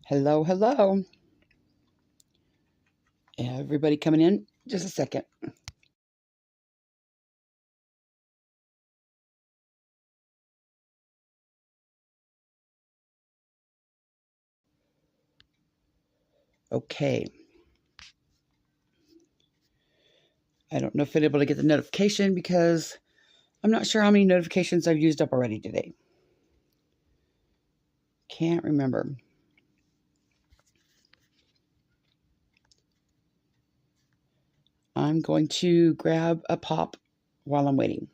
Hello, hello. Everybody coming in? Just a second. Okay. I don't know if I'm able to get the notification because I'm not sure how many notifications I've used up already today. Can't remember. I'm going to grab a pop while I'm waiting.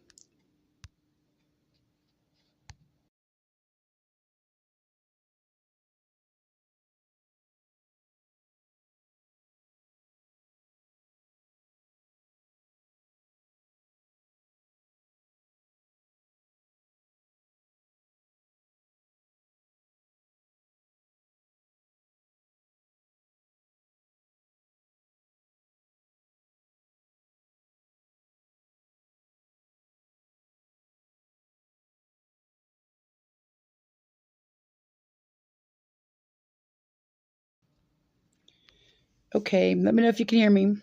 Okay, let me know if you can hear me.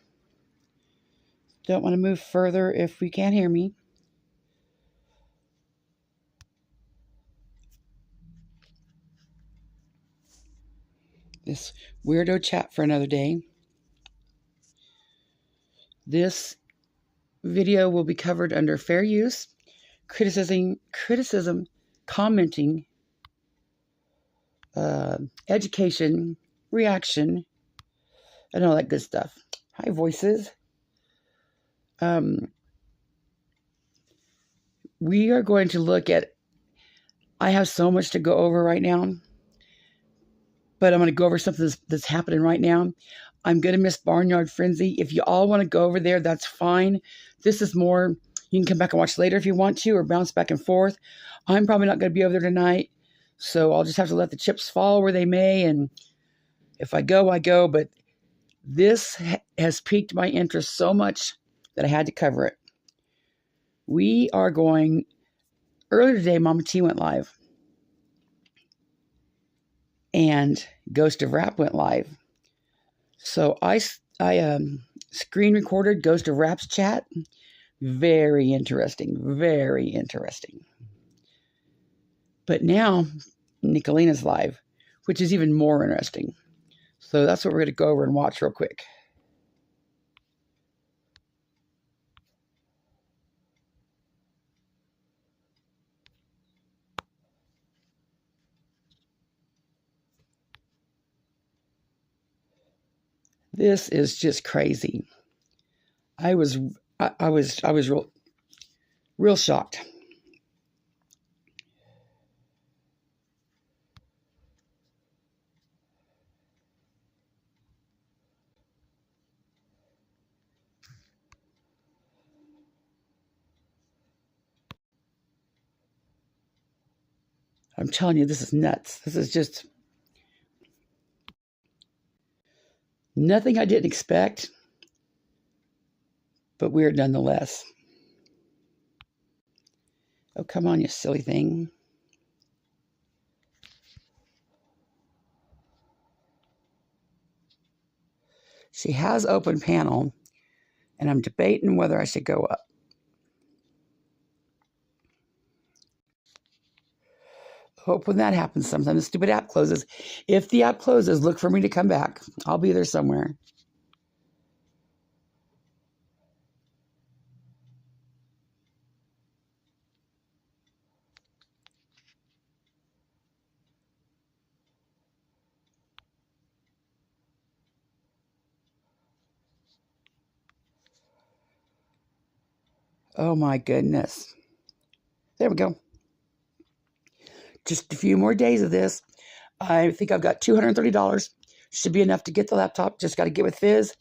Don't want to move further if we can't hear me. This weirdo chat for another day. This video will be covered under fair use, criticism, commenting, education, reaction, and all that good stuff. Hi, voices. We are going to look at, I have so much to go over right now, but I'm going to go over something that's happening right now. I'm going to miss Barnyard Frenzy. If you all want to go over there, that's fine. This is more, you can come back and watch later if you want to, or bounce back and forth. I'm probably not going to be over there tonight, so I'll just have to let the chips fall where they may, and if I go, I go, but this has piqued my interest so much that I had to cover it. We are going, earlier today, Mama T went live, and Ghost of Rap went live. So I screen recorded Ghost of Rap's chat. Very interesting, very interesting. But now Nickalina's live, which is even more interesting. So that's what we're going to go over and watch real quick. This is just crazy. I was real shocked. I'm telling you, this is nuts. This is just nothing I didn't expect, but weird nonetheless. Oh, come on, you silly thing. She has open panel, and I'm debating whether I should go up. Hope when that happens sometime the stupid app closes. If the app closes, look for me to come back. I'll be there somewhere. Oh my goodness. There we go. Just a few more days of this. I think I've got $230. Should be enough to get the laptop. Just got to get with Fizz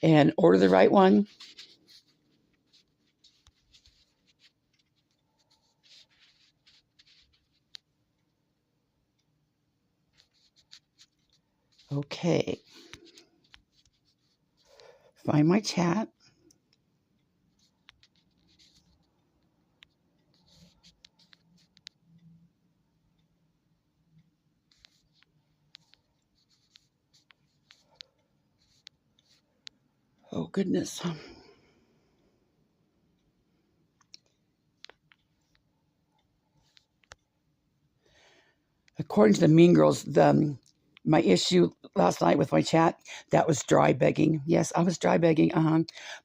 and order the right one. Okay. Find my chat. Oh, goodness. According to the Mean Girls, my issue last night with my chat, that was dry begging. Yes, I was dry begging.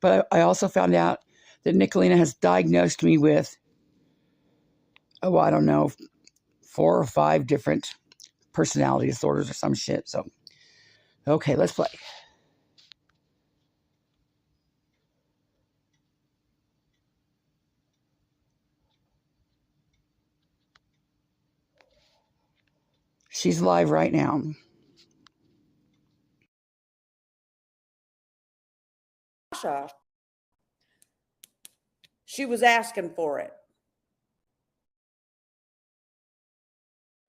But I also found out that Nickalina has diagnosed me with, oh, I don't know, 4 or 5 different personality disorders or some shit. So, okay, let's play. She's live right now. She was asking for it.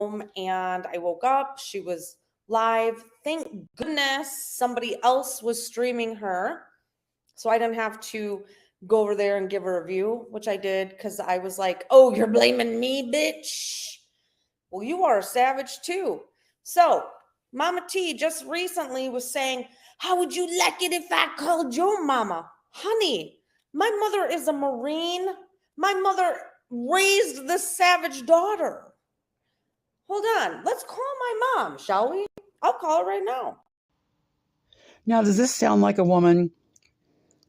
And I woke up, she was live. Thank goodness somebody else was streaming her, so I didn't have to go over there and give her a review, which I did because I was like, oh, you're blaming me, bitch? Well, you are a savage too. So Mama T just recently was saying, how would you like it if I called your mama? Honey, my mother is a Marine. My mother raised this savage daughter. Hold on. Let's call my mom, shall we? I'll call her right now. Now, does this sound like a woman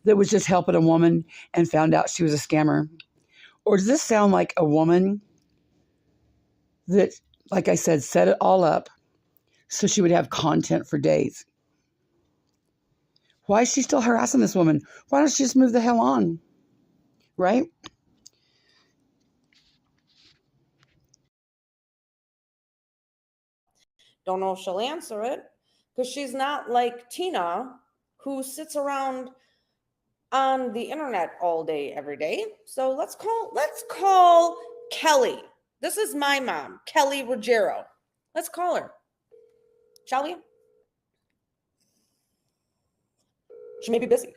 that was just helping a woman and found out she was a scammer? Or does this sound like a woman that, like I said, set it all up so she would have content for days? Why is she still harassing this woman? Why don't she just move the hell on? Right? Don't know if she'll answer it because she's not like Tina, who sits around on the internet all day, every day. So let's call Kelly. This is my mom, Kelly Ruggiero. Let's call her, shall we? She may be busy.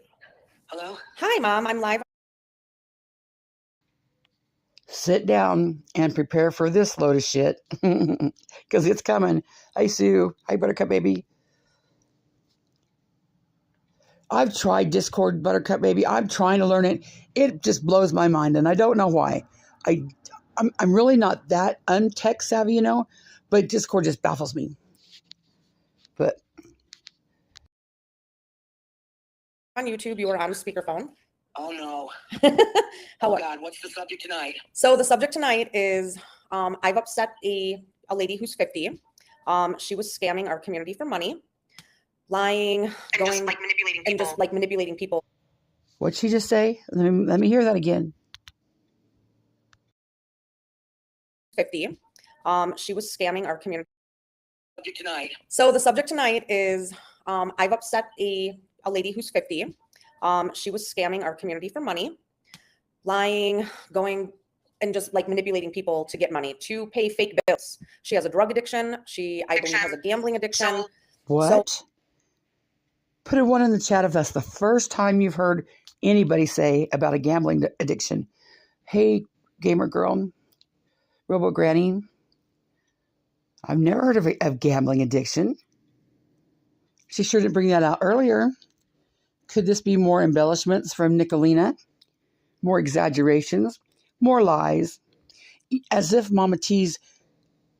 Hello? Hi, Mom. I'm live. Sit down and prepare for this load of shit because it's coming. Hi, Sue. Hi, Buttercup Baby. I've tried Discord, Buttercup Baby. I'm trying to learn it. It just blows my mind, and I don't know why. I'm really not that untech savvy, you know, but Discord just baffles me. But On YouTube, you were on speakerphone. Oh no. Oh God, what's the subject tonight? So the subject tonight is I've upset a lady who's 50. She was scamming our community for money, lying, just manipulating people. What'd she just say? Let me hear that again. 50. She was scamming our community. Subject tonight. So the subject tonight is I've upset a lady who's 50. She was scamming our community for money, lying, going and just like manipulating people to get money to pay fake bills. She has a drug addiction. I believe, has a gambling addiction. What? Put a 1 in the chat if that's the first time you've heard anybody say about a gambling addiction. Hey, gamer girl, Robo Granny. I've never heard of a gambling addiction. She sure didn't bring that out earlier. Could this be more embellishments from Nickalina? More exaggerations? More lies? As if Mama T's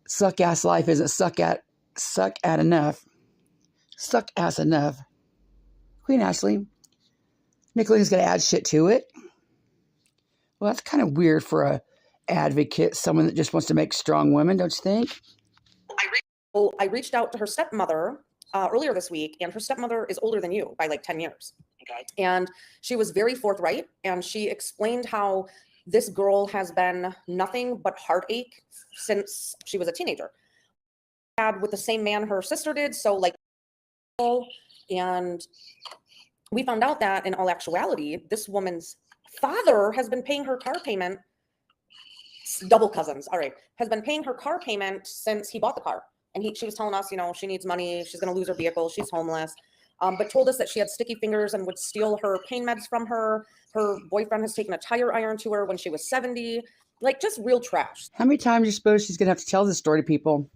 suck-ass life isn't suck-ass enough. Queen Ashley, Nickalina's going to add shit to it. Well, that's kind of weird for a advocate, someone that just wants to make strong women, don't you think? I reached out to her stepmother earlier this week, and her stepmother is older than you by like 10 years. Okay. And she was very forthright, and she explained how this girl has been nothing but heartache since she was a teenager. Had with the same man her sister did, so like, and we found out that in all actuality, this woman's father has been paying her car payment, double cousins, all right, has been paying her car payment since he bought the car. And she was telling us, you know, she needs money, she's going to lose her vehicle, she's homeless, but told us that she had sticky fingers and would steal her pain meds from her. Her boyfriend has taken a tire iron to her when she was 70, like just real trash. How many times do you suppose she's going to have to tell this story to people?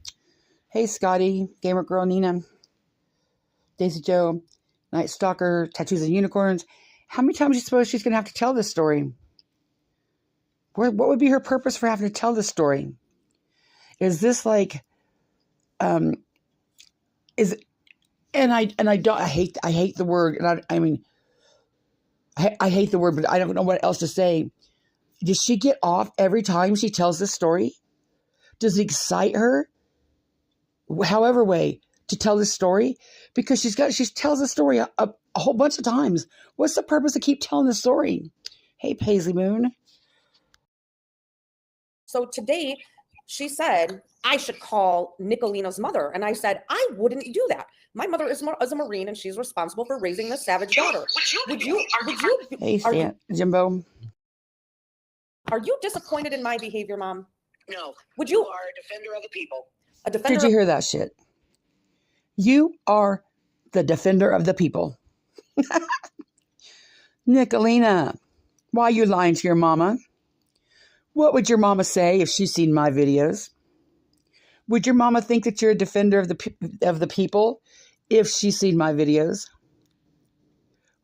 Hey, Scotty, gamer girl Nina, Daisy Joe. Night Stalker, Tattoos and Unicorns. How many times do you suppose she's going to have to tell this story? What would be her purpose for having to tell this story? Is this like, is, and I don't, I hate the word, and I hate the word, but I don't know what else to say. Does she get off every time she tells this story? Does it excite her? However way to tell this story? Because she tells the story a whole bunch of times. What's the purpose to keep telling the story? Hey, Paisley Moon. So today she said, I should call Nickalina's mother. And I said, I wouldn't do that. My mother is a Marine and she's responsible for raising this savage daughter. Would you? Hey, Jimbo. Are you disappointed in my behavior, Mom? No. Would you? You are a defender of the people. A defender. Did you hear that shit? You are the defender of the people. Nickalina, why are you lying to your mama? What would your mama say if she's seen my videos? Would your mama think that you're a defender of the people if she's seen my videos?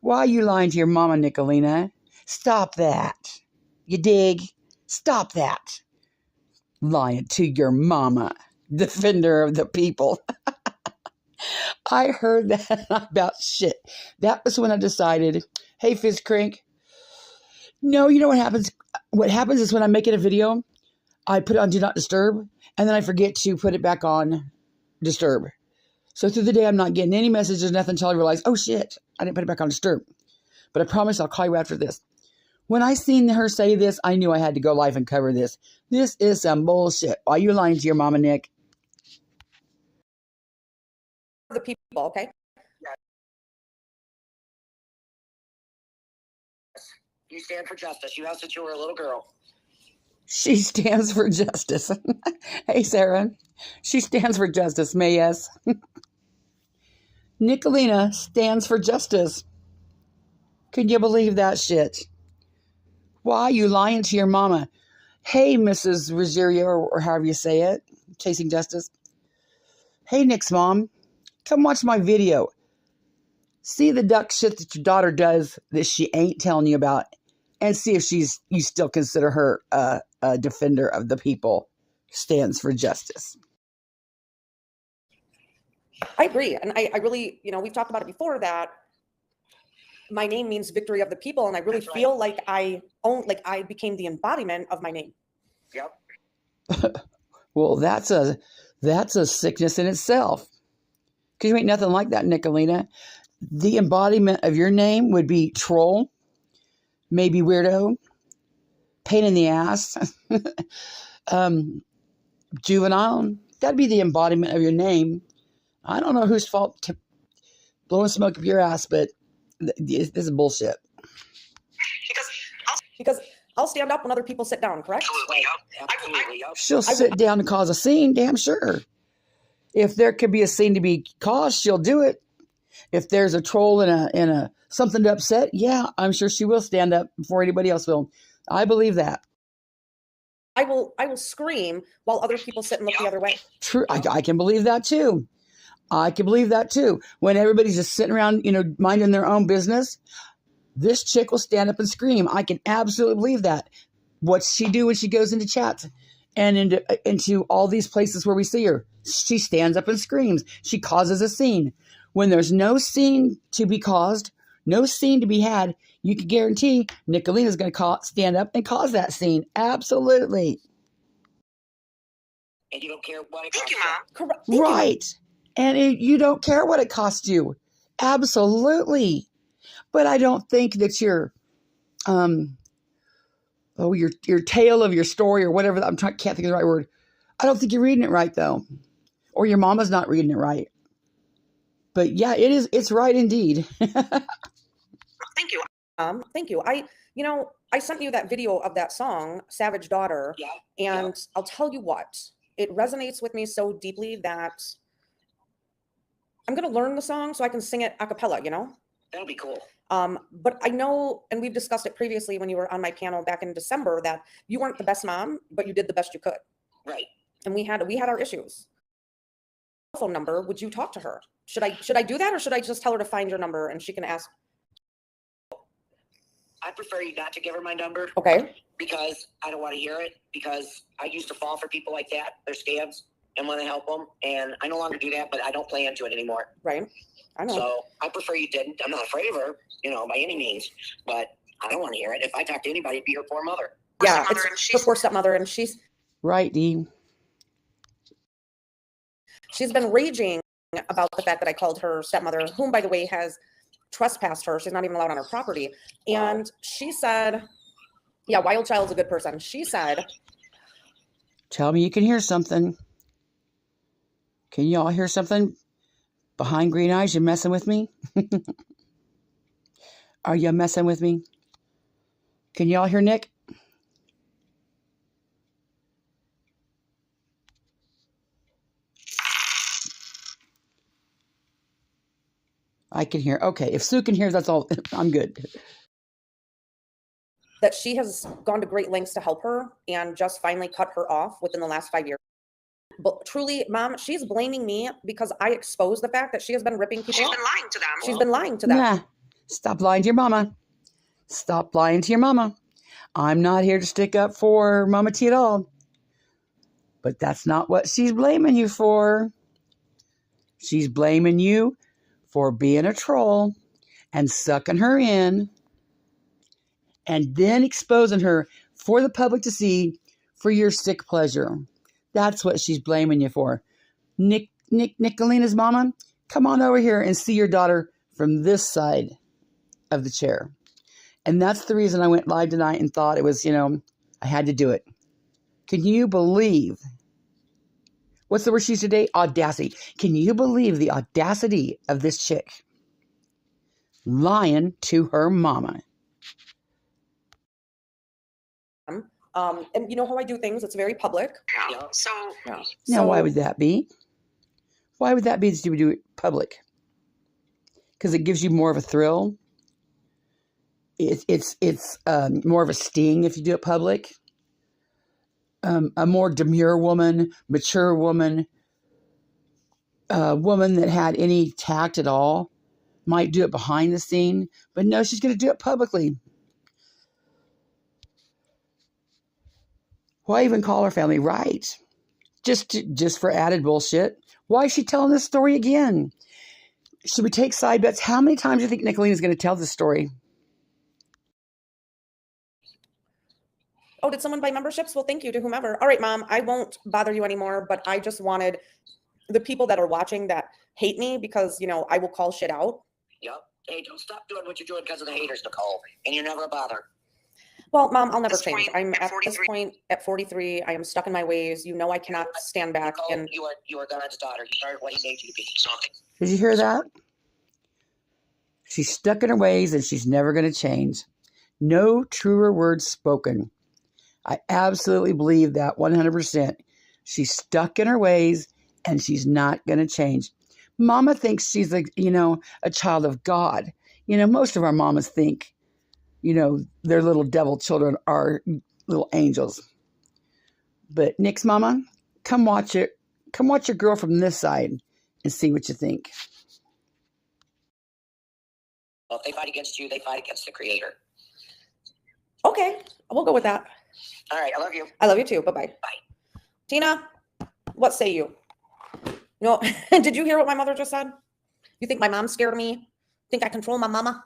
Why are you lying to your mama, Nickalina? Stop that. You dig? Stop that. Lying to your mama, defender of the people. I heard that about shit. That was when I decided, hey, Fizz Crank. No, you know what happens? What happens is when I'm making a video, I put it on Do Not Disturb, and then I forget to put it back on Disturb. So through the day, I'm not getting any messages, nothing, until I realize, oh shit, I didn't put it back on Disturb. But I promise I'll call you after this. When I seen her say this, I knew I had to go live and cover this. This is some bullshit. Why are you lying to your mama, Nick? The people, okay? You stand for justice. You have since you were a little girl. She stands for justice. Hey, Sarah. She stands for justice, May, yes. Nickalina stands for justice. Can you believe that shit? Why are you lying to your mama? Hey, Mrs. Rogerio, or however you say it, Chasing Justice. Hey, Nick's mom, come watch my video. See the duck shit that your daughter does that she ain't telling you about, and see if you still consider her a defender of the people. Stands for justice. I agree. And I really, we've talked about it before that my name means victory of the people. And I really feel like I became the embodiment of my name. Yep. Well, that's a sickness in itself. Because you ain't nothing like that, Nickalina. The embodiment of your name would be troll, maybe weirdo, pain in the ass, juvenile. That'd be the embodiment of your name. I don't know whose fault to blowing smoke up your ass, but this is bullshit. Because I'll stand up when other people sit down, correct? Absolutely. She'll sit down and cause a scene, damn sure. If there could be a scene to be caused, she'll do it. If there's a troll and a something to upset, yeah, I'm sure she will stand up before anybody else will. I believe that. I will scream while other people sit and look the other way. True, I can believe that too. I can believe that too. When everybody's just sitting around, minding their own business, this chick will stand up and scream. I can absolutely believe that. What's she do when she goes into chats and into all these places where we see her? She stands up and screams. She causes a scene. When there's no scene to be caused, no scene to be had, you can guarantee Nickalina's going to stand up and cause that scene. Absolutely. And you don't care what it costs. Thank you, Mom. Correct. Right. And you don't care what it costs you. Absolutely. But I don't think that your tale of your story or whatever, can't think of the right word. I don't think you're reading it right though. Or your mama's not reading it right. But yeah, it's right indeed. Thank you. Thank you. I sent you that video of that song, Savage Daughter. Yeah. And I'll tell you what, it resonates with me so deeply that I'm going to learn the song so I can sing it a cappella, That'll be cool. But I know, and we've discussed it previously when you were on my panel back in December, that you weren't the best mom, but you did the best you could. Right. And we had our issues. Phone number, would you talk to her Should I do that, or should I just tell her to find your number and she can ask? I prefer you not to give her my number. Okay. Because I don't want to hear it, because I used to fall for people like that. They're scams and want to help them. And I no longer do that, but I don't play into it anymore. Right. I know. So I prefer you didn't. I'm not afraid of her, by any means, but I don't want to hear it. If I talk to anybody, it'd be her poor mother. Yeah, it's her poor stepmother, and she's Right, Dee. she's been raging about the fact that I called her stepmother, whom, by the way, has trespassed her. She's not even allowed on her property. And she said, yeah, Wild Child's a good person. She said, Tell me you can hear something. Can you all hear something? Behind green eyes, you messing with me? Are you messing with me? Can you all hear Nick? I can hear. Okay, if Sue can hear, that's all. I'm good. that she has gone to great lengths to help her and just finally cut her off within the last 5 years. But truly, Mom, she's blaming me because I exposed the fact that she has been ripping people off. She's been lying to them. She's been lying to them. Yeah. Stop lying to your mama. Stop lying to your mama. I'm not here to stick up for Mama T at all. But that's not what she's blaming you for. She's blaming you for being a troll and sucking her in and then exposing her for the public to see for your sick pleasure. That's what she's blaming you for. Nickalina's mama, come on over here and see your daughter from this side of the chair. And that's the reason I went live tonight and thought it was, I had to do it. Can you believe, what's the word she used today? Audacity. Can you believe the audacity of this chick lying to her mama? And you know how I do things? It's very public. Yeah. So Now, why would that be? Why would that be that you would do it public? Because it gives you more of a thrill. It's more of a sting if you do it public. A more demure woman, mature woman, a woman that had any tact at all might do it behind the scene, but no, she's going to do it publicly. Why even call her family? Right. Just for added bullshit. Why is she telling this story again? Should we take side bets? How many times do you think Nickalina is going to tell this story? Oh, did someone buy memberships? Well, thank you to whomever. All right, Mom, I won't bother you anymore, but I just wanted the people that are watching that hate me because, I will call shit out. Yep. Hey, don't stop doing what you're doing because of the haters, Nicole. And you're never a bother. Well, Mom, I'll never change. I'm at this point at 43. I am stuck in my ways. I cannot stand back. Nicole, And you are God's daughter. You are what he made you to be. So, Did you hear that? She's stuck in her ways and she's never going to change. No truer words spoken. I absolutely believe that 100%. She's stuck in her ways and she's not going to change. Mama thinks she's a child of God. Most of our mamas think, their little devil children are little angels. But Nick's mama, come watch it. Come watch your girl from this side and see what you think. well, if they fight against you, they fight against the creator. okay, we'll go with that. All right. I love you. I love you too. Bye-bye. Bye. Tina, what say you? Did you hear what my mother just said? You think my mom's scared of me? Think I control my mama?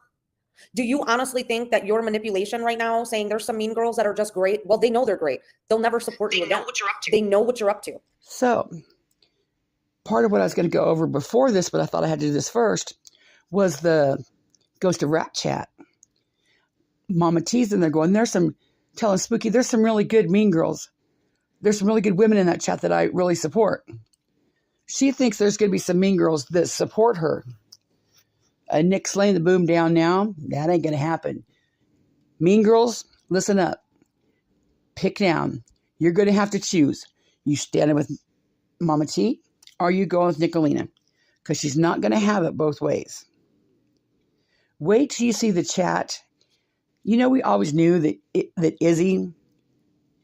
Do you honestly think that your manipulation right now, saying there's some mean girls that are just great? Well, they know they're great. They'll never support you again. They know what you're up to. They know what you're up to. So, part of what I was going to go over before this, but I thought I had to do this first, was the Ghost of Rat chat. Mama T's in there going, telling Spooky, there's some really good mean girls. There's some really good women in that chat that I really support. She thinks there's going to be some mean girls that support her. Nick's laying the boom down now. That ain't going to happen. Mean girls, listen up. Pick down. You're going to have to choose. You standing with Mama T or you going with Nickalina? Because she's not going to have it both ways. Wait till you see the chat. We always knew that Izzy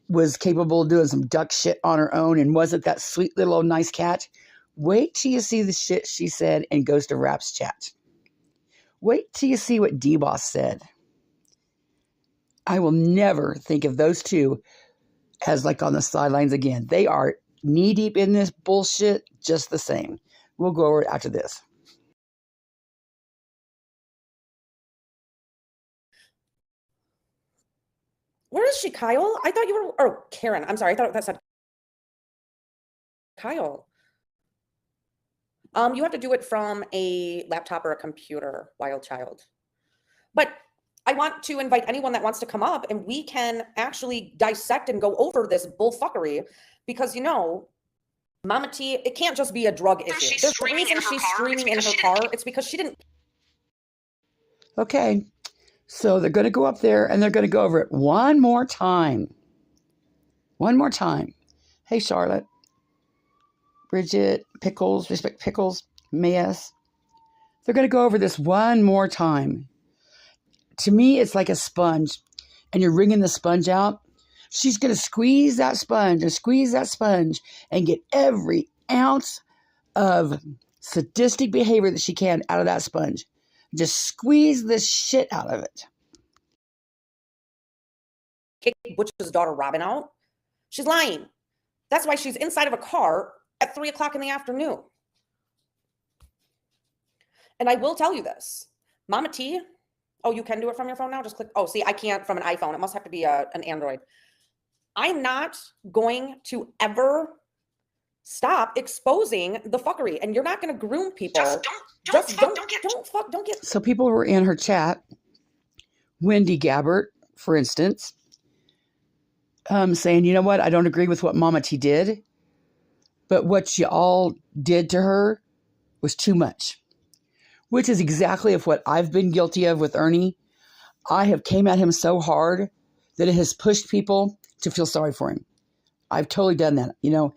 was capable of doing some duck shit on her own and wasn't that sweet little old nice cat. Wait till you see the shit she said in Ghost of Rap's chat. Wait till you see what D-Boss said. I will never think of those two as like on the sidelines again. They are knee deep in this bullshit just the same. We'll go over it after this. Where is she, Kyle? I thought you were, or Karen. I'm sorry. I thought that said Kyle. You have to do it from a laptop or a computer, wild child. But I want to invite anyone that wants to come up and we can actually dissect and go over this bullfuckery because, you know, Mama T, it can't just be a drug issue. There's a reason she's screaming in her car. It's because she didn't. Okay, so they're going to go up there and they're going to go over it one more time. One more time. Hey, Charlotte. Bridget, Pickles, Respect Pickles, Mayes. They're going to go over this one more time. To me, it's like a sponge, and you're wringing the sponge out. She's going to squeeze that sponge and get every ounce of sadistic behavior that she can out of that sponge. Just squeeze the shit out of it. Kick Butch's daughter Robin out. She's lying. That's why she's inside of a car at 3 o'clock in the afternoon. And I will tell you this, Mama T, oh, you can do it from your phone now? Just click. Oh, see, I can't from an iPhone. It must have to be an Android. I'm not going to ever stop exposing the fuckery. And you're not going to groom people. Don't get. So people were in her chat. Wendy Gabbert, for instance, saying, you know what? I don't agree with what Mama T did. But what you all did to her was too much. Which is exactly of what I've been guilty of with Ernie. I have came at him so hard that it has pushed people to feel sorry for him. I've totally done that, you know,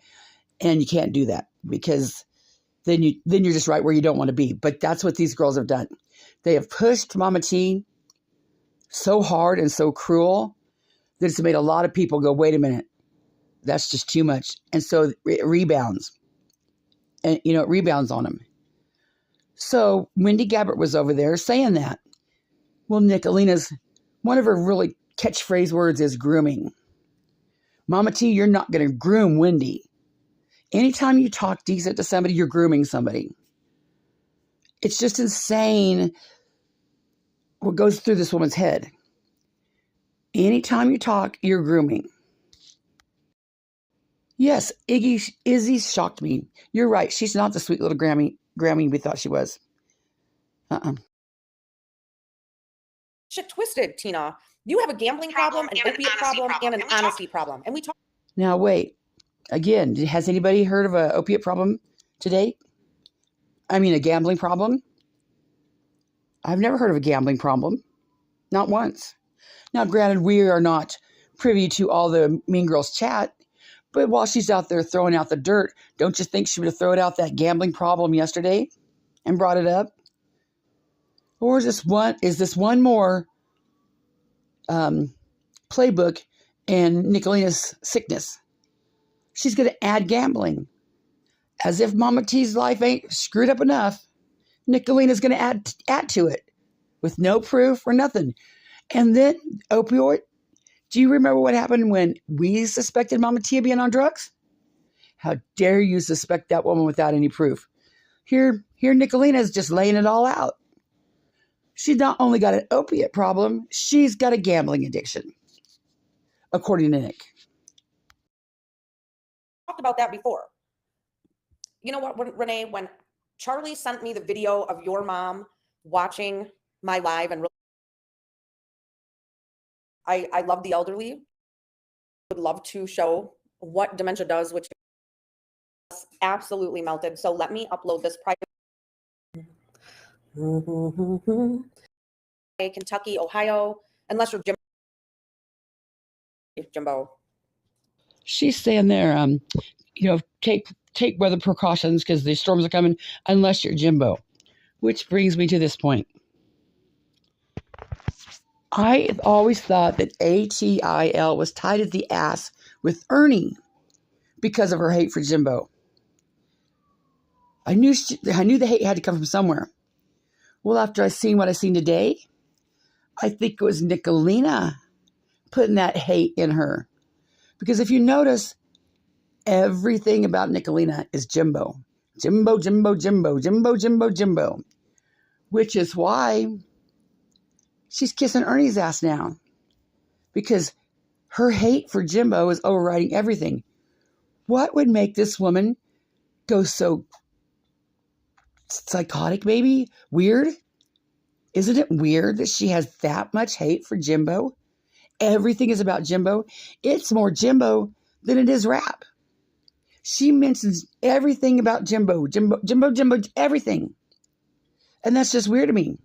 and you can't do that because then you're just right where you don't want to be. But that's what these girls have done. They have pushed Mama T so hard and so cruel that it's made a lot of people go, wait a minute, that's just too much. And so it rebounds. And, you know, it rebounds on them. So Wendy Gabbert was over there saying that. Well, Nickalina's, one of her really catchphrase words is grooming. Mama T, you're not going to groom Wendy. Anytime you talk decent to somebody, you're grooming somebody. It's just insane what goes through this woman's head. Anytime you talk, you're grooming. Yes, Izzy shocked me. You're right. She's not the sweet little Grammy we thought she was. Shit twisted, Tina. You have a gambling problem, an opiate problem, and an honesty problem. And we talk. Now, wait. Again, has anybody heard of an opiate problem today? I mean, a gambling problem? I've never heard of a gambling problem. Not once. Now, granted, we are not privy to all the Mean Girls chat, but while she's out there throwing out the dirt, don't you think she would have thrown out that gambling problem yesterday and brought it up? Or is this one more playbook in Nickalina's sickness? She's going to add gambling. As if Mama T's life ain't screwed up enough, Nickalina's going to add to it with no proof or nothing. And then opioid. Do you remember what happened when we suspected Mama T of being on drugs? How dare you suspect that woman without any proof? Here Nickalina is just laying it all out. She's not only got an opiate problem, she's got a gambling addiction, according to Nick. Talked about that before. You know what, Renee, when Charlie sent me the video of your mom watching my live, and I love the elderly, would love to show what dementia does, which is absolutely melted. So let me upload this private. Kentucky, Ohio, unless you're Jimbo. She's saying there, take weather precautions because the storms are coming unless you're Jimbo. Which brings me to this point. I always thought that ATIL was tied at the ass with Ernie because of her hate for Jimbo. I knew the hate had to come from somewhere. Well, after I seen what I seen today, I think it was Nickalina putting that hate in her. Because if you notice, everything about Nickalina is Jimbo. Jimbo, Jimbo, Jimbo, Jimbo, Jimbo, Jimbo. Which is why she's kissing Ernie's ass now. Because her hate for Jimbo is overriding everything. What would make this woman go so psychotic, maybe? Weird? Isn't it weird that she has that much hate for Jimbo? Everything is about Jimbo. It's more Jimbo than it is rap. She mentions everything about Jimbo, Jimbo, Jimbo, Jimbo, everything. And that's just weird to me.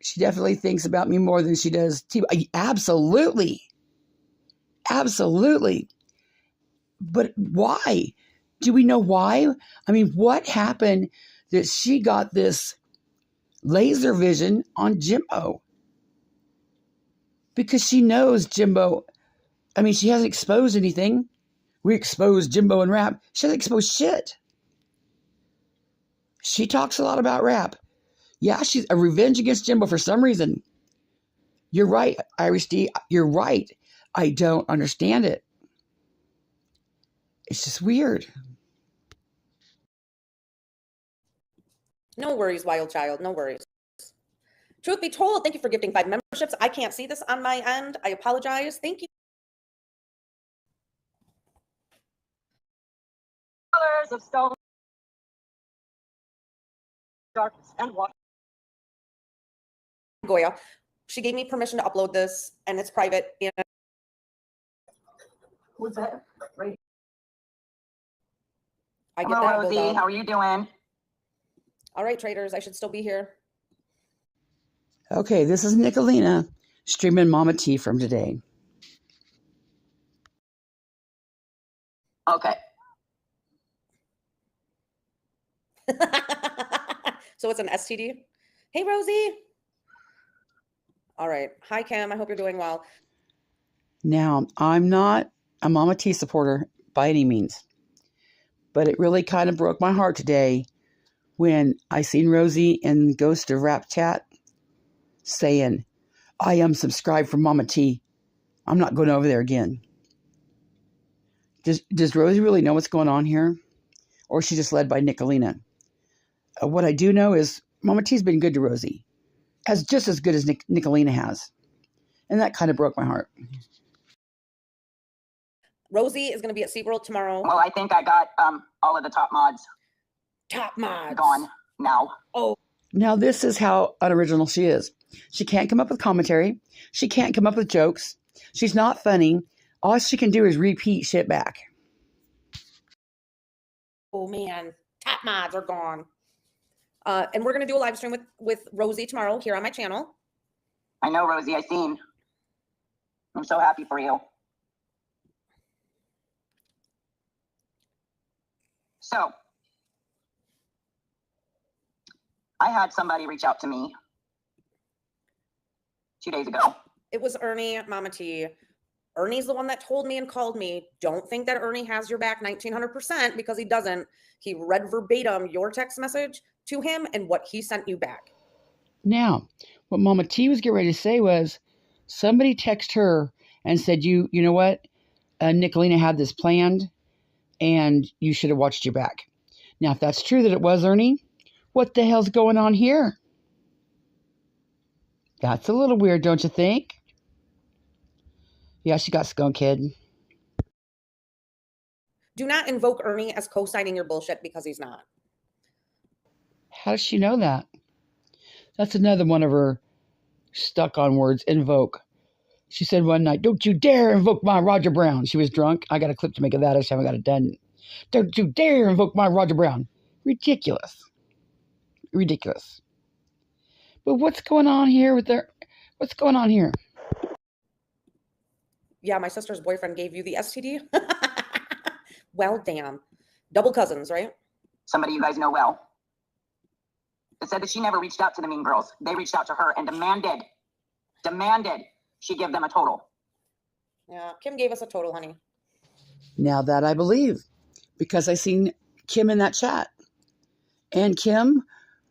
She definitely thinks about me more than she does T-Bone. Absolutely. Absolutely. But why? Do we know why? I mean, what happened that she got this laser vision on Jimbo? Because she knows Jimbo. I mean, she hasn't exposed anything. We exposed Jimbo and rap. She hasn't exposed shit. She talks a lot about rap. Yeah, she's a revenge against Jimbo for some reason. You're right, Irish D. You're right. I don't understand it. It's just weird. No worries, wild child. No worries. Truth be told, thank you for gifting 5 memberships. I can't see this on my end. I apologize. Thank you. Colors of stone, darkness, and water. Goya. She gave me permission to upload this, and it's private. And Who's that? Right. I get Hello, that. Rosie. Build-up. How are you doing? All right, traders. I should still be here. Okay, this is Nickalina streaming Mama T from today. Okay. So it's an STD. Hey, Rosie. All right. Hi, Kim. I hope you're doing well. Now, I'm not a Mama T supporter by any means, but it really kind of broke my heart today when I seen Rosie in Ghost of Rap Chat saying, I am subscribed for Mama T. I'm not going over there again. Does Rosie really know what's going on here? Or is she just led by Nickalina? What I do know is Mama T's been good to Rosie, just as good as Nickalina has. And that kind of broke my heart. Rosie is going to be at SeaWorld tomorrow. Well, I think I got all of the top mods Top mods. gone now. Oh. Now, this is how unoriginal she is. She can't come up with commentary. She can't come up with jokes. She's not funny. All she can do is repeat shit back. Oh, man. Top mods are gone. And we're going to do a live stream with Rosie tomorrow here on my channel. I know, Rosie. I seen. I'm so happy for you. So, I had somebody reach out to me 2 days ago. It was Ernie, Mama T. Ernie's the one that told me and called me. Don't think that Ernie has your back 1900% because he doesn't. He read verbatim your text message to him and what he sent you back. Now, what Mama T was getting ready to say was somebody texted her and said, you know what? Nickalina had this planned and you should have watched your back. Now, if that's true that it was Ernie, what the hell's going on here? That's a little weird, don't you think? Yeah, she got skunk kid. Do not invoke Ernie as co-signing your bullshit because he's not. How does she know that? That's another one of her stuck on words, invoke. She said one night, don't you dare invoke my Roger Brown. She was drunk. I got a clip to make of that. I just haven't got it done. Don't you dare invoke my Roger Brown. Ridiculous. Ridiculous. But what's going on here with their... What's going on here? Yeah, my sister's boyfriend gave you the STD. Well, damn. Double cousins, right? Somebody you guys know well. It said that she never reached out to the mean girls. They reached out to her and demanded she give them a total. Yeah, Kim gave us a total, honey. Now that I believe, because I seen Kim in that chat. And Kim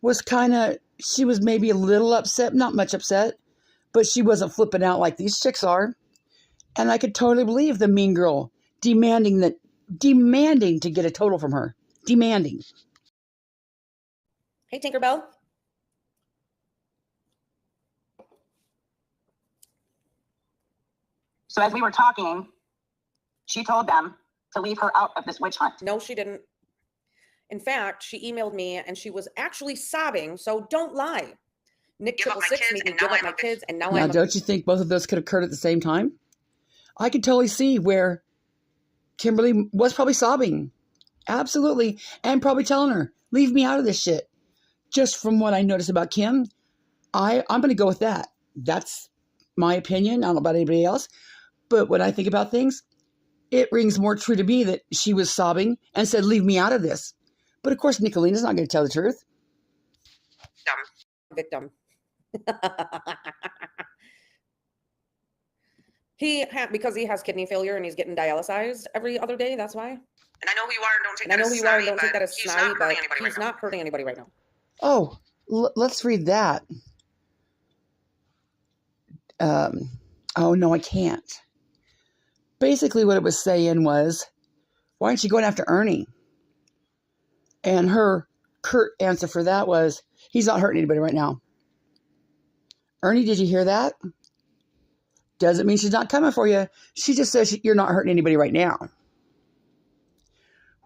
was she was maybe a little upset, not much upset, but she wasn't flipping out like these chicks are. And I could totally believe the mean girl demanding to get a total from her. Demanding. Hey, Tinkerbell. So as we were talking, she told them to leave her out of this witch hunt. No, she didn't. In fact, she emailed me and she was actually sobbing. So don't lie. Nick Give up my 666 kids, made me and give now up I'm my a kids, and now Now, I'm don't you think both of those could have occurred at the same time? I could totally see where Kimberly was probably sobbing. Absolutely. And probably telling her, leave me out of this shit. Just from what I noticed about Kim, I'm going to go with that. That's my opinion. I don't know about anybody else. But when I think about things, it rings more true to me that she was sobbing and said, leave me out of this. But of course, Nickalina's not going to tell the truth. victim. Because he has kidney failure and he's getting dialyzed every other day. That's why. And I know who you are, and don't take And I that know as who you are, and snotty, don't take that as he's snotty, not but hurting anybody he's right now. not hurting anybody right now. Oh, let's read that. Oh, no, I can't. Basically, what it was saying was, why aren't you going after Ernie? And her curt answer for that was, he's not hurting anybody right now. Ernie, did you hear that? Doesn't mean she's not coming for you. She just says you're not hurting anybody right now.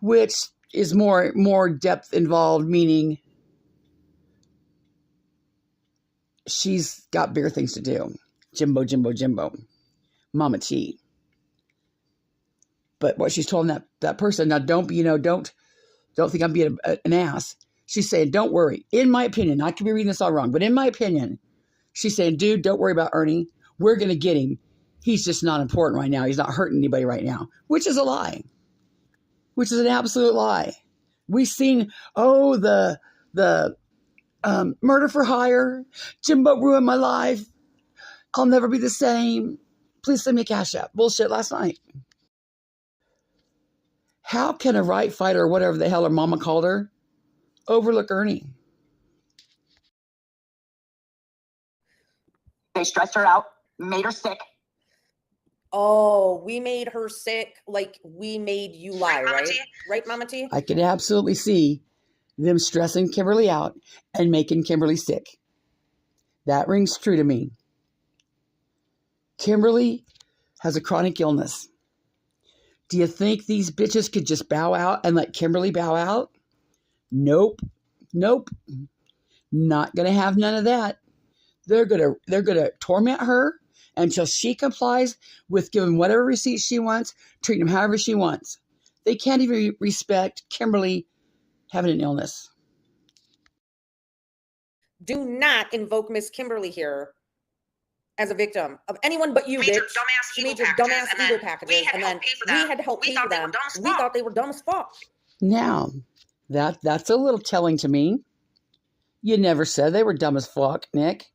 Which is more depth involved, meaning she's got bigger things to do. Jimbo. Mama T. But what she's told that person, now don't think I'm being an ass. She's saying, don't worry. In my opinion, I could be reading this all wrong, but in my opinion, she's saying, dude, don't worry about Ernie. We're going to get him. He's just not important right now. He's not hurting anybody right now, which is a lie, which is an absolute lie. We've seen, the murder for hire. Jimbo ruined my life. I'll never be the same. Please send me a cash app. Bullshit last night. How can a right fighter, or whatever the hell her mama called her, overlook Ernie? They stressed her out, made her sick. Oh, we made her sick like we made you lie, Right, Mama right? T? Right, Mama T? I can absolutely see them stressing Kimberly out and making Kimberly sick. That rings true to me. Kimberly has a chronic illness. Do you think these bitches could just bow out and let Kimberly bow out? Nope. Not gonna have none of that. They're gonna torment her until she complies with giving whatever receipts she wants, treating them however she wants. They can't even respect Kimberly having an illness. Do not invoke Miss Kimberly here as a victim of anyone but you, Made your bitch. dumbass She ego made your packages, dumbass and ego then packages, we had and to then help pay for we them. had to help We pay thought for they them. were dumb as We fuck. thought they were dumb as fuck. Now, that's a little telling to me. You never said they were dumb as fuck, Nick.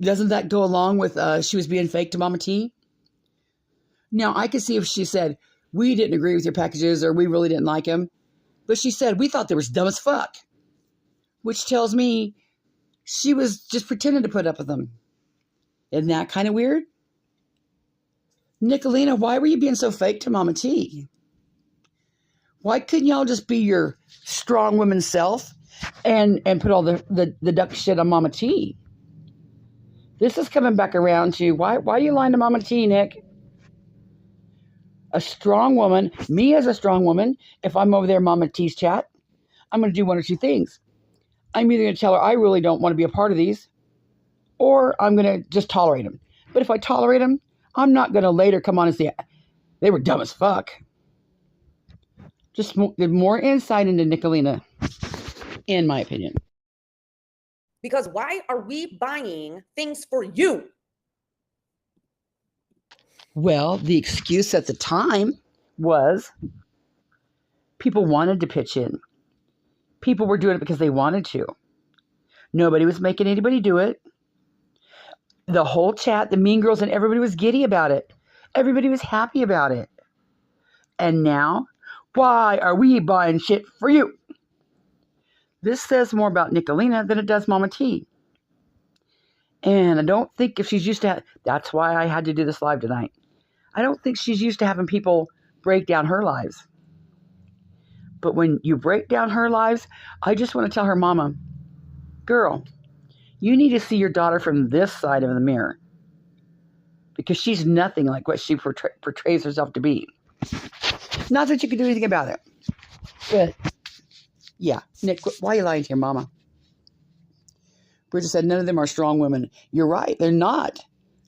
Doesn't that go along with she was being fake to Mama T? Now, I could see if she said, we didn't agree with your packages or we really didn't like them. But she said, we thought they were dumb as fuck. Which tells me she was just pretending to put up with them. Isn't that kind of weird? Nickalina, why were you being so fake to Mama T? Why couldn't y'all just be your strong woman self and put all the duck shit on Mama T? This is coming back around to why are you lying to Mama T, Nick? A strong woman, me as a strong woman, if I'm over there in Mama T's chat, I'm going to do one or two things. I'm either going to tell her I really don't want to be a part of these, or I'm going to just tolerate them. But if I tolerate them, I'm not going to later come on and say they were dumb as fuck. Just more insight into Nickalina, in my opinion. Because why are we buying things for you? Well, the excuse at the time was people wanted to pitch in. People were doing it because they wanted to. Nobody was making anybody do it. The whole chat, the mean girls and everybody was giddy about it. Everybody was happy about it. And now Why are we buying shit for you? This says more about Nickalina than it does Mama T. And I don't think if she's used to, that's why I had to do this live tonight. I don't think she's used to having people break down her lives. But when you break down her lives, I just want to tell her, Mama, girl, you need to see your daughter from this side of the mirror. Because she's nothing like what she portrays herself to be. Not that you can do anything about it. But, yeah, Nick, why are you lying to your mama? Bridget said none of them are strong women. You're right, they're not.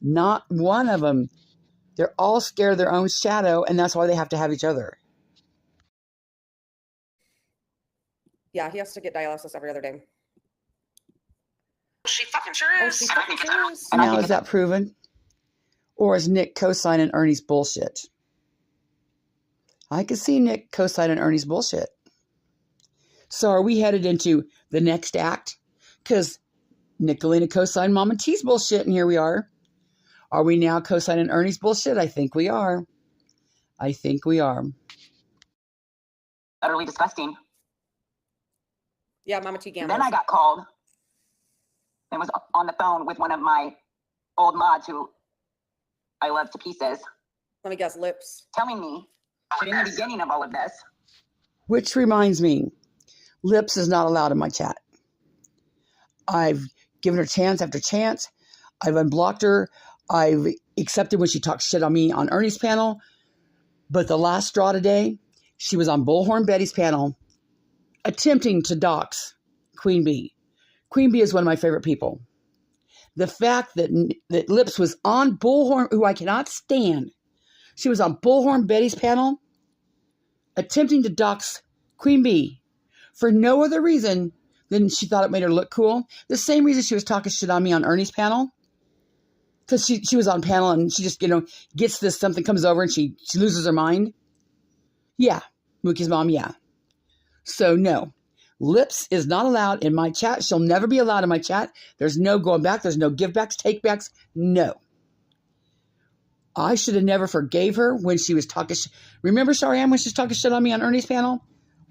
Not one of them. They're all scared of their own shadow, and that's why they have to have each other. Yeah, he has to get dialysis every other day. She fucking sure Oh, is. she fucking sure is. Now, is that proven? Or is Nick co-signing Ernie's bullshit? I could see Nick co-signing Ernie's bullshit. So are we headed into the next act? Because Nickalina co-signed Mama T's bullshit, and here we are. Are we now co-signing Ernie's bullshit? I think we are. I think we are. Utterly disgusting. Yeah, Mama T gambles. Then I got called and was on the phone with one of my old mods who I love to pieces, Let me guess, lips. telling me that in the beginning of all of this, Which reminds me, Lips is not allowed in my chat. I've given her chance after chance. I've unblocked her. I've accepted when she talks shit on me on Ernie's panel. But the last straw today, she was on Bullhorn Betty's panel attempting to dox Queen Bee. Queen Bee is one of my favorite people. The fact that Lips was on Bullhorn, who I cannot stand, she was on Bullhorn Betty's panel attempting to dox Queen Bee for no other reason than she thought it made her look cool. The same reason she was talking shit on me on Ernie's panel. Because she was on panel and she just, gets this, something comes over and she loses her mind. Yeah. Mookie's mom, yeah. So, no. Lips is not allowed in my chat. She'll never be allowed in my chat. There's no going back. There's no give backs, take backs. No. I should have never forgave her when she was talking shit. Remember, Shariam, when she was talking shit on me on Ernie's panel?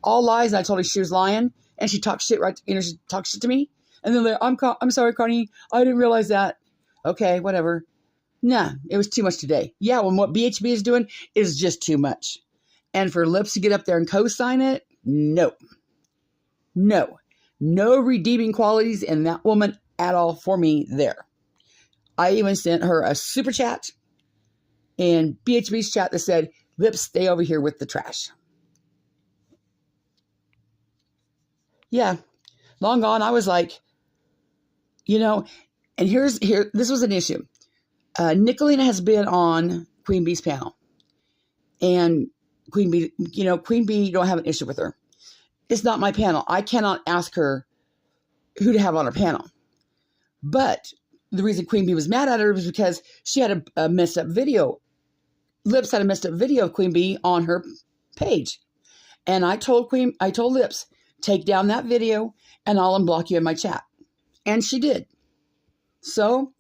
All lies, and I told her she was lying. And she talked shit she talked shit to me. And then I'm sorry, Connie. I didn't realize that. Okay, whatever. Nah, it was too much today. Yeah, when what BHB is doing is just too much. And for Lips to get up there and co-sign it, no. No. No redeeming qualities in that woman at all for me there. I even sent her a super chat in BHB's chat that said, Lips, stay over here with the trash. Yeah, long gone. I was like, and this was an issue. Nickalina has been on Queen Bee's panel. And Queen Bee, Queen Bee, you don't have an issue with her. It's not my panel. I cannot ask her who to have on her panel. But the reason Queen Bee was mad at her was because she had a messed up video. Lips had a messed up video of Queen Bee on her page. And I told Lips, take down that video and I'll unblock you in my chat. And she did. So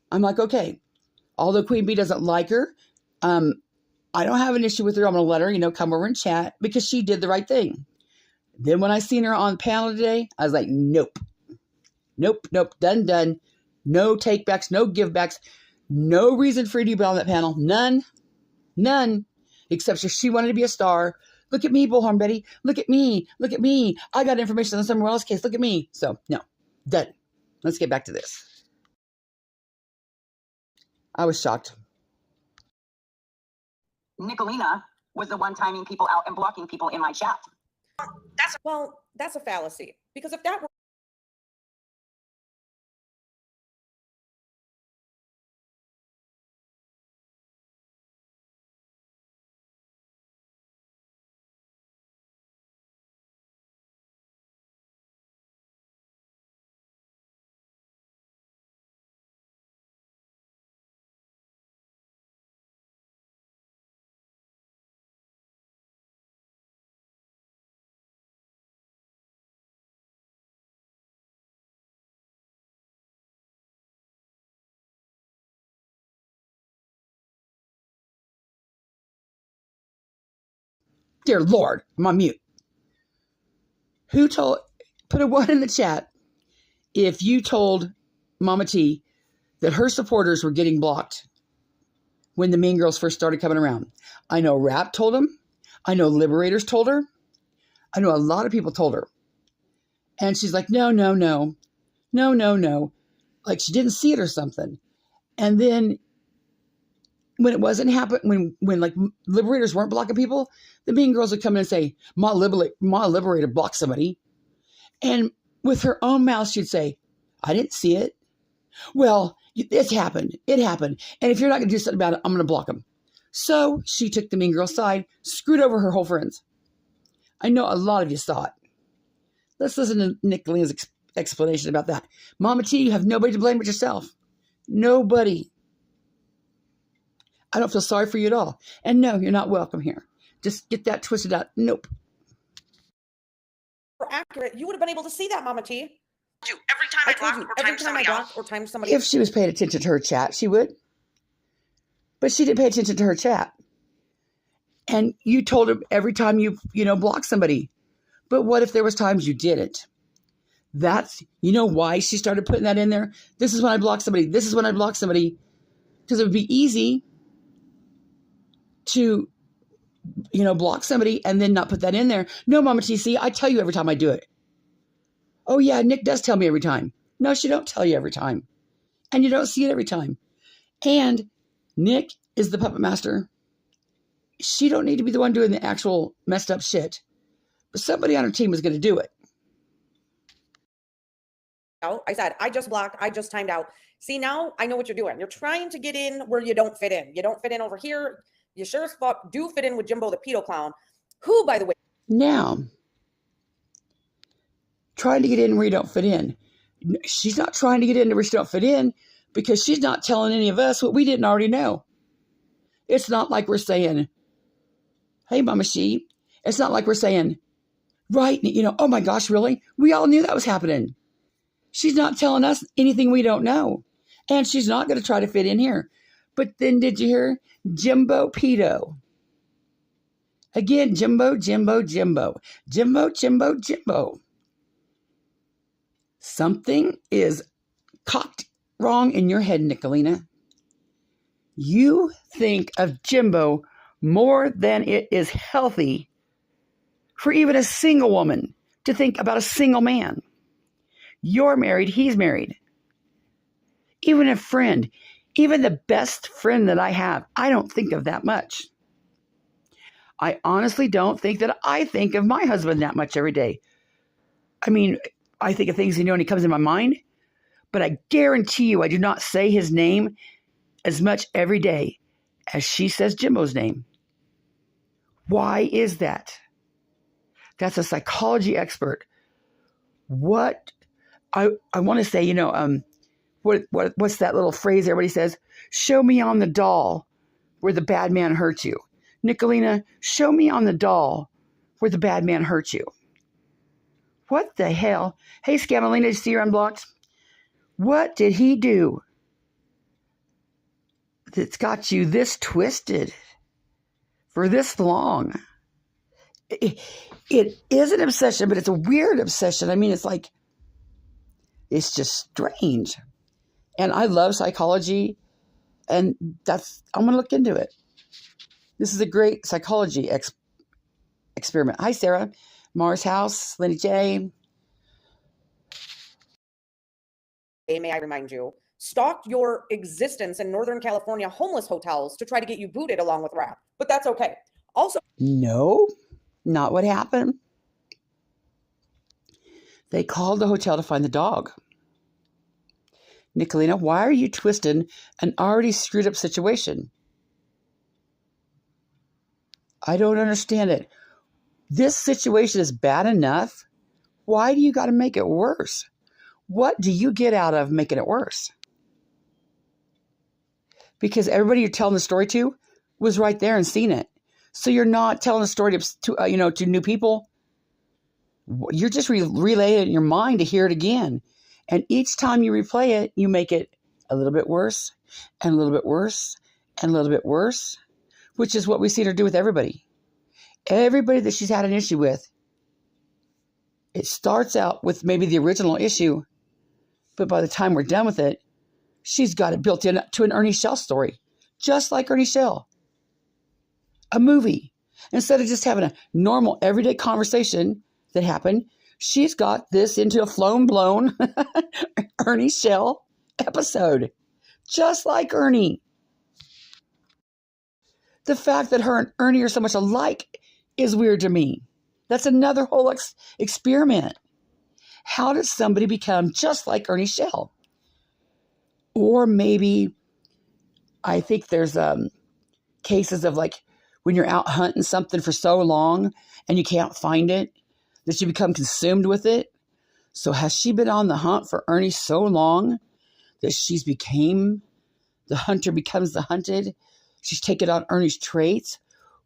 I'm like, okay, although Queen Bee doesn't like her, I don't have an issue with her. I'm going to let her, come over and chat because she did the right thing. Then when I seen her on panel today, I was like, nope. Nope, done. No takebacks, no givebacks, no reason for you to be on that panel. None. Except if she wanted to be a star. Look at me, Bullhorn Betty. Look at me. I got information on someone else's case. Look at me. So, no, done. Let's get back to this. I was shocked. Nickalina was the one timing people out and blocking people in my chat. That's a fallacy. Because if that were dear Lord, I'm on mute. Put a 1 in the chat if you told Mama T that her supporters were getting blocked when the Mean Girls first started coming around. I know Rap told them. I know Liberators told her. I know a lot of people told her. And she's like, no. Like she didn't see it or something. And then when it wasn't happening, when like Liberators weren't blocking people, the Mean Girls would come in and say, Ma Liberator blocked somebody. And with her own mouth, she'd say, I didn't see it. Well, it happened. It happened. And if you're not going to do something about it, I'm going to block them. So she took the Mean Girl side, screwed over her whole friends. I know a lot of you saw it. Let's listen to Nickalina's explanation about that. Mama T, you have nobody to blame but yourself. Nobody. I don't feel sorry for you at all. And no, you're not welcome here. Just get that twisted out. Nope. Accurate, you would have been able to see that, Mama T. Every time I blocked or timed somebody else. If she was paying attention to her chat, she would. But she didn't pay attention to her chat. And you told her every time you blocked somebody. But what if there was times you didn't? That's, why she started putting that in there? This is when I block somebody. This is when I block somebody. Because it would be easy to, block somebody and then not put that in there. No, Mama TC, I tell you every time I do it. Oh, yeah, Nick does tell me every time. No, she don't tell you every time. And you don't see it every time. And Nick is the puppet master. She don't need to be the one doing the actual messed up shit. But somebody on her team is going to do it. I said, I just blocked, I just timed out. See, now I know what you're doing. You're trying to get in where you don't fit in. You don't fit in over here. You sure as fuck do fit in with Jimbo the pedo clown, who, by the way. Now, trying to get in where you don't fit in. She's not trying to get in where she don't fit in because she's not telling any of us what we didn't already know. It's not like we're saying, hey, Mama She. It's not like we're saying, right, oh my gosh, really? We all knew that was happening. She's not telling us anything we don't know. And she's not going to try to fit in here. But then did you hear Jimbo Pedo? Again, Jimbo. Something is cocked wrong in your head, Nickalina. You think of Jimbo more than it is healthy for even a single woman to think about a single man. You're married, he's married. Even a friend, even the best friend that I have, I don't think of that much. I honestly don't think that I think of my husband that much every day. I mean, I think of things, and he comes in my mind, but I guarantee you I do not say his name as much every day as she says Jimbo's name. Why is that? That's a psychology expert. What I want to say, what's that little phrase everybody says? Show me on the doll where the bad man hurt you. Nickalina, show me on the doll where the bad man hurt you. What the hell? Hey, Scamalina, did you see you're unblocked? What did he do that's got you this twisted for this long? It is an obsession, but it's a weird obsession. I mean, it's just strange. And I love psychology, and I'm going to look into it. This is a great psychology experiment. Hi, Sarah. Mars House, Lenny J. May I remind you, stalked your existence in Northern California homeless hotels to try to get you booted along with Rap. But that's okay. Also, no, not what happened. They called the hotel to find the dog. Nickalina, why are you twisting an already screwed up situation? I don't understand it. This situation is bad enough. Why do you got to make it worse? What do you get out of making it worse? Because everybody you're telling the story to was right there and seen it. So you're not telling the story to new people. You're just relaying it in your mind to hear it again. And each time you replay it, you make it a little bit worse and a little bit worse and a little bit worse, which is what we've seen her do with everybody. Everybody that she's had an issue with, it starts out with maybe the original issue, but by the time we're done with it, she's got it built in to an Ernie Shell story, just like Ernie Shell. A movie. Instead of just having a normal everyday conversation that happened, she's got this into a blown Ernie Shell episode, just like Ernie. The fact that her and Ernie are so much alike is weird to me. That's another whole experiment. How did somebody become just like Ernie Shell? Or maybe, I think there's cases of like when you're out hunting something for so long and you can't find it, that you become consumed with it. So has she been on the hunt for Ernie so long that she's became, the hunter becomes the hunted? She's taken on Ernie's traits.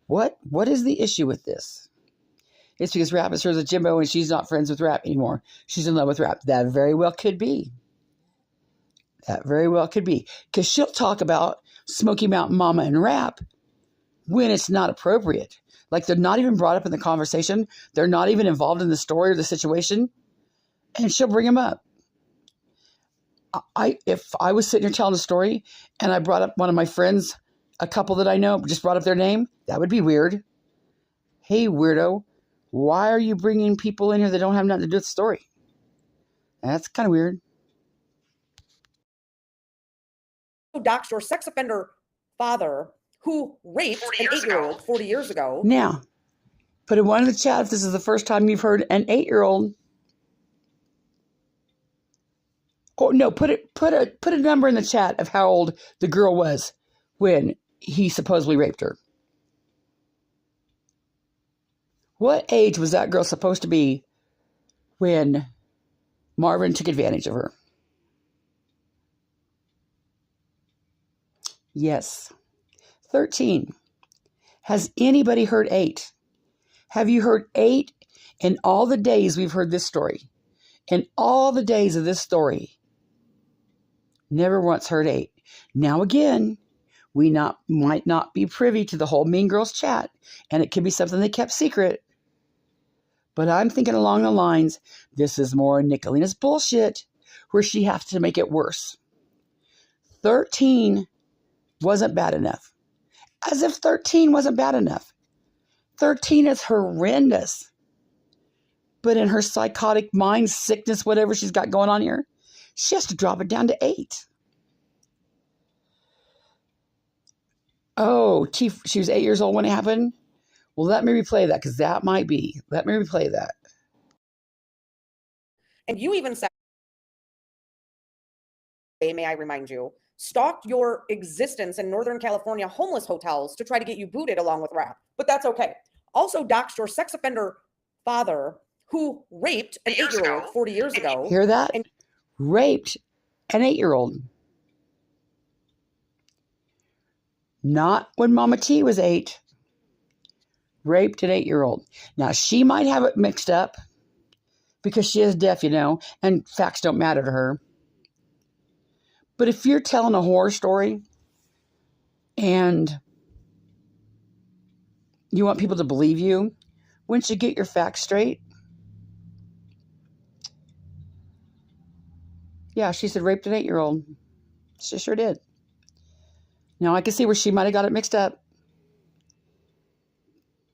What is the issue with this? It's because Rap is her as a Jimbo and she's not friends with Rap anymore. She's in love with Rap. That very well could be. That very well could be. Because she'll talk about Smoky Mountain Mama and Rap when it's not appropriate. Like they're not even brought up in the conversation. They're not even involved in the story or the situation. And she'll bring them up. If I was sitting here telling a story and I brought up one of my friends, a couple that I know, just brought up their name, that would be weird. Hey, weirdo, why are you bringing people in here that don't have nothing to do with the story? That's kind of weird. Doxed your sex offender father who raped an 8-year-old 40 years ago. Now, put in one in the chat if this is the first time you've heard an 8-year-old. Oh no, put a number in the chat of how old the girl was when he supposedly raped her. What age was that girl supposed to be when Marvin took advantage of her? Yes, 13. Has anybody heard 8? Have you heard 8 in all the days we've heard this story? In all the days of this story, never once heard 8. Now again, we might not be privy to the whole Mean Girls chat, and it could be something they kept secret. But I'm thinking along the lines, this is more Nickalina's bullshit, where she has to make it worse. 13 wasn't bad enough. As if 13 wasn't bad enough. 13 is horrendous. But in her psychotic mind sickness, whatever she's got going on here, she has to drop it down to 8. Oh, Chief, she was 8 years old when it happened? Well, let me replay that, because that might be. Let me replay that. And you even said, may I remind you, stalked your existence in Northern California homeless hotels to try to get you booted along with Rap. But that's okay. Also doxed your sex offender father who raped an 8-year-old 40 years ago. Hear that? And raped an 8-year-old. Not when Mama T was 8. Raped an 8-year-old. Now, she might have it mixed up because she is deaf, and facts don't matter to her. But if you're telling a horror story and you want people to believe you, wouldn't you get your facts straight? Yeah, she said raped an 8-year-old. She sure did. Now, I can see where she might have got it mixed up.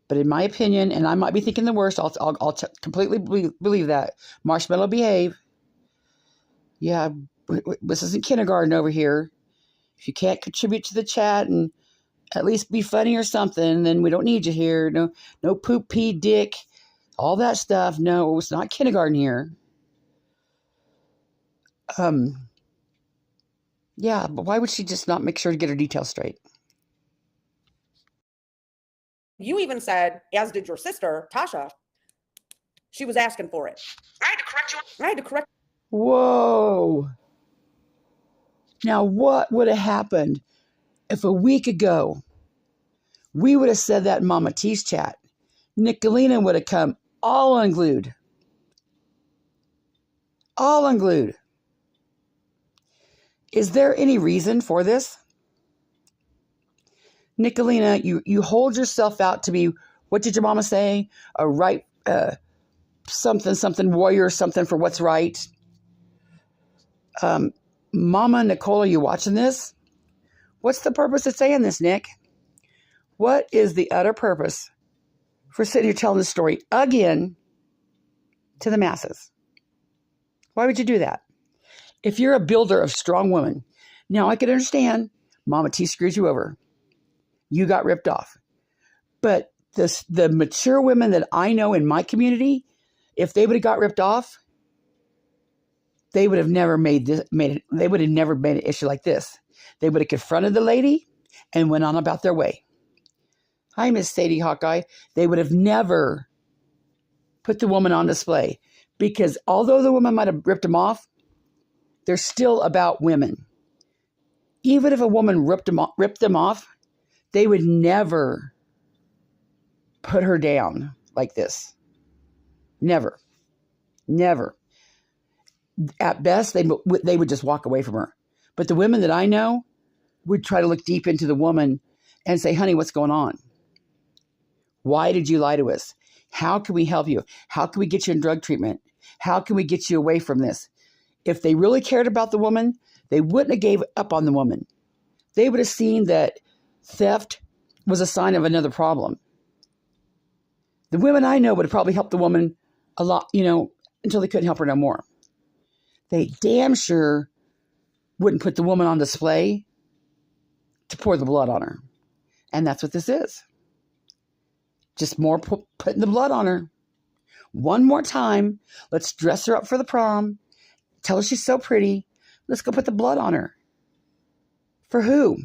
But in my opinion, and I might be thinking the worst, I'll completely believe that. Marshmallow, behave. Yeah, this isn't kindergarten over here. If you can't contribute to the chat and at least be funny or something, then we don't need you here. No poop, pee, dick, all that stuff. No, it's not kindergarten here. Yeah, but why would she just not make sure to get her details straight? you even said, as did your sister, Tasha, she was asking for it. I had to correct you. I had to correct. Whoa. Now, what would have happened if a week ago we would have said that in Mama T's chat? Nickalina would have come all unglued. All unglued. Is there any reason for this? Nickalina, you hold yourself out to be What did your mama say? A right, something warrior, something for what's right. Mama Nicole, are you watching this? What's the purpose of saying this, Nick? What is the utter purpose for sitting here telling this story again to the masses? Why would you do that? If you're a builder of strong women, now I can understand Mama T screwed you over. You got ripped off. But the mature women that I know in my community, if they would have got ripped off, they would have never they would have never made an issue like this. They would have confronted the lady and went on about their way. Hi, Miss Sadie Hawkeye. They would have never put the woman on display, because although the woman might have ripped them off, they're still about women. Even if a woman ripped them off, they would never put her down like this. Never. Never. At best, they would just walk away from her. But the women that I know would try to look deep into the woman and say, honey, what's going on? Why did you lie to us? How can we help you? How can we get you in drug treatment? How can we get you away from this? If they really cared about the woman, they wouldn't have gave up on the woman. They would have seen that theft was a sign of another problem. The women I know would have probably helped the woman a lot, until they couldn't help her no more. They damn sure wouldn't put the woman on display to pour the blood on her. And that's what this is. Just more putting the blood on her. One more time. Let's dress her up for the prom. Tell her she's so pretty. Let's go put the blood on her. For who?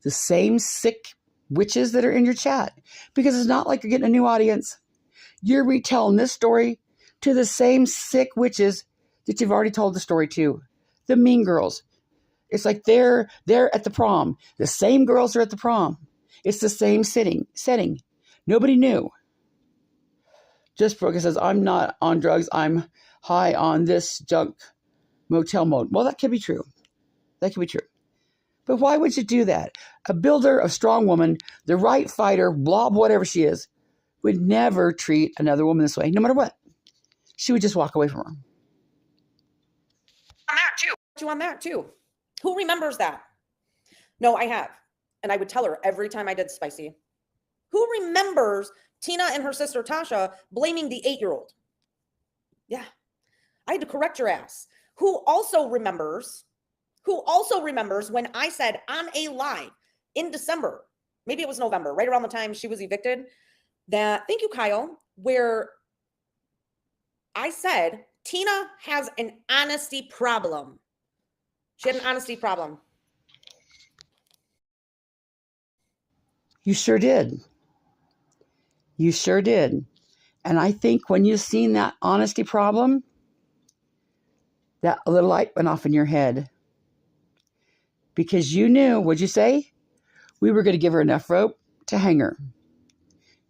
The same sick witches that are in your chat. Because it's not like you're getting a new audience. You're retelling this story to the same sick witches that you've already told the story to. The mean girls. It's like they're at the prom. The same girls are at the prom. It's the same setting. Nobody knew. Just Brooke says, I'm not on drugs. I'm high on this junk motel mode. Well, that could be true. That could be true. But why would you do that? A builder, a strong woman, the right fighter, blob, whatever she is, would never treat another woman this way, no matter what. She would just walk away from her. On that too. Who remembers that? No, I have. And I would tell her every time I did spicy. Who remembers Tina and her sister Tasha blaming the 8-year-old? Yeah. I had to correct your ass. Who also remembers when I said on a live in December, maybe it was November, right around the time she was evicted, that, thank you, Kyle, where I said Tina has an honesty problem. She had an honesty problem. You sure did. You sure did. And I think when you've seen that honesty problem, that little light went off in your head. Because you knew, what'd you say? We were going to give her enough rope to hang her.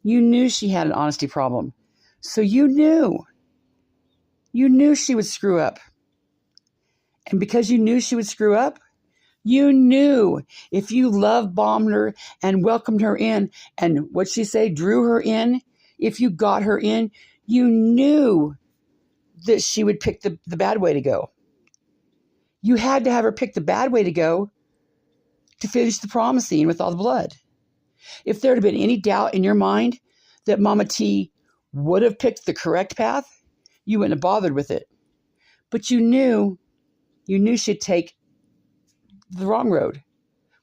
You knew she had an honesty problem. So you knew. You knew she would screw up. And because you knew she would screw up, you knew if you love bombed her and welcomed her in, and what'd she say, drew her in, if you got her in, you knew that she would pick the bad way to go. You had to have her pick the bad way to go to finish the prom scene with all the blood. If there had been any doubt in your mind that Mama T would have picked the correct path, you wouldn't have bothered with it. But you knew she'd take the wrong road,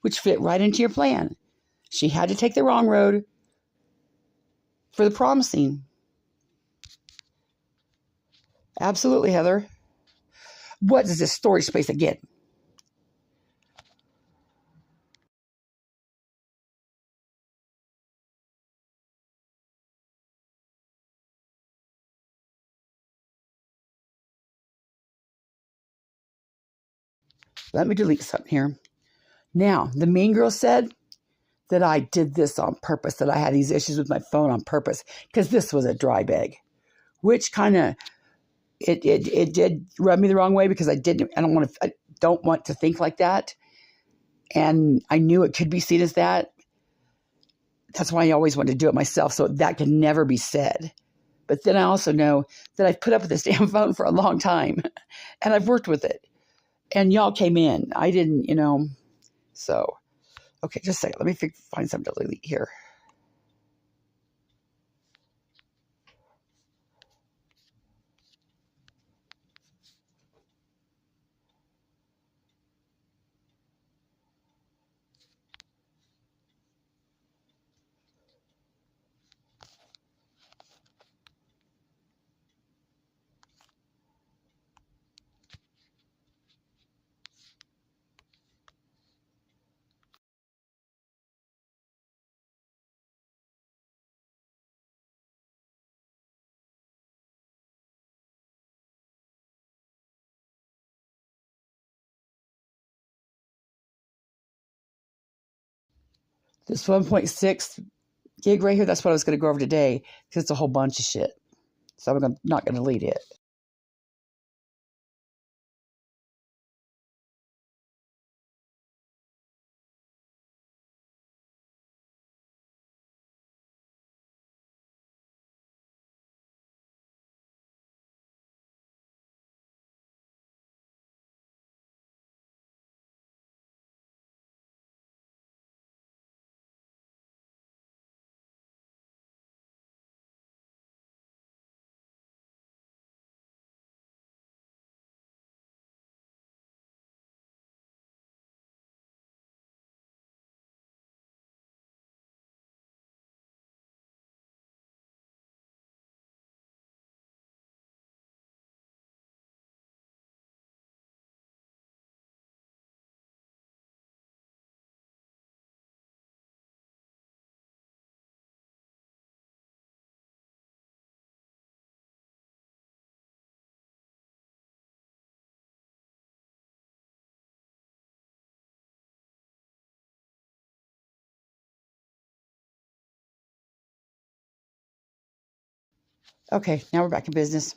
which fit right into your plan. She had to take the wrong road for the prom scene. Absolutely, Heather. What is this storage space again? Let me delete something here. Now, the mean girl said that I did this on purpose, that I had these issues with my phone on purpose, because this was a dry bag, which kind of, it did rub me the wrong way, because I don't want to think like that. And I knew it could be seen as that. That's why I always wanted to do it myself, so that can never be said. But then I also know that I've put up with this damn phone for a long time, and I've worked with it. And y'all came in. I didn't, So, okay, just a second. Let me find something to delete here. This 1.6 gig right here, that's what I was going to go over today, because it's a whole bunch of shit. So I'm not going to delete it. Okay, now we're back in business.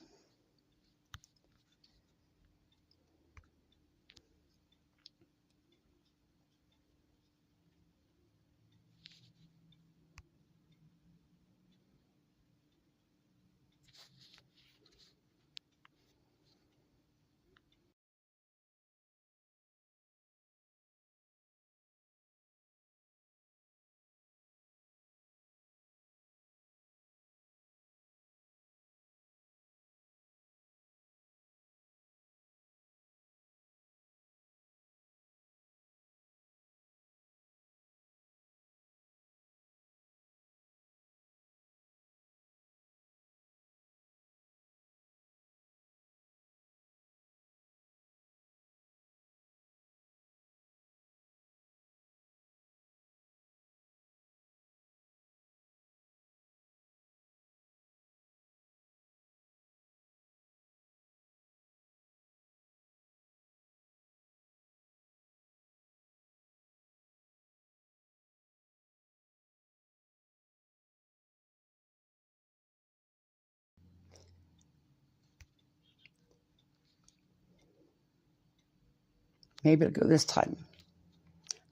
Maybe it'll go this time.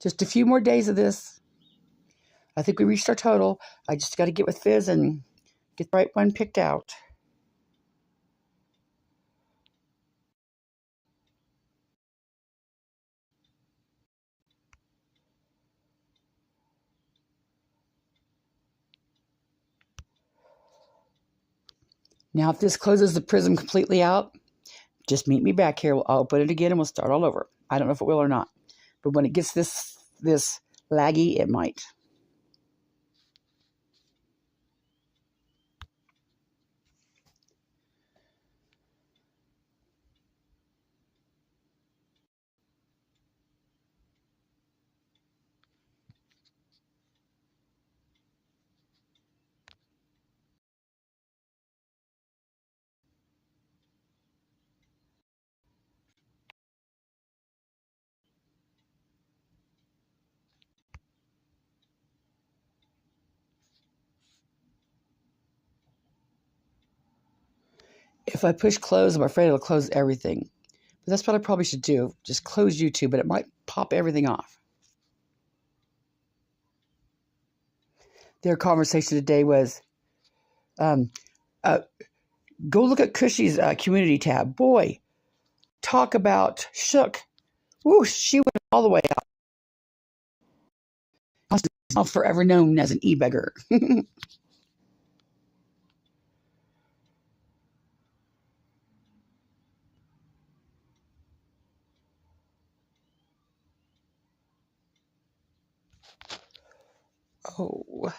Just a few more days of this. I think we reached our total. I just got to get with Fizz and get the right one picked out. Now, if this closes the prism completely out, just meet me back here. I'll open it again and we'll start all over. I don't know if it will or not. But when it gets this laggy, it might. If I push close, I'm afraid it'll close everything. But that's what I probably should do. Just close YouTube, but it might pop everything off. their conversation today was, go look at Cushy's community tab. Boy, talk about shook. Woo, she went all the way out. I'll forever known as an e-beggar. Oh.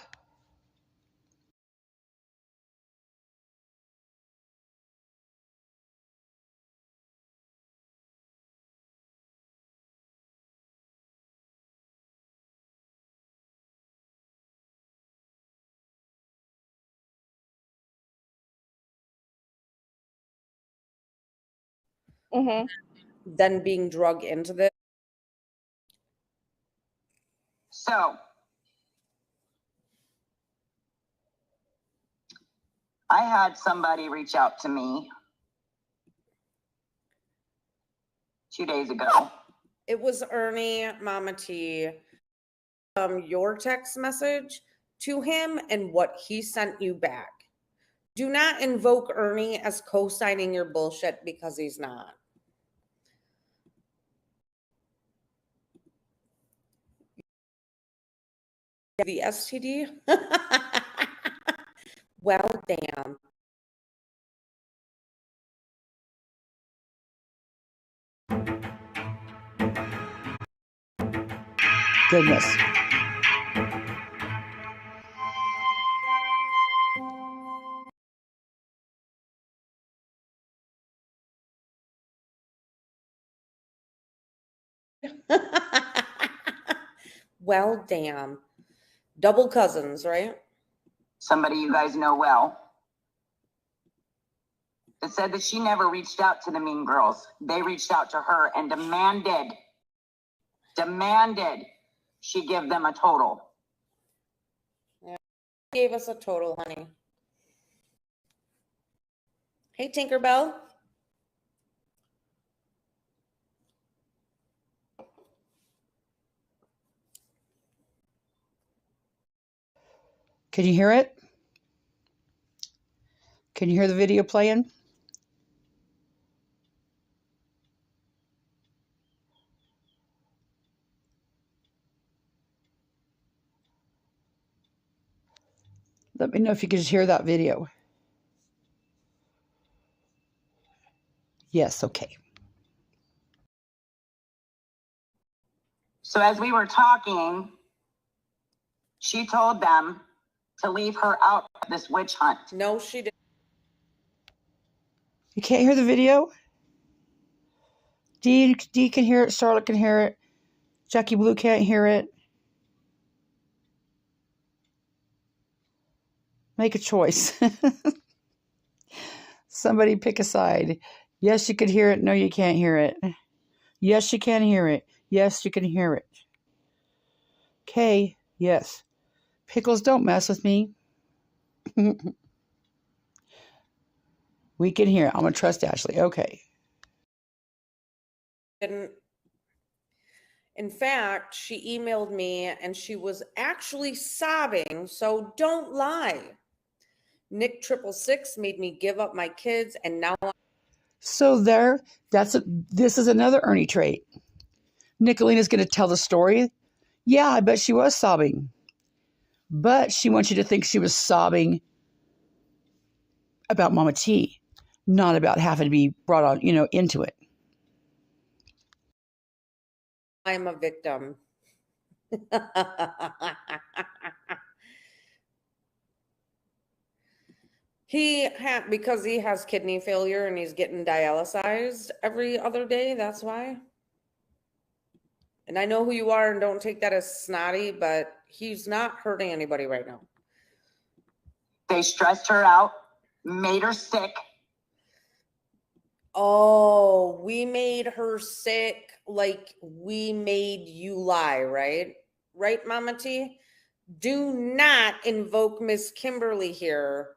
Then being drugged into this. So I had somebody reach out to me 2 days ago. It was Ernie, Mama T. Your text message to him and what he sent you back. Do not invoke Ernie as co-signing your bullshit because he's not. The STD? Well, damn. Goodness. Well, damn. Double cousins, right? Somebody you guys know well. It said that she never reached out to the mean girls. They reached out to her and demanded she give them a total. Yeah. Gave us a total, honey. Hey, Tinkerbell. Can you hear it? Can you hear the video playing? Let me know if you can just hear that video. Yes, okay. So as we were talking, she told them to leave her out of this witch hunt. No, she didn't. You can't hear the video? Dee can hear it. Charlotte can hear it. Jackie Blue can't hear it. Make a choice. Somebody pick a side. Yes, you can hear it. No, you can't hear it. Yes, you can hear it. Yes, you can hear it. Okay, yes. Pickles, don't mess with me. We can hear it. I'm going to trust Ashley. Okay. In fact, she emailed me and she was actually sobbing, so don't lie. Nick666 made me give up my kids, and now So this is another Ernie trait. Nickalina's going to tell the story. Yeah, I bet she was sobbing. But she wants you to think she was sobbing about Mama T, not about having to be brought on, into it. I'm a victim. Because he has kidney failure and he's getting dialyzed every other day, that's why. And I know who you are, and don't take that as snotty, but he's not hurting anybody right now. They stressed her out, made her sick. Oh, we made her sick like we made you lie, right? Right, Mama T? Do not invoke Miss Kimberly here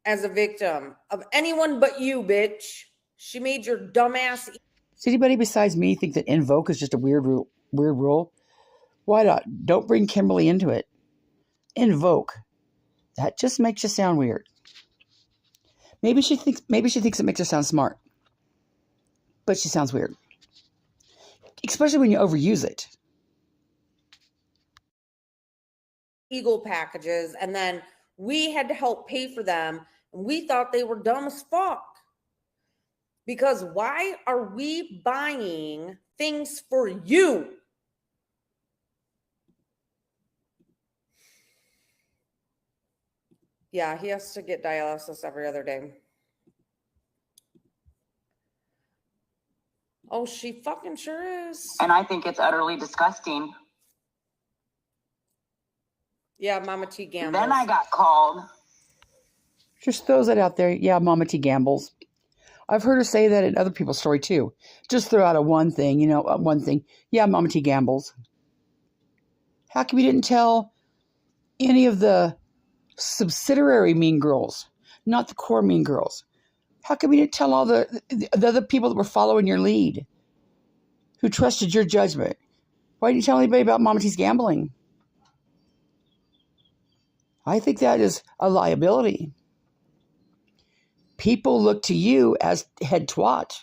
as a victim of anyone but you, bitch. She made your dumbass. Does anybody besides me think that invoke is just a weird rule? Why not? Don't bring Kimberly into it. Invoke. That just makes you sound weird. Maybe she thinks it makes her sound smart. But she sounds weird. Especially when you overuse it. Eagle packages, and then we had to help pay for them, and we thought they were dumb as fuck. Because why are we buying things for you? Yeah, he has to get dialysis every other day. Oh, she fucking sure is. And I think it's utterly disgusting. Yeah, Mama T gambles. Then I got called. Just throws that out there. Yeah, Mama T gambles. I've heard her say that in other people's story too. Just throw out a one thing, one thing. Yeah, Mama T gambles. How come you didn't tell any of the subsidiary mean girls, not the core mean girls? How come you didn't tell all the other people that were following your lead, who trusted your judgment? Why didn't you tell anybody about Mama T's gambling? I think that is a liability. People look to you as head twat.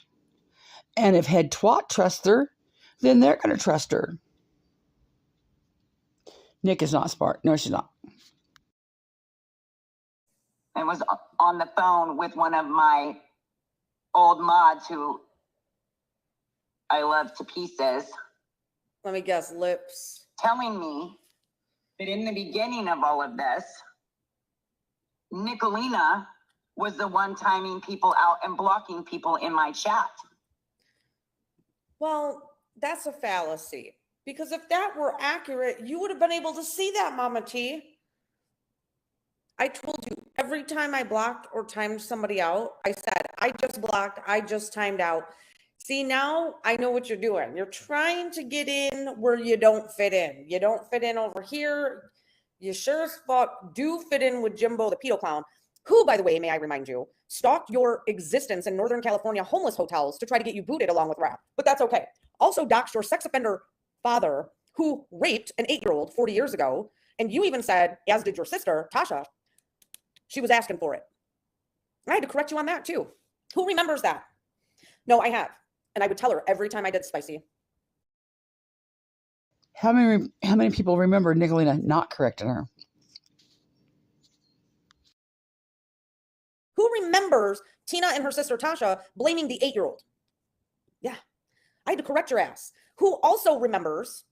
And if head twat trusts her, then they're going to trust her. Nick is not smart. No, she's not. I was on the phone with one of my old mods who I love to pieces. Let me guess, lips. Telling me that in the beginning of all of this, Nickalina was the one timing people out and blocking people in my chat. Well, that's a fallacy. Because if that were accurate, you would have been able to see that, Mama T. I told you, every time I blocked or timed somebody out, I said, I just blocked, I just timed out. See, now I know what you're doing. You're trying to get in where you don't fit in. You don't fit in over here. You sure as fuck do fit in with Jimbo the pedo clown, who, by the way, may I remind you, stalked your existence in Northern California homeless hotels to try to get you booted along with rap. But that's okay. Also doxed your sex offender father, who raped an 8-year-old 40 years ago. And you even said, as did your sister, Tasha, she was asking for it. I had to correct you on that too. Who remembers that? No, I have. And I would tell her every time I did spicy. How many people remember Nickalina not correcting her? Who remembers Tina and her sister Tasha blaming the 8-year-old? Yeah, I had to correct your ass. Who also remembers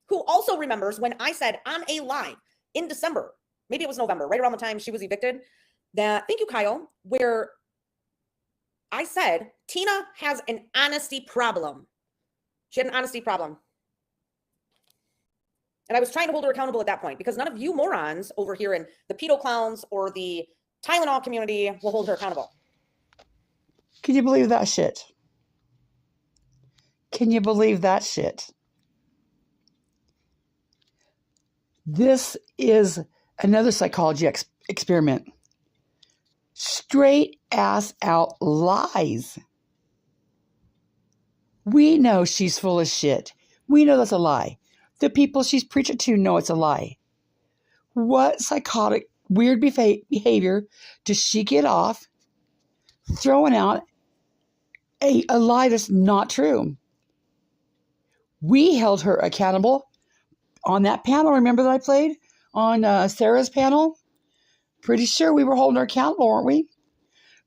when I said on a live in December, maybe it was November, right around the time she was evicted, that, thank you, Kyle, where I said Tina has an honesty problem. She had an honesty problem. And I was trying to hold her accountable at that point because none of you morons over here in the pedo clowns or the Tylenol community will hold her accountable. Can you believe that shit? Can you believe that shit? This is another psychology experiment. Straight ass out lies. We know she's full of shit. We know that's a lie. The people she's preaching to know it's a lie. What psychotic, weird behavior does she get off throwing out a lie that's not true? We held her accountable on that panel. Remember that I played on Sarah's panel? Pretty sure we were holding her accountable, weren't we?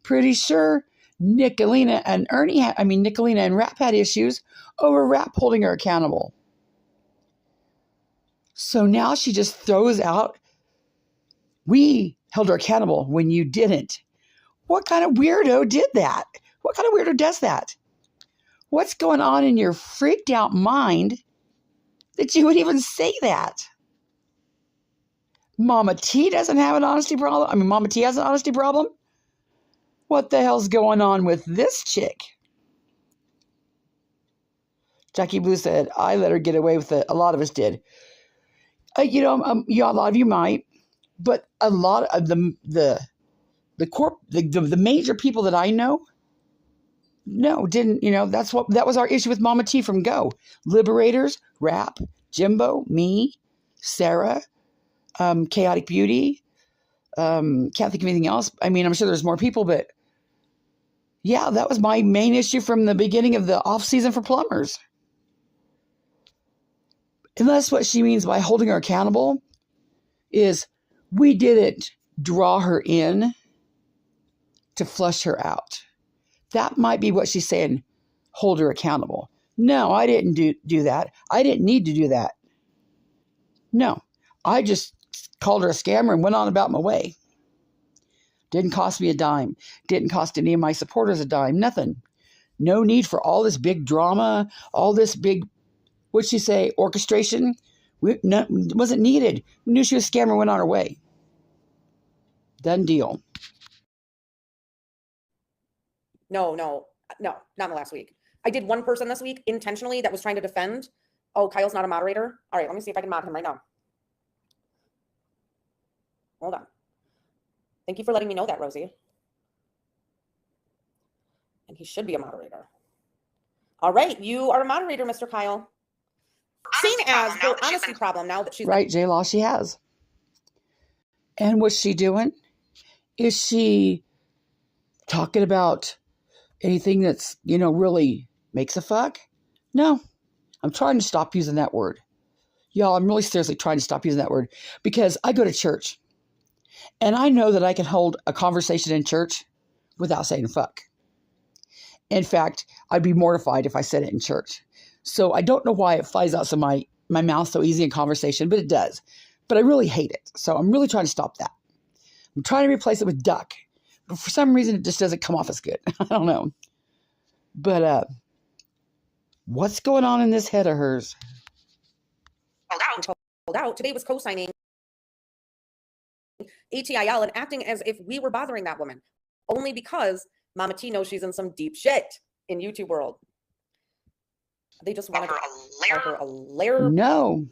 Pretty sure Nickalina and Rap had issues over Rap holding her accountable. So now she just throws out, we held her accountable when you didn't. What kind of weirdo did that? What kind of weirdo does that? What's going on in your freaked out mind that you would even say that? Mama T doesn't have an honesty problem. Mama T has an honesty problem. What the hell's going on with this chick? Jackie Blue said, I let her get away with it. A lot of us did. A lot of you might, but a lot of the major people that I know, no, didn't. That was our issue with Mama T from Go. Liberators, Rap, Jimbo, me, Sarah, Chaotic Beauty. Can't think of anything else. I mean, I'm sure there's more people, but yeah, that was my main issue from the beginning of the off season for plumbers. And that's what she means by holding her accountable is we didn't draw her in to flush her out. That might be what she's saying, hold her accountable. No, I didn't do that. I didn't need to do that. No, I just called her a scammer and went on about my way. Didn't cost me a dime. Didn't cost any of my supporters a dime. Nothing. No need for all this big drama, all this big, what'd she say, orchestration? Wasn't needed. We knew she was a scammer and went on her way. Done deal. No, not in the last week. I did one person this week intentionally that was trying to defend. Oh, Kyle's not a moderator. All right, let me see if I can mod him right now. Hold on. Thank you for letting me know that, Rosie. And he should be a moderator. All right, you are a moderator, Mr. Kyle. Seen as her honesty problem now that she's right, J-Law, she has. And what's she doing? Is she talking about anything that's, really makes a fuck? No. I'm trying to stop using that word. Y'all, I'm really seriously trying to stop using that word because I go to church and I know that I can hold a conversation in church without saying fuck. In fact, I'd be mortified if I said it in church. So I don't know why it flies out of my mouth so easy in conversation, but it does. But I really hate it. So I'm really trying to stop that. I'm trying to replace it with duck. But for some reason, it just doesn't come off as good. I don't know. But what's going on in this head of hers? Hold out. Today was co-signing ATIL and acting as if we were bothering that woman. Only because Mama T knows she's in some deep shit in YouTube world. They just want her a layer. No.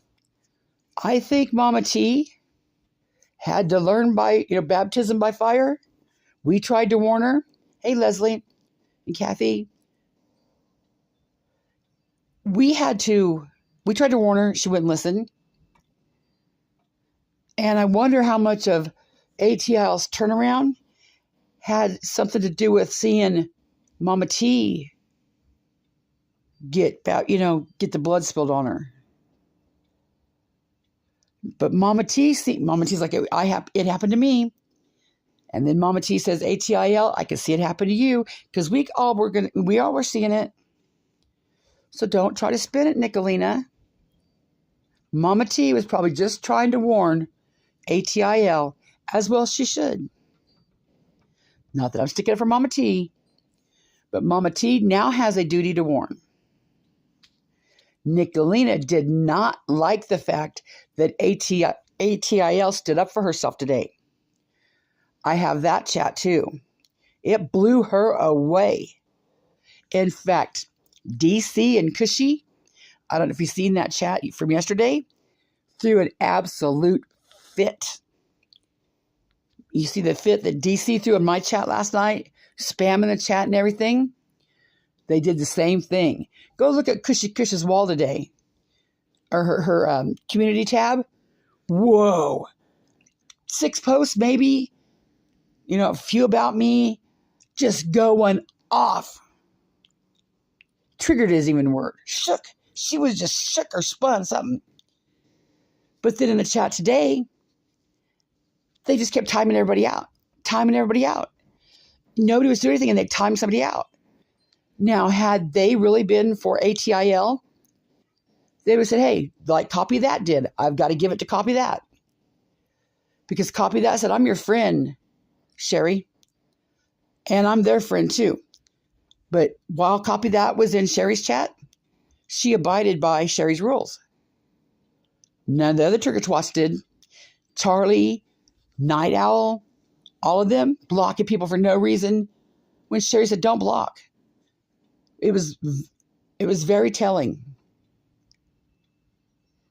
I think Mama T had to learn by, baptism by fire. We tried to warn her. Hey, Leslie and Kathy. We tried to warn her. She wouldn't listen. And I wonder how much of ATIL's turnaround had something to do with seeing Mama T get the blood spilled on her. But Mama T's like, it happened to me. And then Mama T says, ATIL, I can see it happen to you because we all were seeing it. So don't try to spin it, Nickalina. Mama T was probably just trying to warn ATIL as well as she should. Not that I'm sticking up for Mama T, but Mama T now has a duty to warn. Nickalina did not like the fact that ATIL stood up for herself today. I have that chat too. It blew her away. In fact, DC and Cushy, I don't know if you've seen that chat from yesterday, threw an absolute fit. You see the fit that DC threw in my chat last night, spamming the chat and everything? They did the same thing. Go look at Cushy Cush's wall today, or her community tab. Whoa. 6 posts maybe, a few about me, just going off. Triggered isn't even a word. Shook. She was just shook or spun something. But then in the chat today, they just kept timing everybody out. Nobody was doing anything and they timed somebody out. Now, had they really been for ATIL, they would have said, hey, like Copy That did. I've got to give it to Copy That. Because Copy That said, I'm your friend, Sherry. And I'm their friend too. But while Copy That was in Sherry's chat, she abided by Sherry's rules. None of the other Trigger Twats did. Charlie, Night Owl, all of them blocking people for no reason when Sherry said, don't block. It was very telling.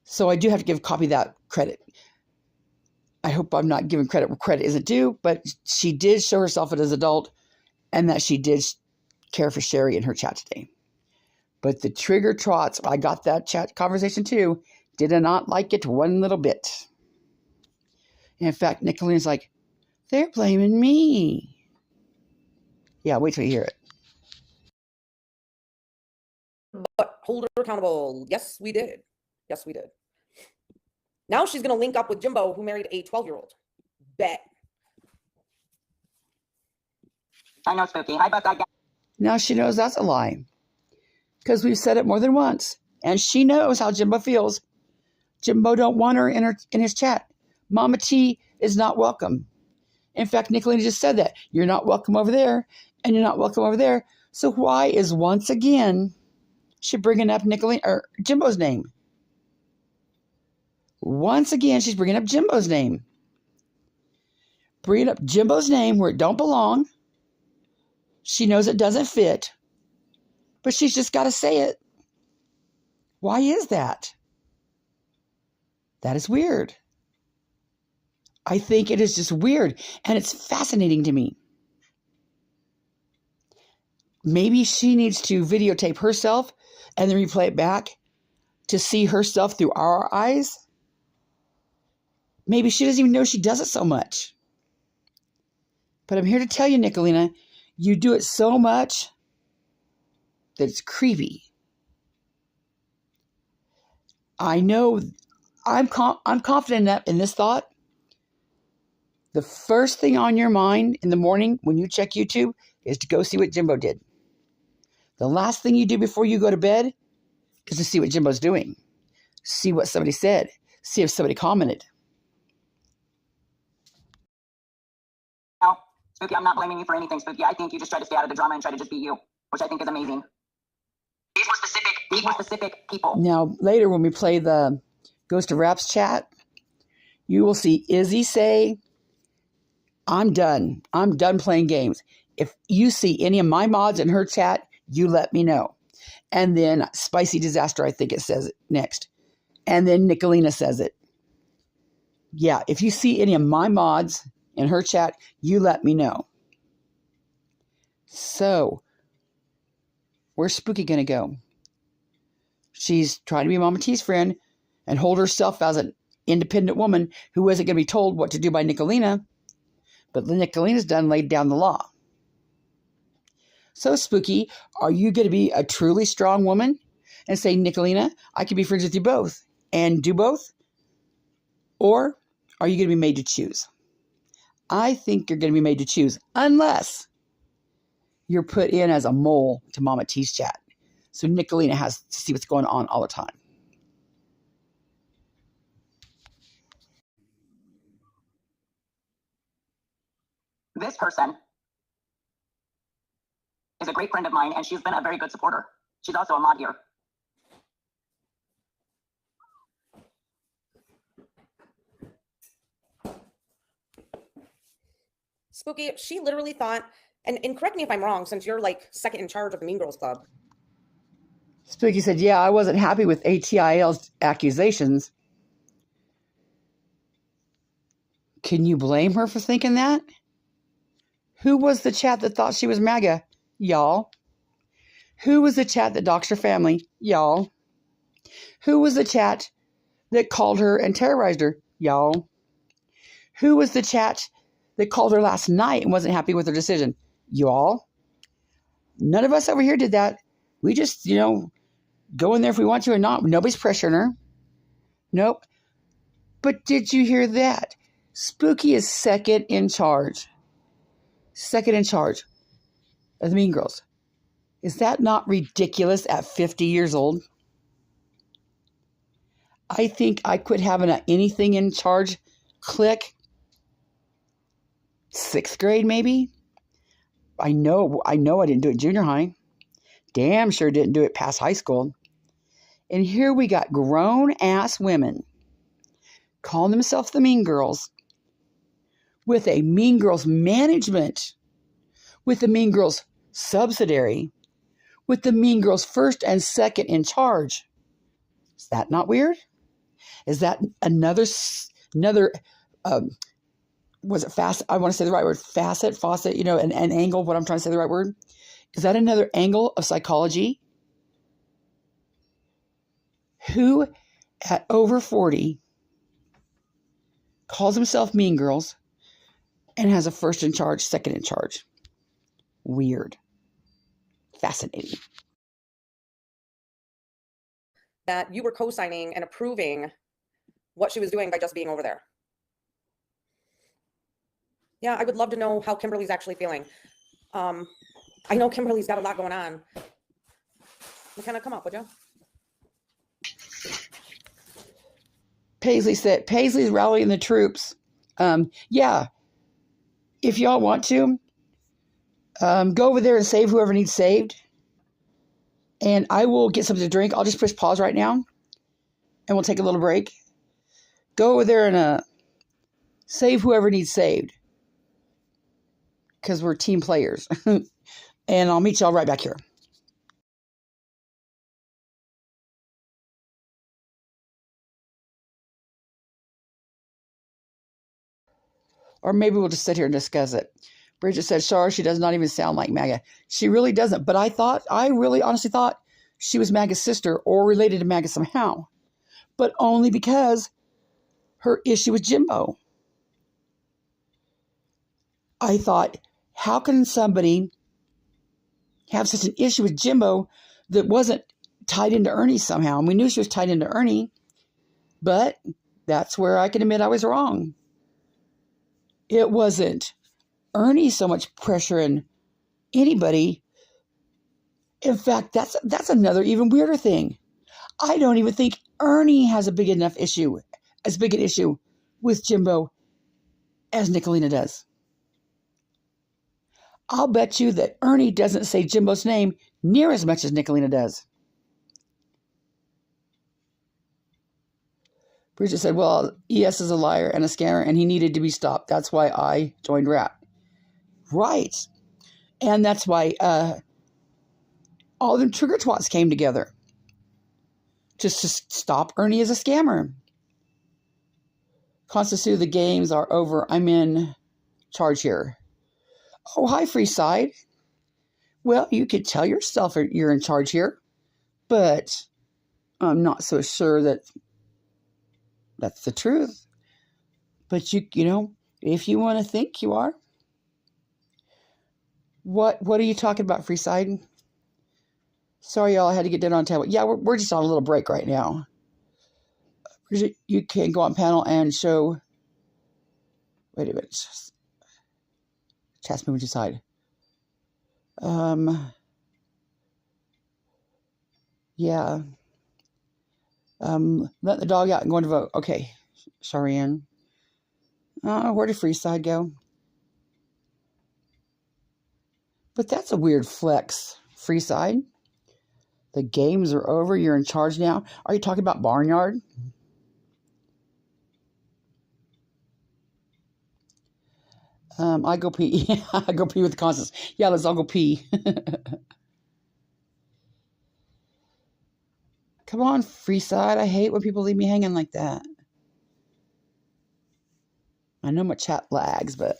So I do have to give Copy That credit. I hope I'm not giving credit where credit isn't due, but she did show herself as an adult and that she did care for Sherry in her chat today. But the Trigger Trots, I got that chat conversation too, did not like it one little bit. And in fact, Nickalina's like, they're blaming me. Yeah, wait till you hear it. But hold her accountable. Yes, we did. Yes, we did. Now she's going to link up with Jimbo, who married a 12-year-old. Bet. I know, Spooky. Hi, but I got. Now she knows that's a lie. Because we've said it more than once. And she knows how Jimbo feels. Jimbo don't want her in his chat. Mama T is not welcome. In fact, Nickalina just said that. You're not welcome over there, and you're not welcome over there. So why is once again she bringing up Nickalina or Jimbo's name? Once again, she's bringing up Jimbo's name. Bringing up Jimbo's name where it don't belong. She knows it doesn't fit, but she's just got to say it. Why is that? That is weird. I think it is just weird, and it's fascinating to me. Maybe she needs to videotape herself and then replay it back to see herself through our eyes. Maybe she doesn't even know she does it so much. But I'm here to tell you, Nickalina, you do it so much that it's creepy. I know I'm confident in this thought. The first thing on your mind in the morning when you check YouTube is to go see what Jimbo did. The last thing you do before you go to bed is to see what Jimbo's doing. See what somebody said. See if somebody commented. No, Spooky, I'm not blaming you for anything, Spooky. I think you just try to stay out of the drama and try to just be you, which I think is amazing. These were specific people. Now, later when we play the Ghost of Raps chat, you will see Izzy say, I'm done. I'm done playing games. If you see any of my mods in her chat, you let me know. And then Spicy Disaster, I think it says it next. And then Nickalina says it. Yeah, if you see any of my mods in her chat, you let me know. So, where's Spooky going to go? She's trying to be Mama T's friend and hold herself as an independent woman who isn't going to be told what to do by Nickalina. But Nickalina's done laid down the law. So, Spooky, are you going to be a truly strong woman and say, Nickalina, I can be friends with you both and do both? Or are you going to be made to choose? I think you're going to be made to choose unless you're put in as a mole to Mama T's chat. So Nickalina has to see what's going on all the time. This person is a great friend of mine, and she's been a very good supporter. She's also a mod here. Spooky, she literally thought, and correct me if I'm wrong, since you're like second in charge of the Mean Girls Club. Spooky said, yeah, I wasn't happy with ATIL's accusations. Can you blame her for thinking that? Who was the chat that thought she was MAGA? Y'all. Who was the chat that doxed her family? Y'all. Who was the chat that called her and terrorized her? Y'all. Who was the chat that called her last night and wasn't happy with her decision? Y'all. None of us over here did that. We just, go in there if we want to or not. Nobody's pressuring her. Nope. But did you hear that? Spooky is second in charge. Second in charge of the Mean Girls. Is that not ridiculous at 50 years old? I think I quit having an anything in charge clique. 6th grade, maybe? I know I didn't do it junior high. Damn sure didn't do it past high school. And here we got grown-ass women calling themselves the Mean Girls with a Mean Girls management, with the Mean Girls subsidiary, with the Mean Girls first and second in charge. Is that not weird? Is that another, was it fast? I want to say the right word, faucet, an angle, what I'm trying to say the right word. Is that another angle of psychology? Who at over 40 calls himself Mean Girls, and has a first in charge, second in charge. Weird. Fascinating. That you were co-signing and approving what she was doing by just being over there. Yeah, I would love to know how Kimberly's actually feeling. I know Kimberly's got a lot going on. McKenna, come up, would you? Paisley's rallying the troops. Yeah, if y'all want to, go over there and save whoever needs saved. And I will get something to drink. I'll just push pause right now, and we'll take a little break. Go over there and save whoever needs saved, because we're team players. And I'll meet y'all right back here. Or maybe we'll just sit here and discuss it. Bridget said, Shar, she does not even sound like MAGA. She really doesn't. But I really honestly thought she was MAGA's sister or related to MAGA somehow. But only because her issue with Jimbo. I thought, how can somebody have such an issue with Jimbo that wasn't tied into Ernie somehow? And we knew she was tied into Ernie, but that's where I can admit I was wrong. It wasn't Ernie so much pressuring anybody. In fact, that's another even weirder thing. I don't even think Ernie has as big an issue with Jimbo as Nickalina does. I'll bet you that Ernie doesn't say Jimbo's name near as much as Nickalina does. Bridget said, well, ES is a liar and a scammer, and he needed to be stopped. That's why I joined RAP. Right. And that's why all them trigger twats came together. Just to stop Ernie as a scammer. Constance Sue, the games are over. I'm in charge here. Oh, hi, Freeside. Well, you could tell yourself you're in charge here, but I'm not so sure that that's the truth. But you know, if you want to think you are. What are you talking about, Freeside? Sorry, y'all, I had to get dinner on table. Yeah, we're just on a little break right now. You can go on panel and show. Wait a minute. Chat's moving to side. Yeah. Let the dog out and going to vote. Okay, Sharianne. Where did Freeside go? But that's a weird flex, Freeside. The games are over. You're in charge now. Are you talking about Barnyard? I go pee. I go pee with Constance. Yeah, let's all go pee. Come on, Freeside. I hate when people leave me hanging like that. I know my chat lags, but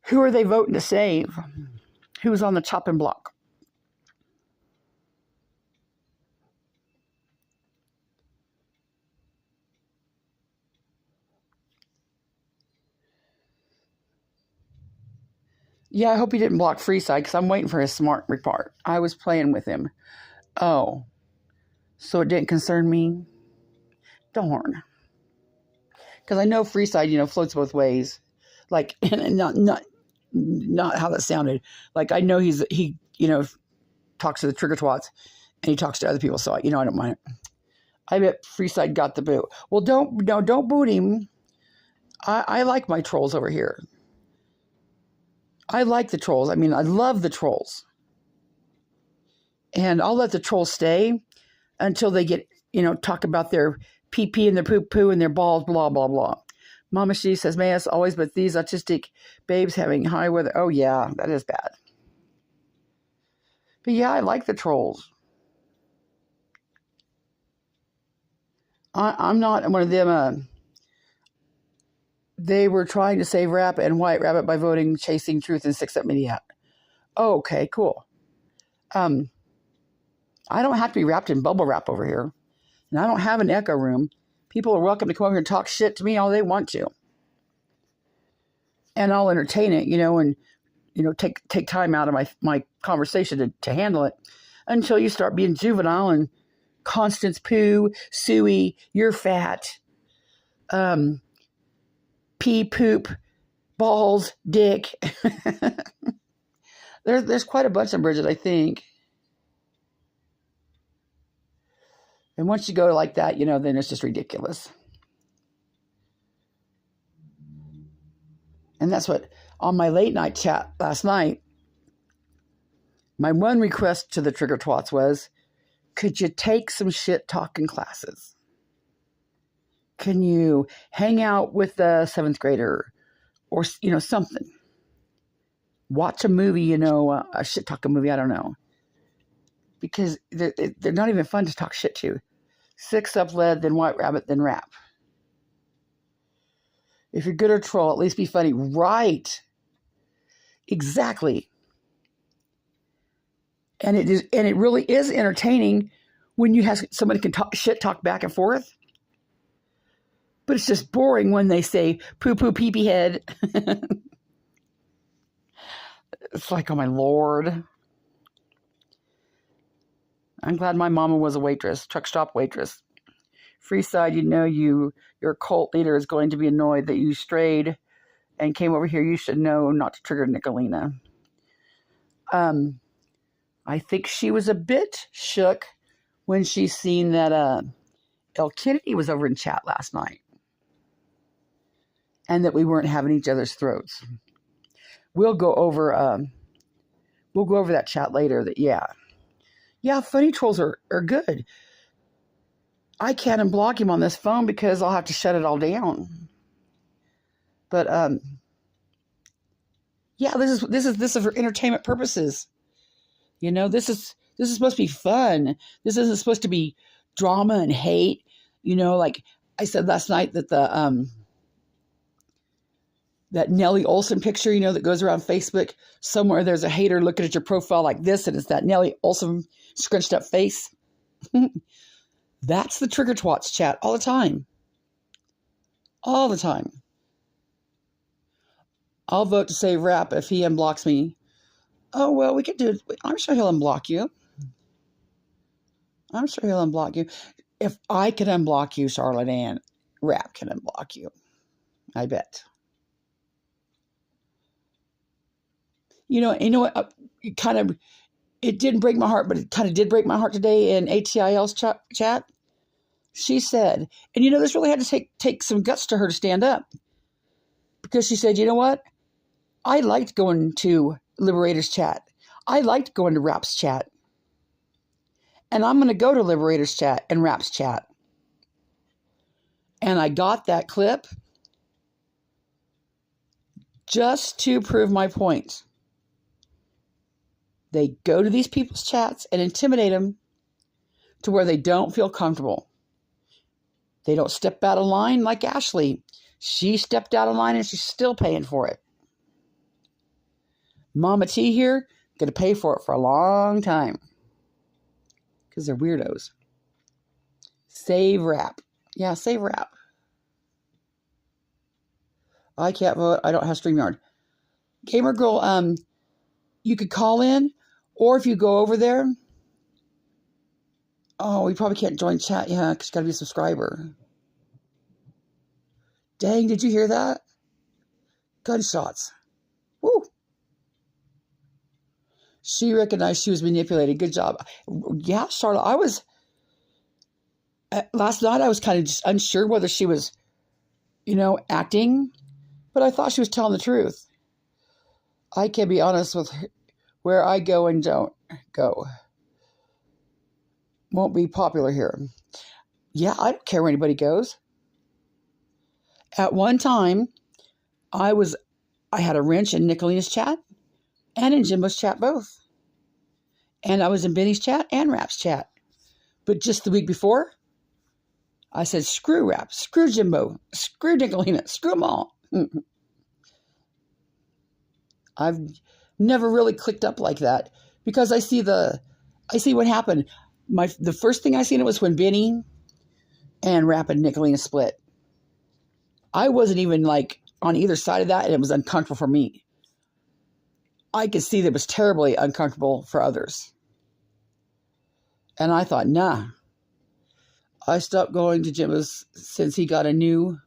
who are they voting to save? Who's on the chopping block? Yeah, I hope he didn't block Freeside because I'm waiting for his smart report. I was playing with him. Oh, so it didn't concern me? Darn. Because I know Freeside, floats both ways. Like, and not how that sounded. Like, I know he talks to the trigger twats and he talks to other people. So, I don't mind it. I bet Freeside got the boot. Well, don't boot him. I like my trolls over here. I like the trolls. I mean, I love the trolls. And I'll let the trolls stay until they get, talk about their pee-pee and their poo-poo and their balls, blah, blah, blah. Mama She says, may as always, but these autistic babes having high weather. Oh, yeah, that is bad. But yeah, I like the trolls. I'm not one of them. They were trying to save Rap and White Rabbit by voting Chasing Truth and 6 Up Media. Oh, okay, cool. I don't have to be wrapped in bubble wrap over here. And I don't have an echo room. People are welcome to come over here and talk shit to me all they want to. And I'll entertain it, and, take time out of my conversation to handle it until you start being juvenile and Constance poo, suey, you're fat, pee, poop, balls, dick. There's quite a bunch of Bridget, I think. And once you go like that, then it's just ridiculous. And that's what, on my late night chat last night, my one request to the trigger twats was, could you take some shit talking classes? Can you hang out with a 7th grader or, something? Watch a movie, a shit talking movie, I don't know. Because they're not even fun to talk shit to. 6 up lead, then white rabbit, then rap. If you're good or troll, at least be funny. Right. Exactly. And it really is entertaining when you have somebody can talk back and forth. But it's just boring when they say poo poo pee pee head. It's like, oh my Lord. I'm glad my mama was a waitress, truck stop waitress. Freeside, your cult leader is going to be annoyed that you strayed and came over here. You should know not to trigger Nickalina. I think she was a bit shook when she seen that El Kennedy was over in chat last night. And that we weren't having each other's throats. We'll go over that chat later. Yeah, funny trolls are good. I can't unblock him on this phone because I'll have to shut it all down. But yeah, this is for entertainment purposes. This is supposed to be fun. This isn't supposed to be drama and hate. Like I said last night that that Nellie Olson picture, that goes around Facebook. Somewhere there's a hater looking at your profile like this, and it's that Nellie Olson scrunched up face. That's the Trigger Twats chat all the time. All the time. I'll vote to save rap if he unblocks me. Oh, well, we could do it. I'm sure he'll unblock you. If I can unblock you, Charlotte Ann, rap can unblock you. I bet. What? It didn't break my heart, but it kind of did break my heart today in ATIL's chat. She said, and this really had to take some guts to her to stand up. Because she said, you know what? I liked going to Liberators chat. I liked going to Rap's chat. And I'm going to go to Liberators chat and Rap's chat. And I got that clip just to prove my point. They go to these people's chats and intimidate them to where they don't feel comfortable. They don't step out of line like Ashley. She stepped out of line and she's still paying for it. Mama T here, going to pay for it for a long time. Because they're weirdos. Save rap. Yeah, save rap. I can't vote. I don't have StreamYard. Gamer Girl, you could call in, or if you go over there. Oh, we probably can't join chat. Yeah, because you got to be a subscriber. Dang, did you hear that? Gunshots. Woo. She recognized she was manipulated. Good job. Yeah, Charlotte, last night I was kind of just unsure whether she was, acting, but I thought she was telling the truth. I can be honest with where I go and don't go. Won't be popular here. Yeah, I don't care where anybody goes. At one time, I had a wrench in Nickalina's chat and in Jimbo's chat both. And I was in Benny's chat and Rap's chat. But just the week before, I said, screw Rap, screw Jimbo, screw Nickalina, screw them all. I've never really clicked up like that because I see what happened. The first thing I seen it was when Benny and Rapid Nickalina split. I wasn't even like on either side of that, and it was uncomfortable for me. I could see that it was terribly uncomfortable for others. And I thought, nah. I stopped going to Jim's since he got a new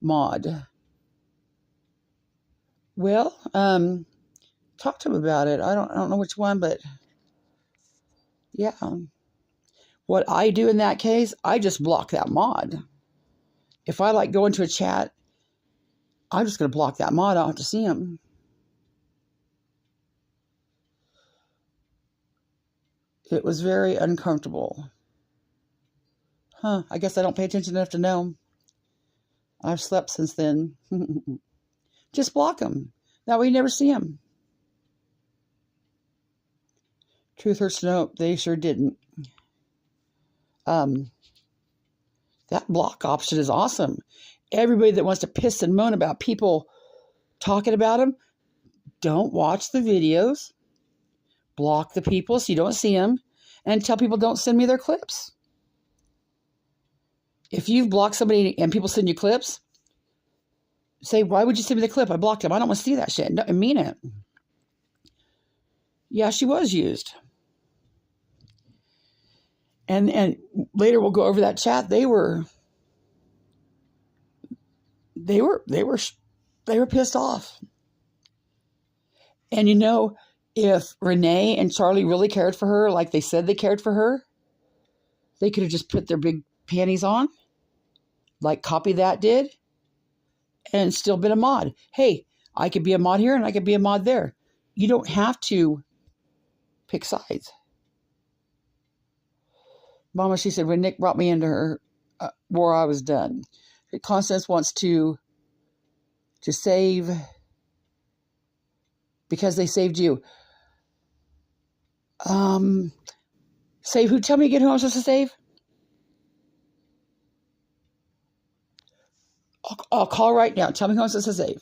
mod. Well, talk to him about it. I don't know which one, but yeah. What I do in that case, I just block that mod. If I like go into a chat, I'm just going to block that mod. I don't have to see him. It was very uncomfortable. Huh, I guess I don't pay attention enough to know. I've slept since then. Just block them. That way you never see them. Truth hurts to know, they sure didn't. That block option is awesome. Everybody that wants to piss and moan about people talking about them, don't watch the videos. Block the people so you don't see them. And tell people don't send me their clips. If you've blocked somebody and people send you clips, say, why would you send me the clip? I blocked him. I don't want to see that shit. No, I mean it. Yeah, she was used. And later we'll go over that chat. They were pissed off. And you know, if Renee and Charlie really cared for her, like they said they cared for her, they could have just put their big panties on, like Copy That did, and still been a mod. Hey, I could be a mod here and I could be a mod there. You don't have to pick sides. Mama, she said, when Nick brought me into her war, I was done. Constance wants to save because they saved you. Save who? Tell me again who I'm supposed to save? I'll call right now. Tell me who I'm supposed to save.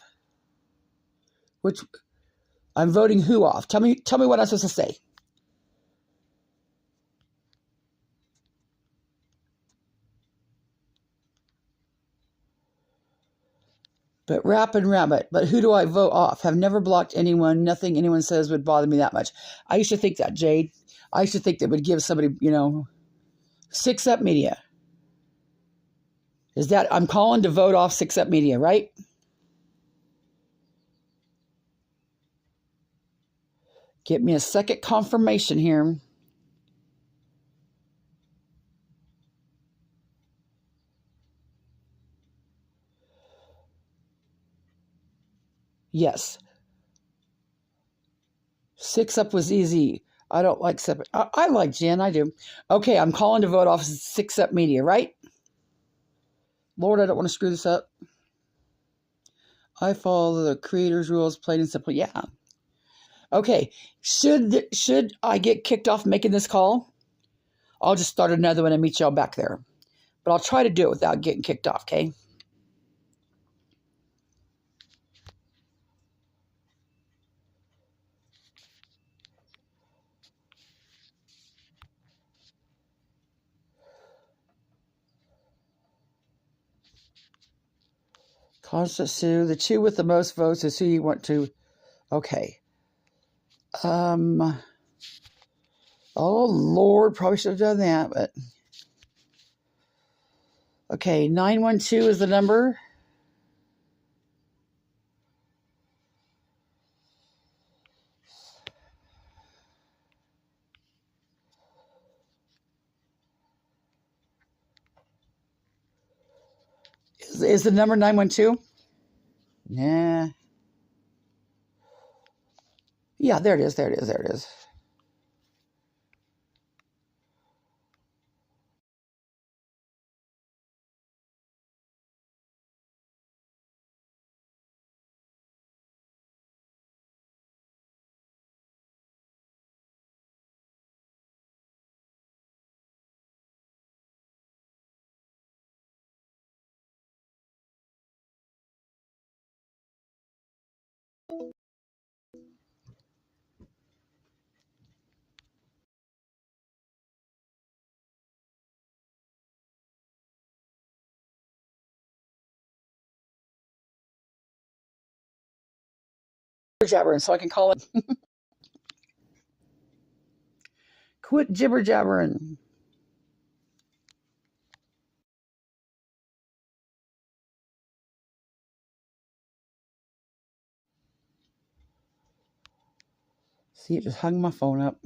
Which I'm voting who off. Tell me what I'm supposed to say. But Rabbit. But who do I vote off? Have never blocked anyone. Nothing anyone says would bother me that much. I used to think that, Jade. I used to think that would give somebody, 6 Up Media. Is that I'm calling to vote off 6 Up Media, right? Get me a second confirmation here. Yes. 6 Up was easy. I don't like separate. I like Jen. I do. Okay, I'm calling to vote off 6 Up Media, right? Lord, I don't want to screw this up. I follow the creator's rules, plain and simple. Yeah. Okay. Should I get kicked off making this call? I'll just start another one and meet y'all back there. But I'll try to do it without getting kicked off, okay? Constant Sue. The 2 with the most votes is who you want to. Okay. Oh, Lord. Probably should have done that, but. Okay, 912 is the number. Is the number 912? Nah. Yeah, there it is. jabbering so I can call it. Quit jibber jabbering. See, it just hung my phone up.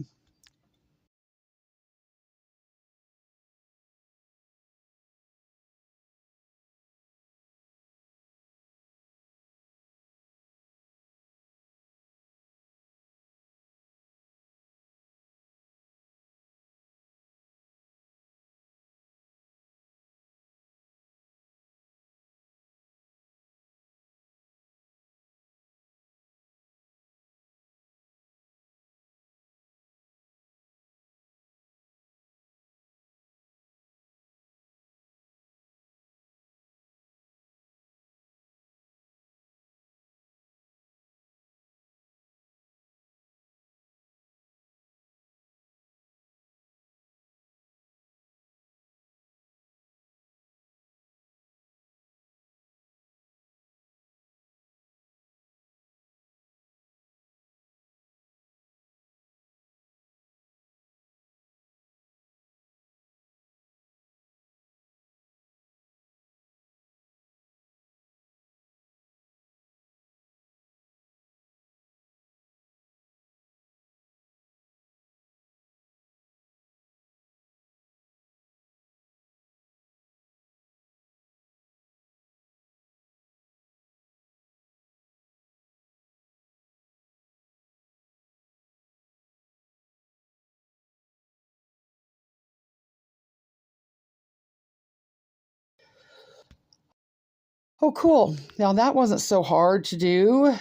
Oh, cool. Now that wasn't so hard to do.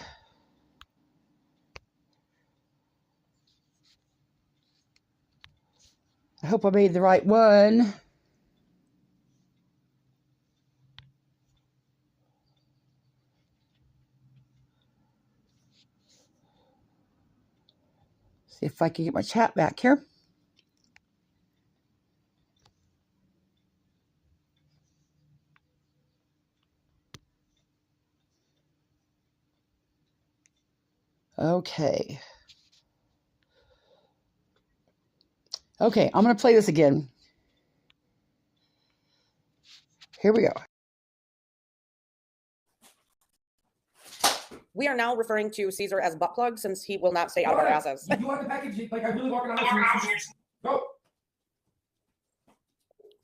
I hope I made the right one. See if I can get my chat back here. Okay. Okay, I'm going to play this again. Here we go. We are now referring to Caesar as butt plug since he will not stay out of our asses. You want the package? Like, I really walking on this. Go.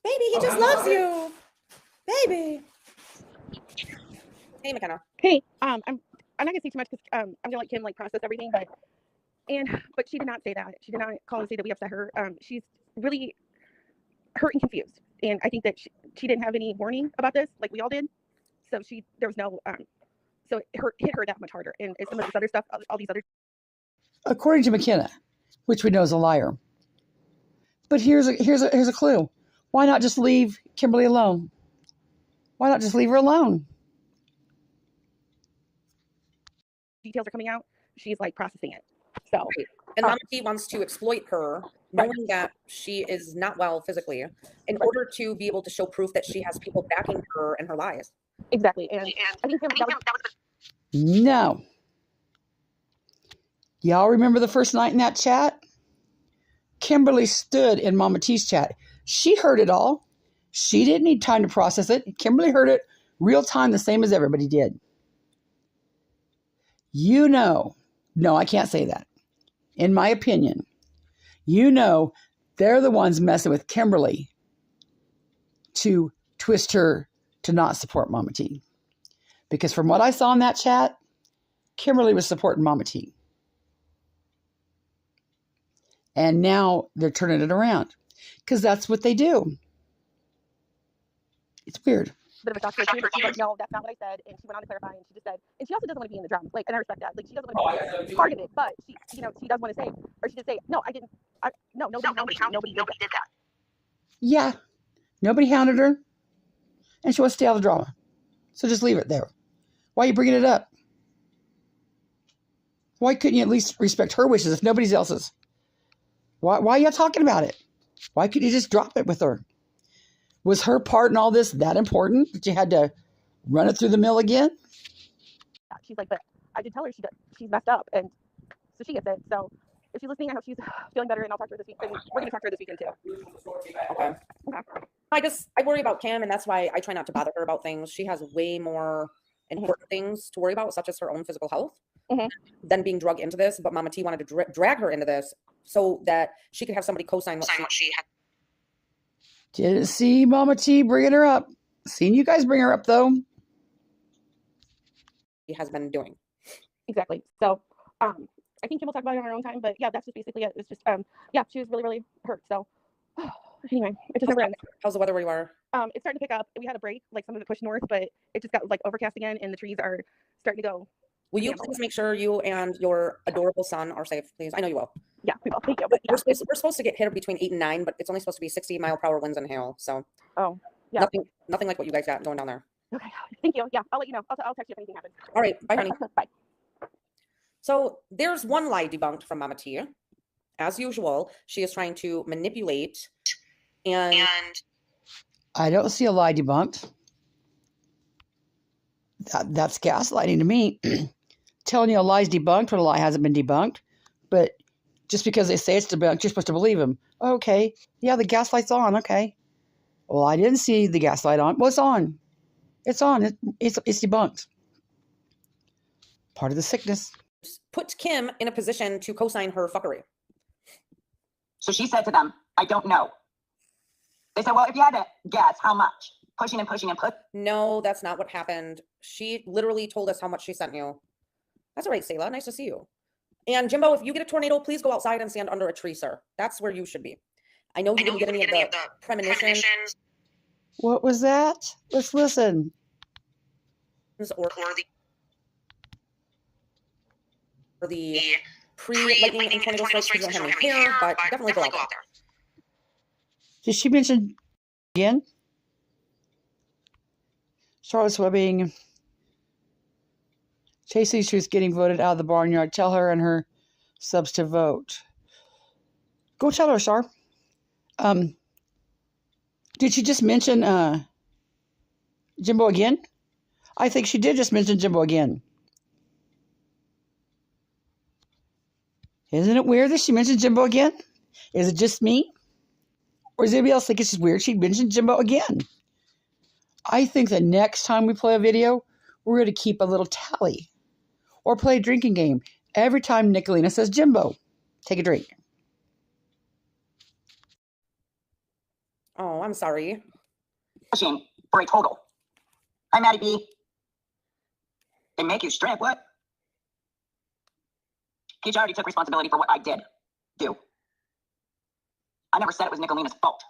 Baby, he just loves you. Baby. Hey, McKenna. Hey, I'm not gonna say too much because I'm gonna let Kim like process everything, but she did not say that. She did not call and say that we upset her. She's really hurt and confused, and I think that she didn't have any warning about this, like we all did. So there was no so it hit her that much harder, and some of this other stuff, all these other. According to McKenna, which we know is a liar. But here's a clue. Why not just leave Kimberly alone? Why not just leave her alone? Details are coming out. She's like processing it. So, and MamaT wants to exploit her, knowing that she is not well physically, in order to be able to show proof that she has people backing her and her lies. Exactly, and I think that was No. Y'all remember the first night in that chat? Kimberly stood in MamaT's chat. She heard it all. She didn't need time to process it. Kimberly heard it real time, the same as everybody did. You know, no, I can't say that. In my opinion, you know, they're the ones messing with Kimberly to twist her to not support MamaT. Because from what I saw in that chat, Kimberly was supporting MamaT. And now they're turning it around because that's what they do. It's weird. Bit of a doctor too, but she's like, no, that's not what I said. And she went on to clarify, and she just said, and she also doesn't want to be in the drama. Like, and I respect that. Like, she doesn't want to be part of it, but she does want to say, or she did say, no, I didn't. Nobody did that. Yeah, nobody hounded her, and she wants to stay out of the drama. So just leave it there. Why are you bringing it up? Why couldn't you at least respect her wishes if nobody's else's? Why are you talking about it? Why couldn't you just drop it with her? Was her part in all this that important that you had to run it through the mill again? She's like, but I did tell her she's messed up, and so she gets it. So if she's listening, I hope she's feeling better, and I'll talk to her this week. And we're gonna talk to her this weekend too. Okay. I worry about Kim, and that's why I try not to bother her about things. She has way more important things to worry about, such as her own physical health, than being drugged into this. But Mama T wanted to drag her into this so that she could have somebody co-sign what she had. Didn't see Mama T bringing her up. Seen you guys bring her up though. She has been doing. Exactly. So I think Kim will talk about it on her own time, but yeah, that's just basically it. It's just yeah, she was really, really hurt. So anyway, it just never ends. How's the weather where you are? It's starting to pick up. We had a break, like some of it pushed north, but it just got like overcast again, and the trees are starting to go. Will you please make sure you and your adorable son are safe, please? I know you will. Yeah, we will. Thank you. But, yeah. We're supposed to get hit between 8 and 9, but it's only supposed to be 60-mile-per-hour winds and hail. So yeah, nothing like what you guys got going down there. Okay, thank you. Yeah, I'll let you know. I'll text you if anything happens. All right, bye, honey. Bye. So there's one lie debunked from Mama T. As usual, she is trying to manipulate and I don't see a lie debunked. That's gaslighting to me. Telling you a lie's debunked when a lie hasn't been debunked. But just because they say it's debunked, you're supposed to believe them. Okay, yeah, the gaslight's on. Okay. Well, I didn't see the gaslight on. Well, it's on. It's on. It's debunked. Part of the sickness. put Kim in a position to co-sign her fuckery. So she said to them, I don't know. They said, well, if you had to guess how much, pushing and pushing and push. No, that's not what happened. She literally told us how much she sent you. That's all right, Selah. Nice to see you. And Jimbo, if you get a tornado, please go outside and stand under a tree, sir. That's where you should be. I know you didn't get any of the premonitions. What was that? Let's listen. Or the pre-lightning and tornado strikes, because you don't have any hair, but definitely go out there. Did she mention again? Charlotte's Webbing. Chasing Truth's getting voted out of the barnyard. Tell her and her subs to vote. Go tell her, Char. Did she just mention Jimbo again? I think she did just mention Jimbo again. Isn't it weird that she mentioned Jimbo again? Is it just me? Or does anybody else think it's just weird she mentioned Jimbo again? I think the next time we play a video, we're going to keep a little tally. Or play a drinking game. Every time Nickalina says Jimbo, take a drink. Oh, I'm sorry. Pushing for a total. Hi, Maddie B. They make you strip, what? Peach already took responsibility for what I did do. I never said it was Nickalina's fault.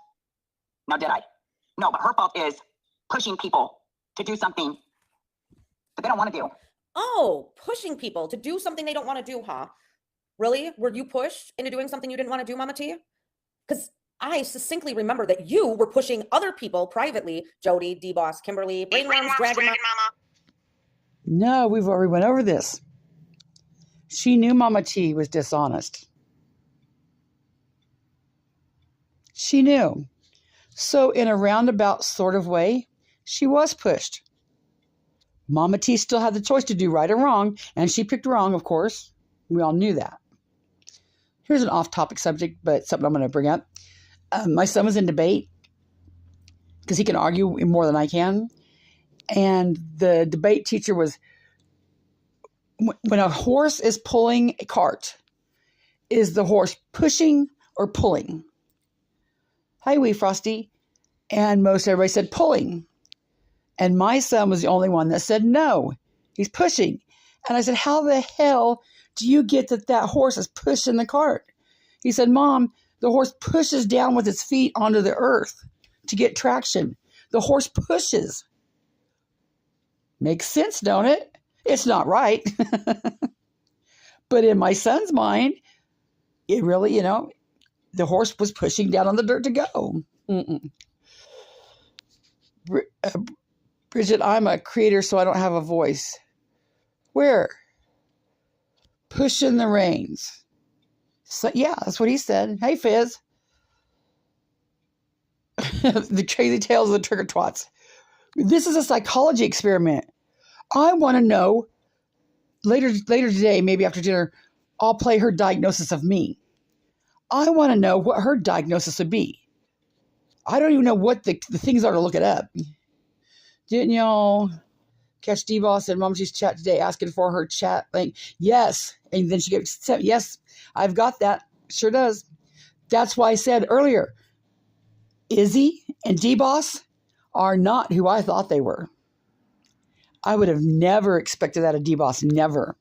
Now, did I? No, but her fault is pushing people to do something that they don't want to do. Oh, pushing people to do something they don't want to do, huh? Really? Were you pushed into doing something you didn't want to do, Mama T? Because I succinctly remember that you were pushing other people privately. Jody, D-Boss, Kimberly, Brainworms, Dragon Mama. No, we've already went over this. She knew Mama T was dishonest. She knew. So in a roundabout sort of way, she was pushed. Mama T still had the choice to do right or wrong, and she picked wrong, of course. We all knew that. Here's an off-topic subject, but something I'm going to bring up. My son was in debate because he can argue more than I can. And the debate teacher was, when a horse is pulling a cart, is the horse pushing or pulling? Hi, wee Frosty. And most everybody said pulling. And my son was the only one that said no, he's pushing. And I said, how the hell do you get that horse is pushing the cart? He said, Mom, the horse pushes down with its feet onto the earth to get traction. The horse pushes. Makes sense, don't it? It's not right. But in my son's mind, it really, the horse was pushing down on the dirt to go. Bridget, I'm a creator, so I don't have a voice. Where? Pushing the reins. So, yeah, that's what he said. Hey, Fizz. The crazy tales of the trigger twats. This is a psychology experiment. I want to know later today, maybe after dinner, I'll play her diagnosis of me. I want to know what her diagnosis would be. I don't even know what the things are to look it up. Didn't y'all catch D-Boss and MamaT's chat today asking for her chat link? Yes. And then she gave yes, I've got that. Sure does. That's why I said earlier, Izzy and D-Boss are not who I thought they were. I would have never expected that of D-Boss, never.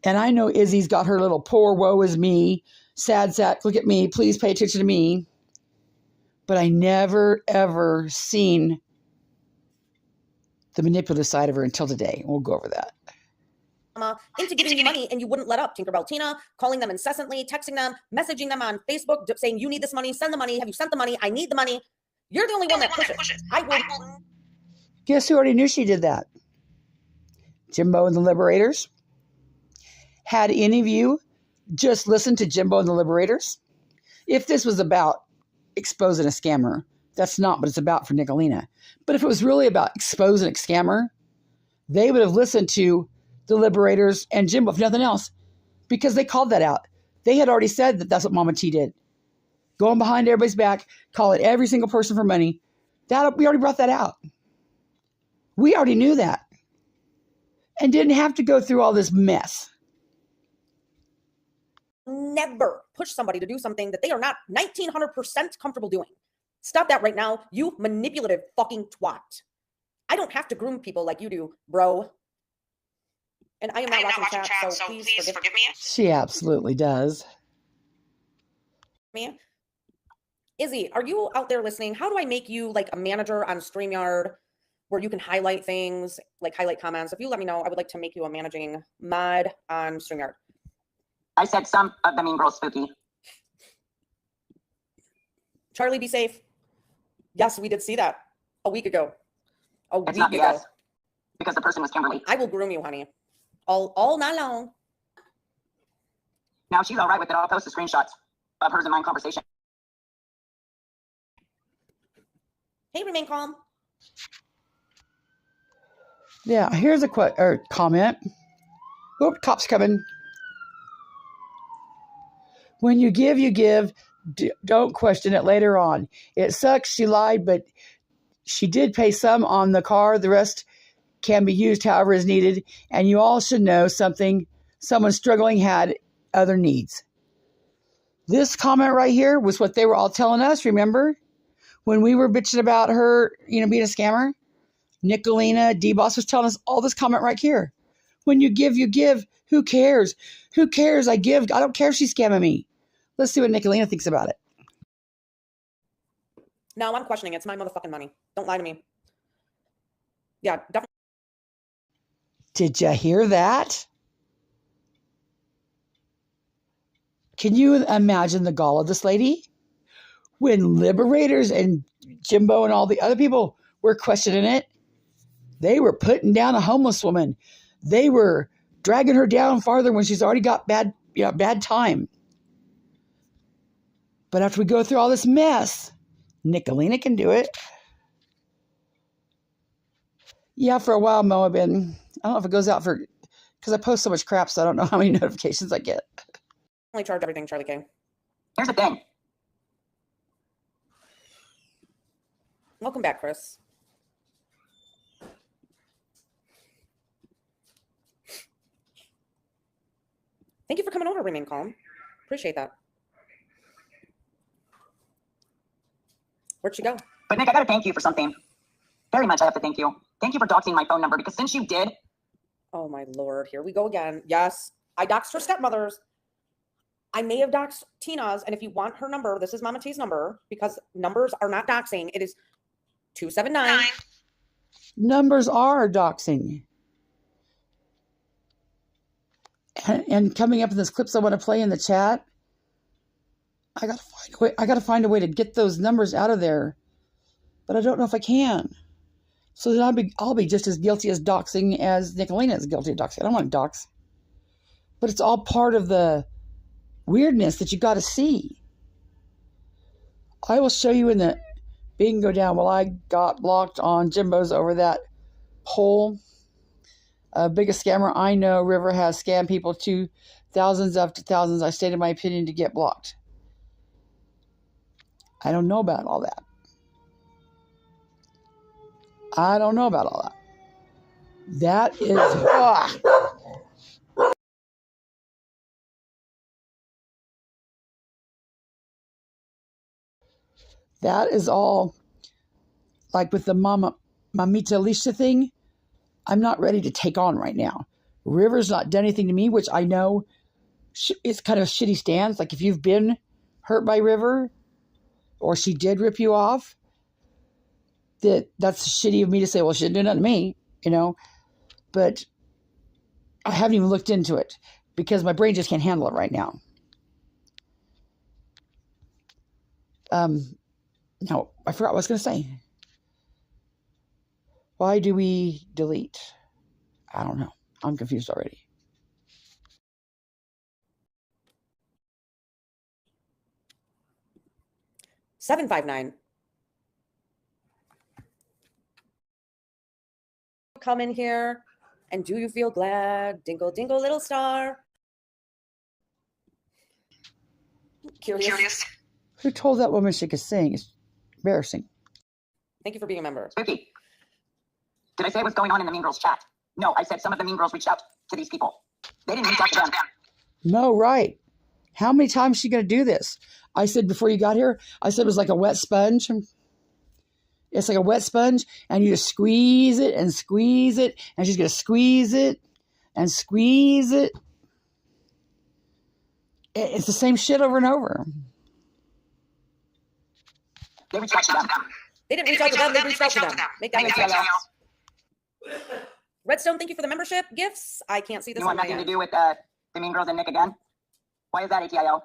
And I know Izzy's got her little poor woe is me, sad sack, look at me, please pay attention to me. But I never, ever seen the manipulative side of her until today. We'll go over that. Into giving you money and you wouldn't let up. Tinkerbell Tina, calling them incessantly, texting them, messaging them on Facebook, saying you need this money, send the money. Have you sent the money? I need the money. You're the only one that pushes. I will. Guess who already knew she did that? Jimbo and the Liberators. Had any of you just listened to Jimbo and the Liberators? If this was about exposing a scammer, that's not what it's about for Nickalina. But if it was really about exposing a scammer, they would have listened to the Liberators and Jimbo, if nothing else, because they called that out. They had already said that that's what Mama T did. Going behind everybody's back, calling every single person for money. We already brought that out. We already knew that. And didn't have to go through all this mess. Never push somebody to do something that they are not 1900% comfortable doing. Stop that right now, you manipulative fucking twat. I don't have to groom people like you do, bro. And I am not watching chat, so please forgive me. She absolutely does. Me. Izzy, are you out there listening? How do I make you like a manager on StreamYard where you can highlight things, like highlight comments? If you let me know, I would like to make you a managing mod on StreamYard. I said some of the mean girls spooky. Charlie, be safe. Yes, we did see that a week ago. It's not yes, because the person was Kimberly. I will groom you, honey. All night long. Now she's all right with it. I'll post the screenshots of hers and mine conversation. Hey, remain calm. Yeah, here's a comment. Oop, cop's coming. When you give, you give. Don't question it later on. It sucks she lied, but she did pay some on the car. The rest can be used however is needed. And you all should know something. Someone struggling had other needs. This comment right here was what they were all telling us, remember? When we were bitching about her, being a scammer. Nickalina, D-Boss was telling us all this comment right here. When you give, you give. Who cares? Who cares? I give. I don't care if she's scamming me. Let's see what Nickalina thinks about it. No, I'm questioning. It's my motherfucking money. Don't lie to me. Yeah, definitely. Did you hear that? Can you imagine the gall of this lady? When Liberators and Jimbo and all the other people were questioning it, they were putting down a homeless woman. They were dragging her down farther when she's already got bad time. But after we go through all this mess, Nickalina can do it. Yeah, for a while, Mo, I don't know if it goes out because I post so much crap, so I don't know how many notifications I get. Only charge everything, Charlie K. Here's the thing. Welcome back, Chris. Thank you for coming over, remain calm. Appreciate that. Where'd she go? But Nick, I gotta thank you for something. Very much I have to thank you. Thank you for doxing my phone number, because since you did. Oh my Lord, here we go again. Yes, I doxed her stepmothers. I may have doxed Tina's, and if you want her number, this is Mama T's number, because numbers are not doxing. It is 279. Numbers are doxing. And coming up in those clips I want to play in the chat, I gotta find a way to get those numbers out of there, but I don't know if I can. So then I'll be just as guilty as doxing as Nickalina is guilty of doxing. I don't want to dox, but it's all part of the weirdness that you got to see. I will show you in the bingo down. Well, I got blocked on Jimbo's over that poll. Biggest scammer I know, River has scammed people to thousands after thousands. I stated my opinion to get blocked. I don't know about all that. I don't know about all that. That is... that is all, like with the MamaT43 thing, I'm not ready to take on right now. River's not done anything to me, which I know it's kind of a shitty stance. Like if you've been hurt by River or she did rip you off, that's shitty of me to say, well, she didn't do nothing to me, you know. But I haven't even looked into it because my brain just can't handle it right now. No, I forgot what I was going to say. Why do we delete? I don't know. I'm confused already. $7.59. Come in here and do you feel glad? Dingle, dingle, little star. Curious. Who told that woman she could sing? It's embarrassing. Thank you for being a member. Spooky. Did I say what's going on in the Mean Girls chat? No, I said some of the Mean Girls reached out to these people. They didn't reach out to them. No, right. How many times is she going to do this? I said before you got here, I said it was like a wet sponge. It's like a wet sponge, and you just squeeze it, and she's going to squeeze it and squeeze it. It's the same shit over and over. They reached out to them. They didn't reach out to them, they reached out to them. Make that make sense. You Redstone, thank you for the membership gifts. I can't see this want on my nothing to end. do with the Mean Girls and Nick again? Why is that, ATIO?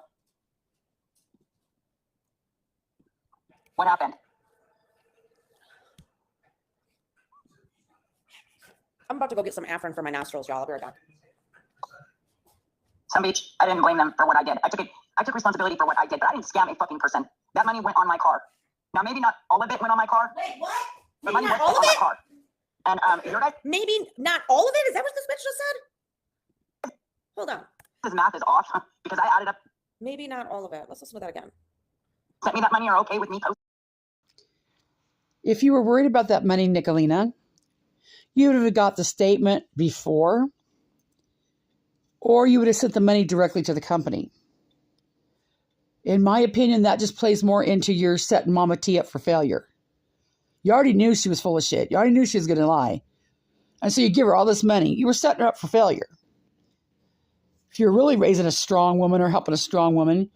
What happened? I'm about to go get some Afrin for my nostrils, y'all. I'll be right back. Some beach. I didn't blame them for what I did. I took responsibility for what I did, but I didn't scam a fucking person. That money went on my car. Now, maybe not all of it went on my car. Wait, what? The money went on my car. And your guys' Maybe not all of it? Is that what this bitch just said? Hold on. math is off because I added up. Maybe not all of it. Let's listen to that again. Sent me that money are okay with me posting. If you were worried about that money, Nickalina, you would have got the statement before, or you would have sent the money directly to the company. In my opinion, that just plays more into your setting Mama T up for failure. You already knew she was full of shit. You already knew she was going to lie. And so you give her all this money. You were setting her up for failure. If you're really raising a strong woman or helping a strong woman,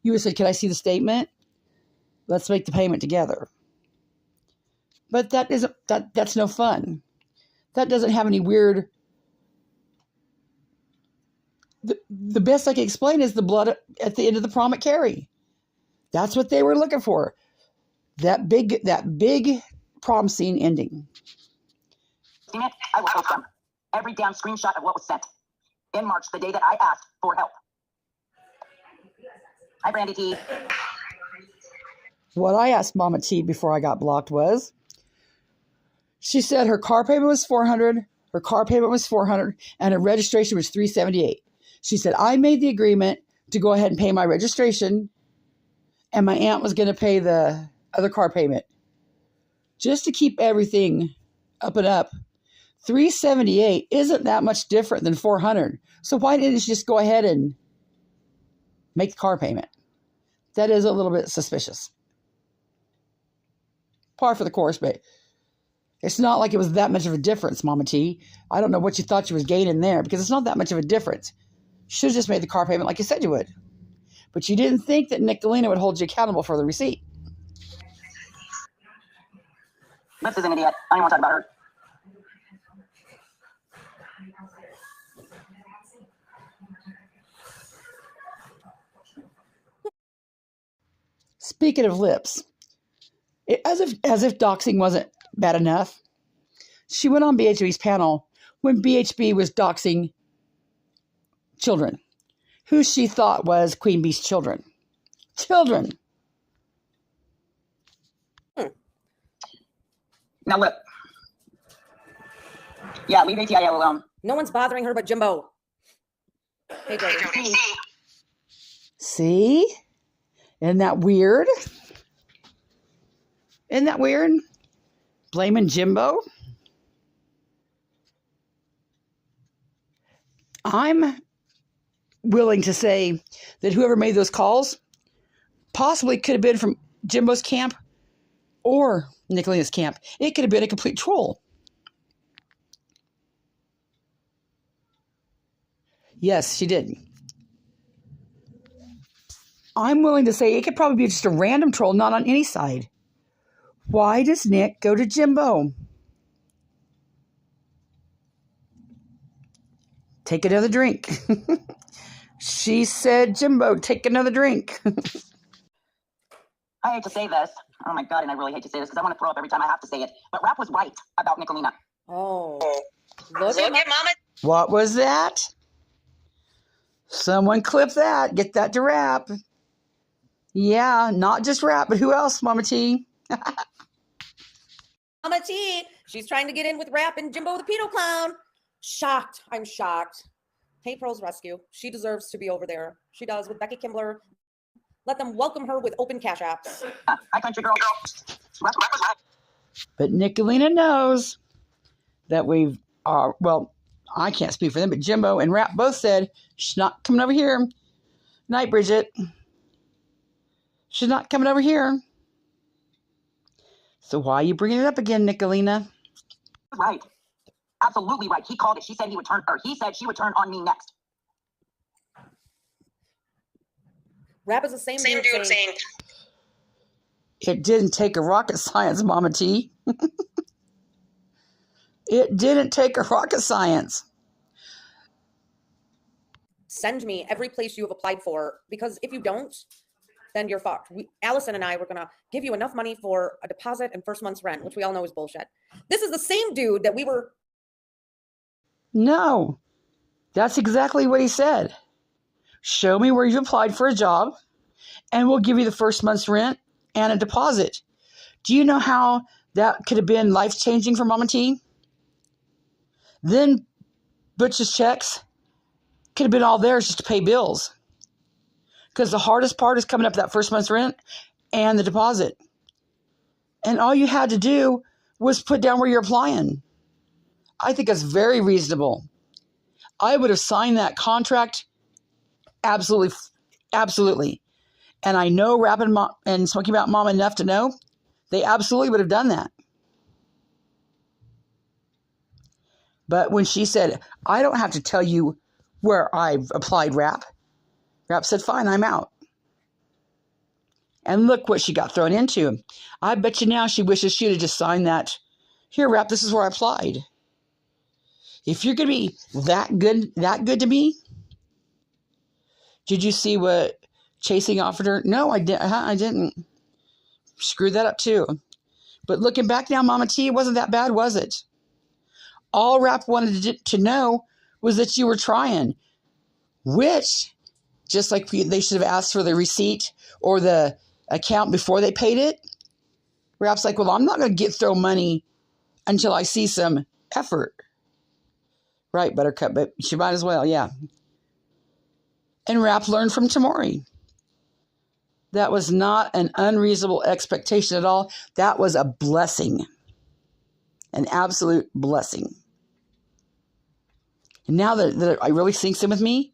you would have said, can I see the statement? Let's make the payment together. But that's no fun. That doesn't have any weird... The best I can explain is the blood at the end of the prom at Carrie. That's what they were looking for. That big prom scene ending. Seen it? I will post them. Every damn screenshot of what was sent. In March, the day that I asked for help. Hi, Brandy T. What I asked Mama T before I got blocked was, she said her car payment was $400, her car payment was $400, and her registration was $378. She said, I made the agreement to go ahead and pay my registration, and my aunt was going to pay the other car payment. Just to keep everything up and up. $378 isn't that much different than $400. So why didn't she just go ahead and make the car payment? That is a little bit suspicious. Par for the course, but it's not like it was that much of a difference, Mama T. I don't know what you thought you was gaining there, because it's not that much of a difference. You should have just made the car payment like you said you would. But you didn't think that Nickalina would hold you accountable for the receipt. Lips is an idiot. I don't want to talk about her. Speaking of lips, as if doxing wasn't bad enough, she went on BHB's panel when BHB was doxing children, who she thought was Queen Bee's children. Children. Now look. Yeah, leave ATIL alone. No one's bothering her but Jimbo. Hey, Jody. See? Isn't that weird? Isn't that weird? Blaming Jimbo? I'm willing to say that whoever made those calls possibly could have been from Jimbo's camp or Nickalina's camp. It could have been a complete troll. Yes, she did. I'm willing to say it could probably be just a random troll, not on any side. Why does Nick go to Jimbo? Take another drink. She said, Jimbo, take another drink. I hate to say this. Oh my God, and I really hate to say this because I want to throw up every time I have to say it. But Rap was right about Nickalina. Oh. Look at Mama. What was that? Someone clip that. Get that to Rap. Yeah, not just Rap, but who else, Mama T? Mama T. She's trying to get in with Rap and Jimbo the pedo clown. Shocked. I'm shocked. Hey, Pearl's Rescue. She deserves to be over there. She does with Becky Kimbler. Let them welcome her with open cash apps. Hi, country girl. Rap was right. But Nickalina knows that we've, well, I can't speak for them, but Jimbo and Rap both said, she's not coming over here. Night, Bridget. She's not coming over here. So why are you bringing it up again, Nickalina? Right. Absolutely right. He called it. She said he would turn, or he said she would turn on me next. Rap is the same dude saying, it didn't take a rocket science, Mama T. It didn't take a rocket science. send me every place you have applied for, because if you don't, then you're fucked. Allison and I were gonna give you enough money for a deposit and first month's rent, which we all know is bullshit. This is the same dude that we were. No, that's exactly what he said. Show me where you applied for a job and we'll give you the first month's rent and a deposit. Do you know how that could have been life-changing for Mama T? Then Butch's checks could have been all theirs just to pay bills. Because the hardest part is coming up that first month's rent and the deposit. And all you had to do was put down where you're applying. I think that's very reasonable. I would have signed that contract absolutely, absolutely. And I know Rap and Smoky Mountain Mom enough to know they absolutely would have done that. But when she said, I don't have to tell you where I've applied, Rap said, fine, I'm out. And look what she got thrown into. I bet you now she wishes she'd have just signed that. Here, Rap, this is where I applied. If you're going to be that good to me, did you see what Chasing offered her? No, I didn't. Screwed that up too. But looking back now, Mama T, it wasn't that bad, was it? All Rap wanted to know was that you were trying, which, just like they should have asked for the receipt or the account before they paid it, Rap's like, well, I'm not going to throw money until I see some effort. Right, Buttercup, but she might as well, yeah. And Rap learned from Tamori. That was not an unreasonable expectation at all. That was a blessing. An absolute blessing. And now that it really sinks in with me,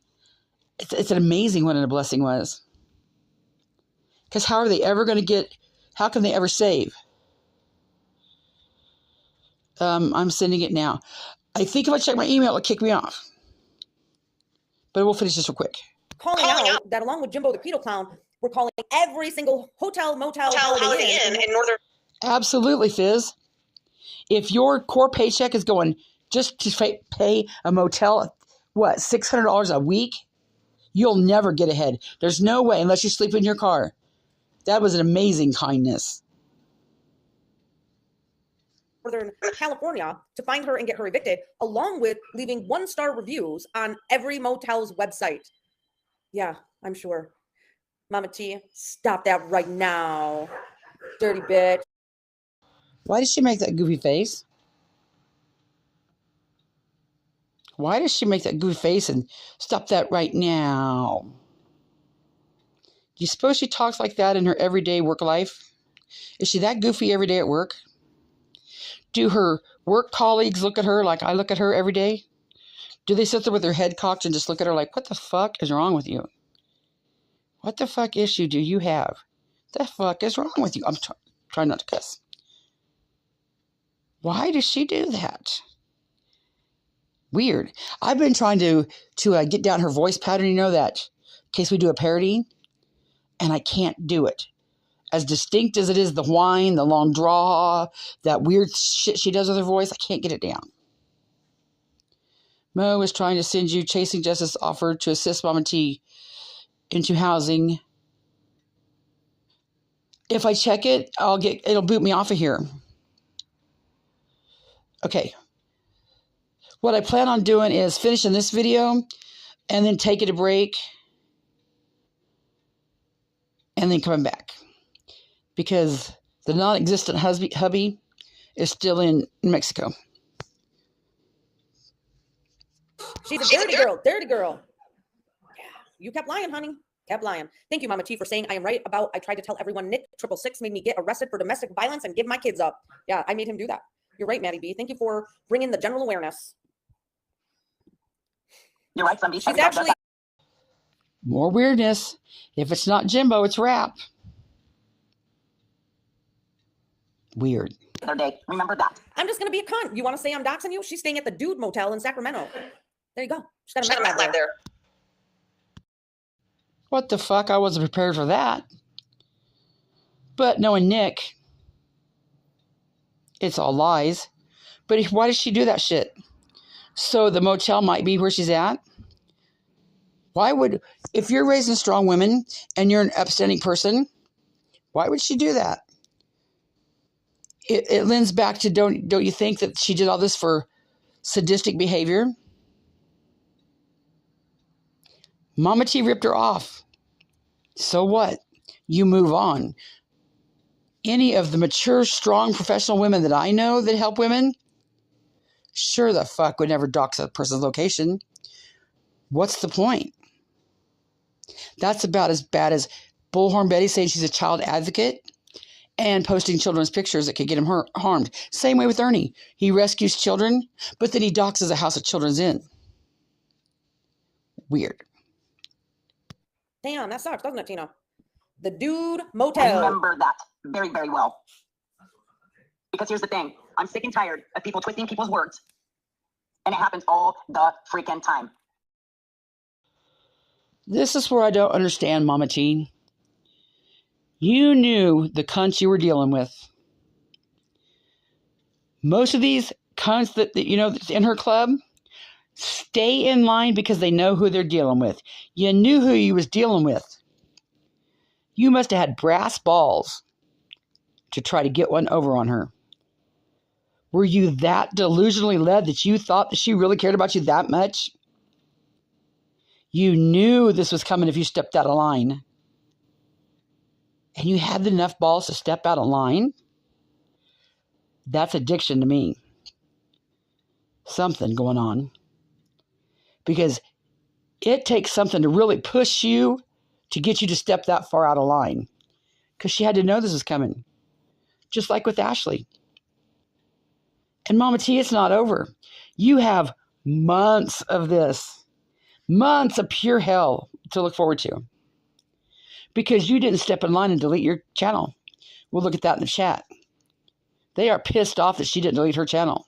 it's an amazing what a blessing was. Because how are they ever going to how can they ever save? I'm sending it now. I think if I check my email, it'll kick me off. But we'll finish this real quick. Calling out that along with Jimbo the pedo clown, we're calling every single hotel, motel, holiday inn in Northern. Absolutely, Fizz. If your core paycheck is going just to pay a motel, what, $600 a week, you'll never get ahead. There's no way unless you sleep in your car. That was an amazing kindness. Northern California to find her and get her evicted, along with leaving 1-star reviews on every motel's website. Yeah, I'm sure. Mama T, stop that right now. Dirty bitch. Why did she make that goofy face? Why does she make that goofy face and stop that right now? Do you suppose she talks like that in her everyday work life? Is she that goofy every day at work? Do her work colleagues look at her like I look at her every day? Do they sit there with their head cocked and just look at her like, what the fuck is wrong with you? What the fuck issue do you have? The fuck is wrong with you? I'm trying not to cuss. Why does she do that? Weird. I've been trying to get down her voice pattern, you know, that in case we do a parody, and I can't do it. As distinct as it is, the whine, the long draw, that weird shit she does with her voice, I can't get it down. Mo is trying to send you Chasing Justice offer to assist Mama T into housing. If I check it, it'll boot me off of here. Okay. What I plan on doing is finishing this video and then taking a break and then coming back. Because the non-existent hubby is still in Mexico. She's a dirty girl, dirty girl. Yeah, you kept lying, honey. Kept lying. Thank you, Mama T, for saying I am right about I tried to tell everyone Nick666 made me get arrested for domestic violence and give my kids up. Yeah, I made him do that. You're right, Maddie B. Thank you for bringing the general awareness. You're right, somebody. She's actually... More weirdness. If it's not Jimbo, it's rap. Weird. Other day. Remember that. I'm just going to be a cunt. You want to say I'm doxing you? She's staying at the Dude Motel in Sacramento. There you go. She's got a meth lab there. What the fuck? I wasn't prepared for that. But knowing Nick, it's all lies. But why does she do that shit? So the motel might be where she's at? Why would, if you're raising strong women and you're an upstanding person, why would she do that? It lends back to, don't you think that she did all this for sadistic behavior? Mama T ripped her off. So what? You move on. Any of the mature, strong, professional women that I know that help women, sure the fuck would never dox a person's location. What's the point? That's about as bad as Bullhorn Betty saying she's a child advocate and posting children's pictures that could get him harmed. Same way with Ernie. He rescues children, but then he doxes a house of children's in. Weird. Damn, that sucks, doesn't it, Tina? The Dude I Motel. remember that very, very well. Because here's the thing. I'm sick and tired of people twisting people's words. And it happens all the freaking time. This is where I don't understand, Mama T. You knew the cunts you were dealing with. Most of these cunts that you know that's in her club stay in line because they know who they're dealing with. You knew who you was dealing with. You must have had brass balls to try to get one over on her. Were you that delusionally led that you thought that she really cared about you that much? You knew this was coming if you stepped out of line. And you had enough balls to step out of line? That's addiction to me. Something going on. Because it takes something to really push you to get you to step that far out of line. Because she had to know this was coming. Just like with Ashley. And Mama T, it's not over. You have months of this. Months of pure hell to look forward to. Because you didn't step in line and delete your channel. We'll look at that in the chat. They are pissed off that she didn't delete her channel.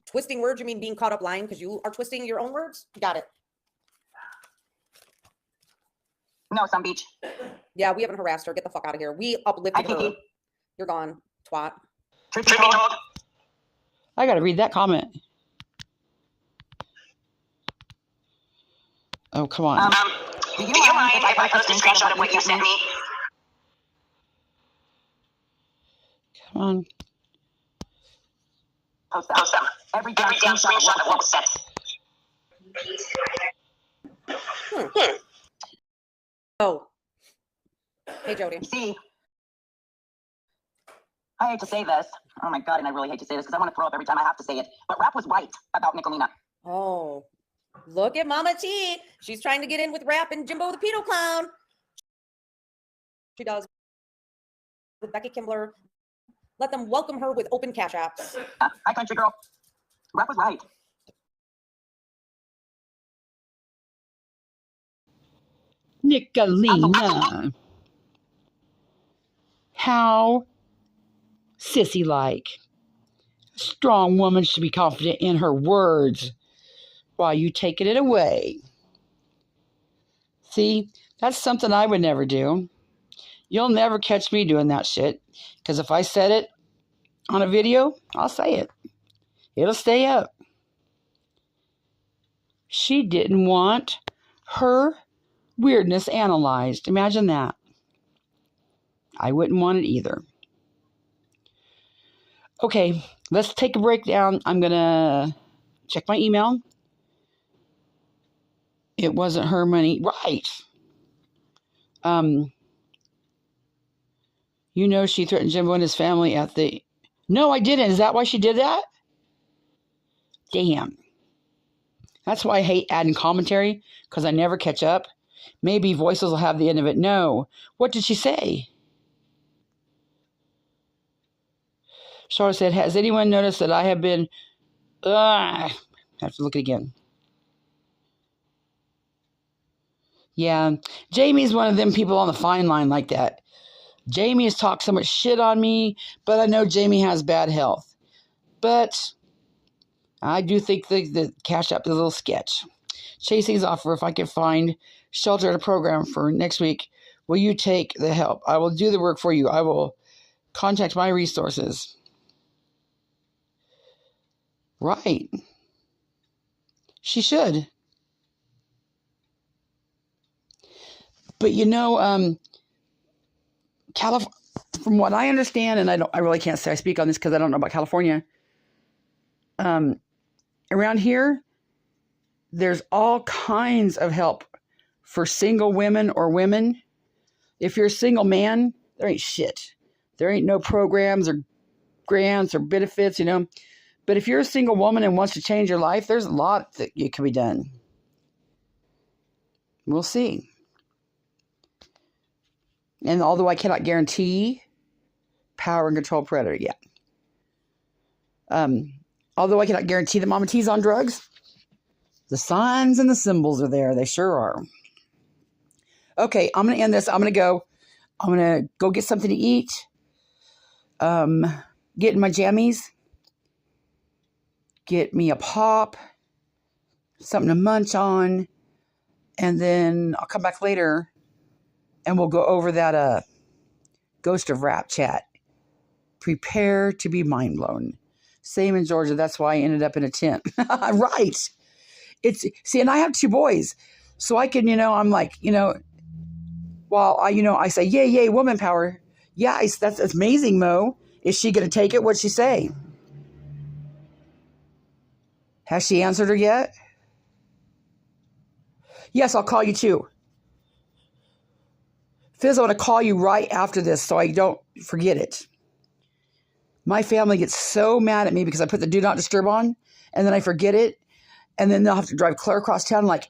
Twisting words, you mean being caught up lying because you are twisting your own words? Got it. No, Sun Beach. Yeah, we haven't harassed her. Get the fuck out of here. We uplifted her. You're gone, twat. Truth be told. I got to read that comment. Oh, come on. Do you mind if I post a screenshot of what you sent me? Come on. Post them. Every damn screenshot of what was sent. Oh. Hey, Jody. You see, I hate to say this. Oh my God, and I really hate to say this because I want to throw up every time I have to say it. But Rap was right about Nickalina. Oh, look at Mama T. She's trying to get in with Rap and Jimbo the pedo clown. She does with Becky Kimbler. Let them welcome her with open cash apps. Hi, country girl. Rap was right. Nickalina. How sissy-like. A strong woman should be confident in her words while you taking it away. See, that's something I would never do. You'll never catch me doing that shit. Because if I said it on a video, I'll say it. It'll stay up. She didn't want her weirdness analyzed. Imagine that. I wouldn't want it either. Okay, let's take a break down. I'm going to check my email. It wasn't her money. Right. You know she threatened Jimbo and his family at the... No, I didn't. Is that why she did that? Damn. That's why I hate adding commentary, because I never catch up. Maybe voices will have the end of it. No. What did she say? Charlotte said, has anyone noticed that I have been... I have to look at it again. Yeah. Jamie's one of them people on the fine line like that. Jamie has talked so much shit on me, but I know Jamie has bad health. But I do think the Cash App is a little sketch. Chasey's offer, if I can find shelter at a program for next week, will you take the help? I will do the work for you. I will contact my resources. Right. She should. But you know, from what I understand, and I really can't say I speak on this because I don't know about California. Around here, there's all kinds of help for single women or women. If you're a single man, there ain't shit. There ain't no programs or grants or benefits, you know. But if you're a single woman and wants to change your life, there's a lot that can be done. We'll see. And although I cannot guarantee power and control predator yet. Although I cannot guarantee that Mama T's on drugs, the signs and the symbols are there. They sure are. Okay, I'm going to end this. I'm going to go get something to eat. Get in my jammies. Get me a pop. Something to munch on. And then I'll come back later and we'll go over that Ghost of Rap chat. Prepare to be mind blown. Same in Georgia. That's why I ended up in a tent. Right. See, and I have 2 boys. So I can, I'm like, while I say, yay, yay, woman power. Yeah, that's amazing, Mo. Is she going to take it? What'd she say? Has she answered her yet? Yes, I'll call you too. Fizz, I want to call you right after this so I don't forget it. My family gets so mad at me because I put the do not disturb on and then I forget it. And then they'll have to drive clear across town like,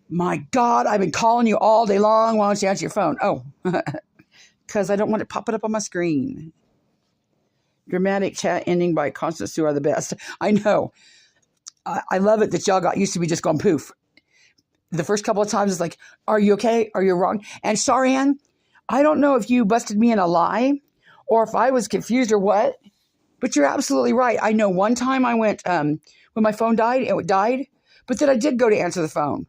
my God, I've been calling you all day long. Why don't you answer your phone? Oh, because I don't want it popping up on my screen. Dramatic chat ending by Constance Sue are the best. I know. I love it that y'all got used to me just going poof. The first couple of times it's like, are you okay? Are you wrong? And Sharian, I don't know if you busted me in a lie or if I was confused or what, but you're absolutely right. I know one time I went, when my phone died, it died, but then I did go to answer the phone.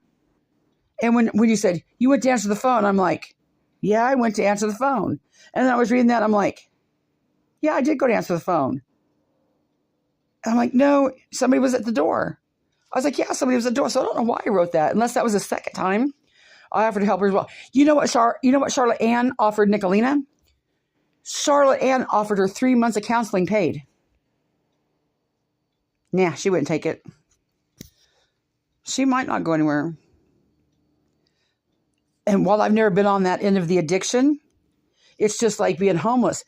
And when you said, you went to answer the phone, I'm like, yeah, I went to answer the phone. And then I was reading that, I'm like, yeah, I did go to answer the phone. And I'm like, no, somebody was at the door. I was like, yeah, somebody was at the door. So I don't know why I wrote that, unless that was the second time I offered to help her as well. You know what Charlotte Ann offered Nickalina? Charlotte Ann offered her 3 months of counseling paid. Nah, she wouldn't take it. She might not go anywhere. And while I've never been on that end of the addiction, it's just like being homeless.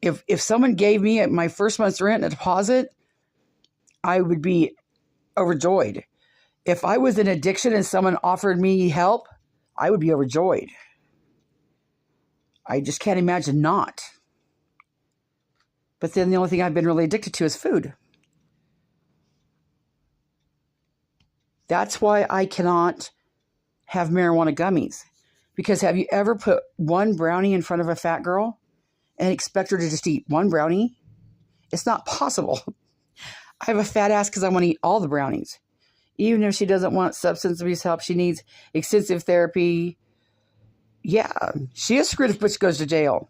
If someone gave me my first month's rent a deposit, I would be overjoyed. If I was in addiction and someone offered me help, I would be overjoyed. I just can't imagine not. But then the only thing I've been really addicted to is food. That's why I cannot have marijuana gummies. Because have you ever put one brownie in front of a fat girl and expect her to just eat one brownie? It's not possible. I have a fat ass because I want to eat all the brownies. Even if she doesn't want substance abuse help, she needs extensive therapy. Yeah, she is screwed if bitch goes to jail.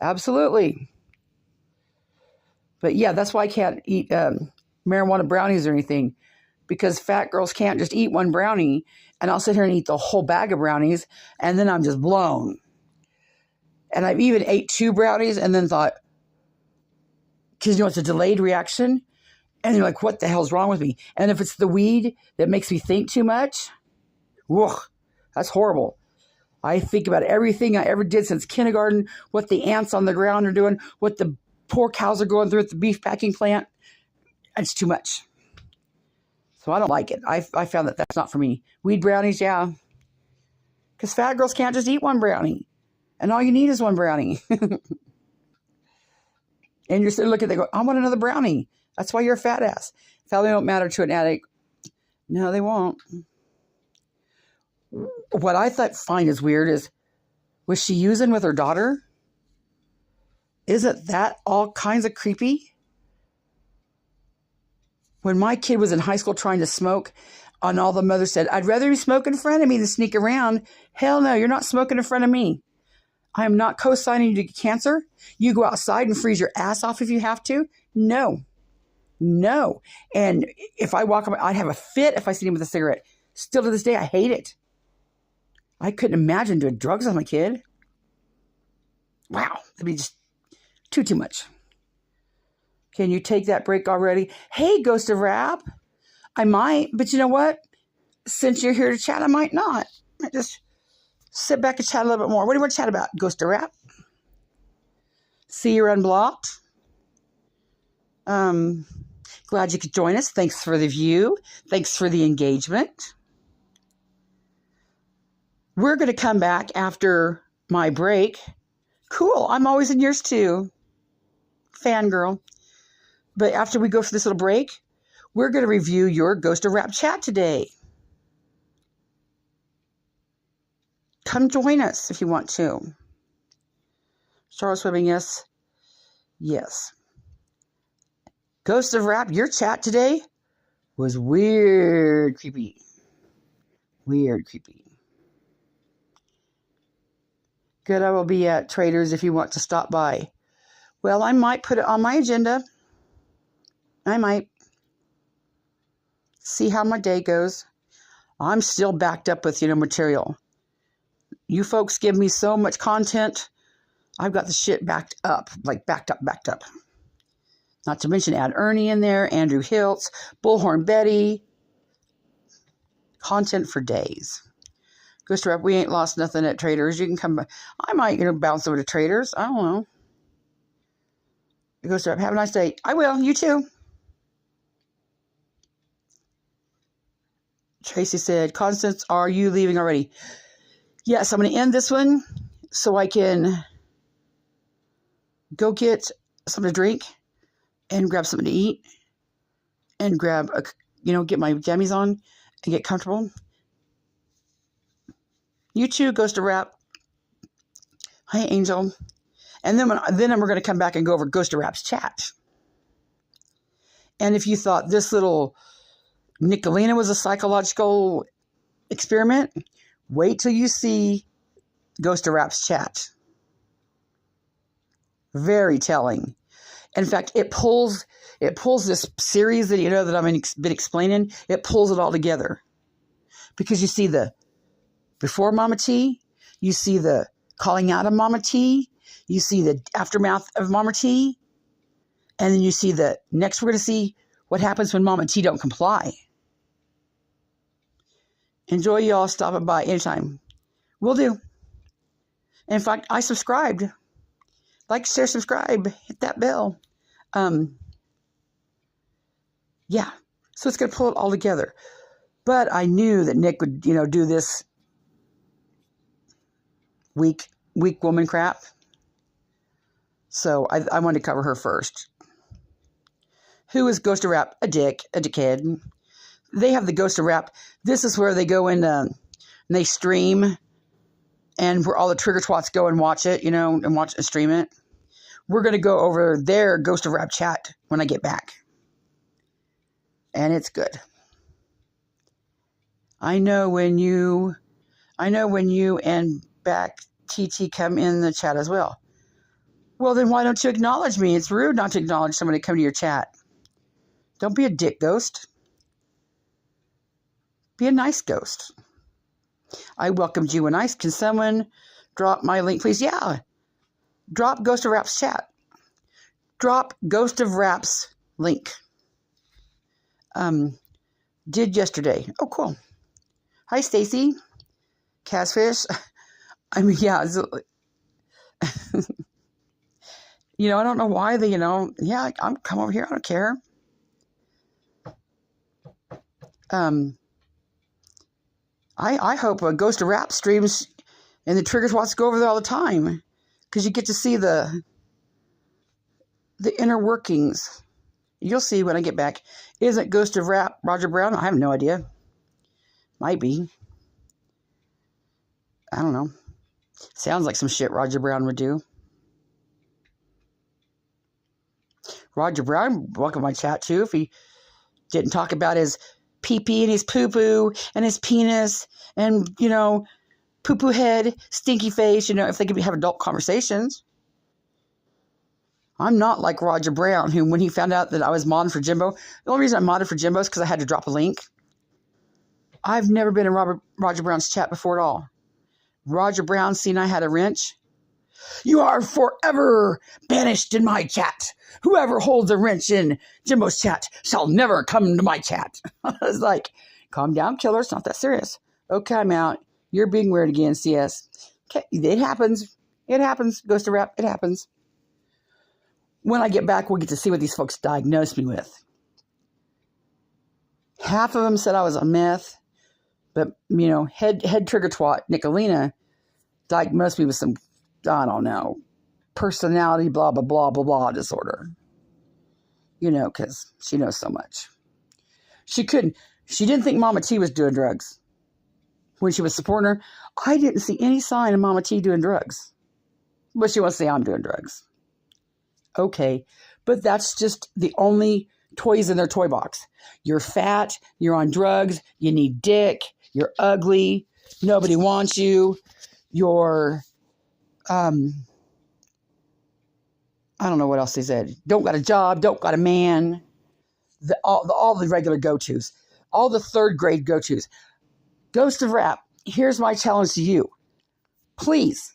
Absolutely. But yeah, that's why I can't eat marijuana brownies or anything. Because fat girls can't just eat one brownie, and I'll sit here and eat the whole bag of brownies, and then I'm just blown. And I've even ate 2 brownies and then thought, because it's a delayed reaction, and you're like, what the hell's wrong with me? And if it's the weed that makes me think too much, whoa, that's horrible. I think about everything I ever did since kindergarten, what the ants on the ground are doing, what the poor cows are going through at the beef packing plant. It's too much. So I don't like it. I found that that's not for me. Weed brownies, yeah. Because fat girls can't just eat one brownie. And all you need is one brownie. And you're sitting looking, they go, I want another brownie. That's why you're a fat ass. Family don't matter to an addict. No, they won't. What I find is weird is, was she using with her daughter? Isn't that all kinds of creepy? When my kid was in high school trying to smoke, and all the mothers said, I'd rather you smoke in front of me than sneak around. Hell no, you're not smoking in front of me. I am not co-signing you to get cancer. You go outside and freeze your ass off if you have to. No. And if I walk up, I'd have a fit if I see him with a cigarette. Still to this day, I hate it. I couldn't imagine doing drugs on my kid. Wow, that'd be just too much. Can you take that break already? Hey, Ghost of Rap. I might, but you know what? Since you're here to chat, I might not. I just sit back and chat a little bit more. What do you want to chat about, Ghost of Rap? See, you're unblocked. Glad you could join us. Thanks for the view. Thanks for the engagement. We're going to come back after my break. Cool. I'm always in yours too. Fangirl. But after we go for this little break, we're going to review your Ghost of Rap chat today. Come join us if you want to. Charles Swimming, yes. Yes. Ghost of Rap, your chat today was weird, creepy. Weird, creepy. Good, I will be at Traders if you want to stop by. Well, I might put it on my agenda. I might. See how my day goes. I'm still backed up with, material. You folks give me so much content. I've got the shit backed up. Like backed up. Not to mention add Ernie in there, Andrew Hiltz, Bullhorn Betty. Content for days. Ghost Rap, we ain't lost nothing at Traders. You can come. I might, bounce over to Traders. I don't know. Ghost Rap, have a nice day. I will. You too. Tracy said, Constance, are you leaving already? Yes, I'm going to end this one so I can go get something to drink and grab something to eat and grab get my jammies on and get comfortable. You too, Ghost of Rap. Hi, Angel. And then we're going to come back and go over Ghost of Rap's chat. And if you thought this little Nickalina was a psychological experiment, wait till you see Ghost of Rap's chat. Very telling. In fact, it pulls this series that that I've been explaining. It pulls it all together because you see the before Mama T, you see the calling out of Mama T, you see the aftermath of Mama T, and then you see the next. We're going to see what happens when Mama T don't comply. Enjoy y'all stopping by anytime. Will do. In fact, I subscribed. Like, share, subscribe, hit that bell. Yeah. So it's going to pull it all together. But I knew that Nick would, do this weak woman crap. So I wanted to cover her first. Who is Ghost of Rap? A dickhead. They have the Ghost of Rap. This is where they go in and they stream, and where all the trigger twats go and watch it, and watch and stream it. We're going to go over their Ghost of Rap chat when I get back. And it's good. I know when you and back TT come in the chat as well. Well, then why don't you acknowledge me? It's rude not to acknowledge somebody coming to your chat. Don't be a dick ghost. Be a nice ghost. I welcomed you when nice. Can someone drop my link, please? Yeah. Drop Ghost of Rap's chat. Drop Ghost of Rap's link. Did yesterday. Oh, cool. Hi, Stacy. Catfish. I mean, yeah. I don't know why they, yeah, I'm come over here. I don't care. I hope a Ghost of Rap streams and the triggers wants to go over there all the time, because you get to see the inner workings. You'll see when I get back. Isn't Ghost of Rap Roger Brown? I have no idea. Might be. I don't know. Sounds like some shit Roger Brown would do. Roger Brown, welcome to my chat too. If he didn't talk about his pee-pee and his poo-poo and his penis and, poo-poo head, stinky face, if they could have adult conversations. I'm not like Roger Brown, who, when he found out that I was modding for Jimbo, the only reason I modded for Jimbo is because I had to drop a link. I've never been in Roger Brown's chat before at all. Roger Brown seen I had a wrench. You are forever banished in my chat. Whoever holds a wrench in Jimbo's chat shall never come to my chat. I was like, calm down, killer. It's not that serious. Okay, I'm out. You're being weird again, CS. Okay, it happens. It happens. Ghost of Rap, it happens. When I get back, we'll get to see what these folks diagnosed me with. Half of them said I was on meth, but, head trigger twat, Nickalina, diagnosed me with some, I don't know, personality, blah, blah, blah, blah, blah disorder. Because she knows so much. She didn't think Mama T was doing drugs. When she was supporting her, I didn't see any sign of Mama T doing drugs. But she wants to say I'm doing drugs. Okay, but that's just the only toys in their toy box. You're fat, you're on drugs, you need dick, you're ugly, nobody wants you, you're, I don't know what else they said. Don't got a job, don't got a man. All the regular go-tos. All the third grade go-tos. Ghost of Rap, here's my challenge to you. Please,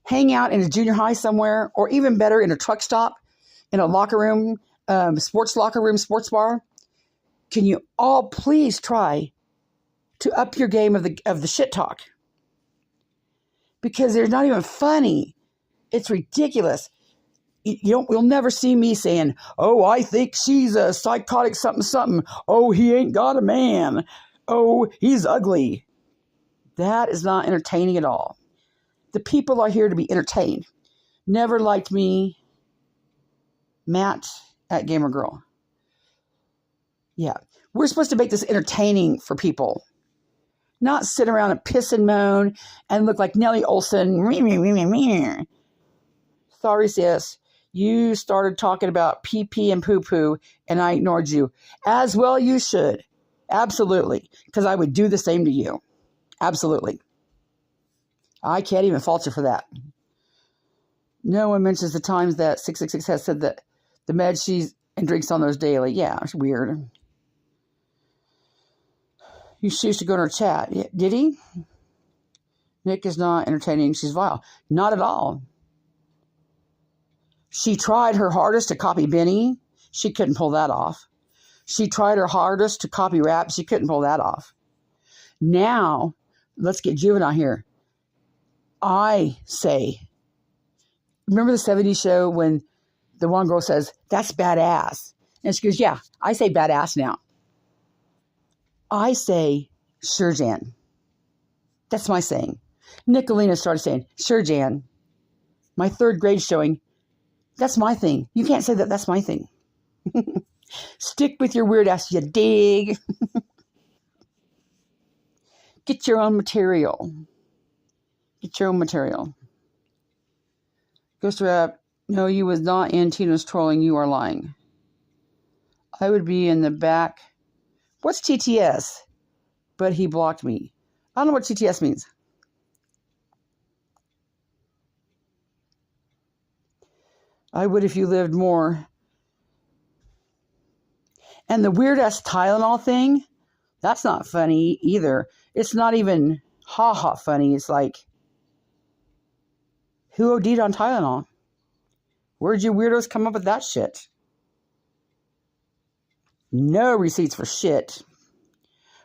hang out in a junior high somewhere, or even better, in a truck stop, in a locker room, sports locker room, sports bar. Can you all please try to up your game of the shit talk? Because they're not even funny. It's ridiculous. You'll never see me saying, oh, I think she's a psychotic something something. Oh, he ain't got a man. Oh, he's ugly. That is not entertaining at all. The people are here to be entertained. Never liked me. Matt at Gamer Girl. Yeah. We're supposed to make this entertaining for people. Not sit around and piss and moan and look like Nellie Olson. Sorry, sis. You started talking about pee-pee and poo-poo, and I ignored you. As well you should. Absolutely. Because I would do the same to you. Absolutely. I can't even fault you for that. No one mentions the times that 666 has said that the meds she and drinks on those daily. Yeah, it's weird. You used to go in her chat. Did he? Nick is not entertaining. She's vile. Not at all. She tried her hardest to copy Benny. She couldn't pull that off. She tried her hardest to copy rap. She couldn't pull that off. Now, let's get juvenile here. I say, remember the 70s show when the one girl says, "That's badass." And she goes, "Yeah, I say badass now. I say, sure, Jan." That's my saying. Nickalina started saying, "Sure, Jan." My third grade showing, that's my thing. You can't say that that's my thing. Stick with your weird ass, you dig. Get your own material. Get your own material. Ghost Rap, no, you was not in Tina's trolling. You are lying. I would be in the back. What's TTS? But he blocked me. I don't know what TTS means. I would if you lived more. And the weird-ass Tylenol thing, that's not funny either. It's not even ha-ha funny. It's like, who OD'd on Tylenol? Where'd you weirdos come up with that shit? No receipts for shit.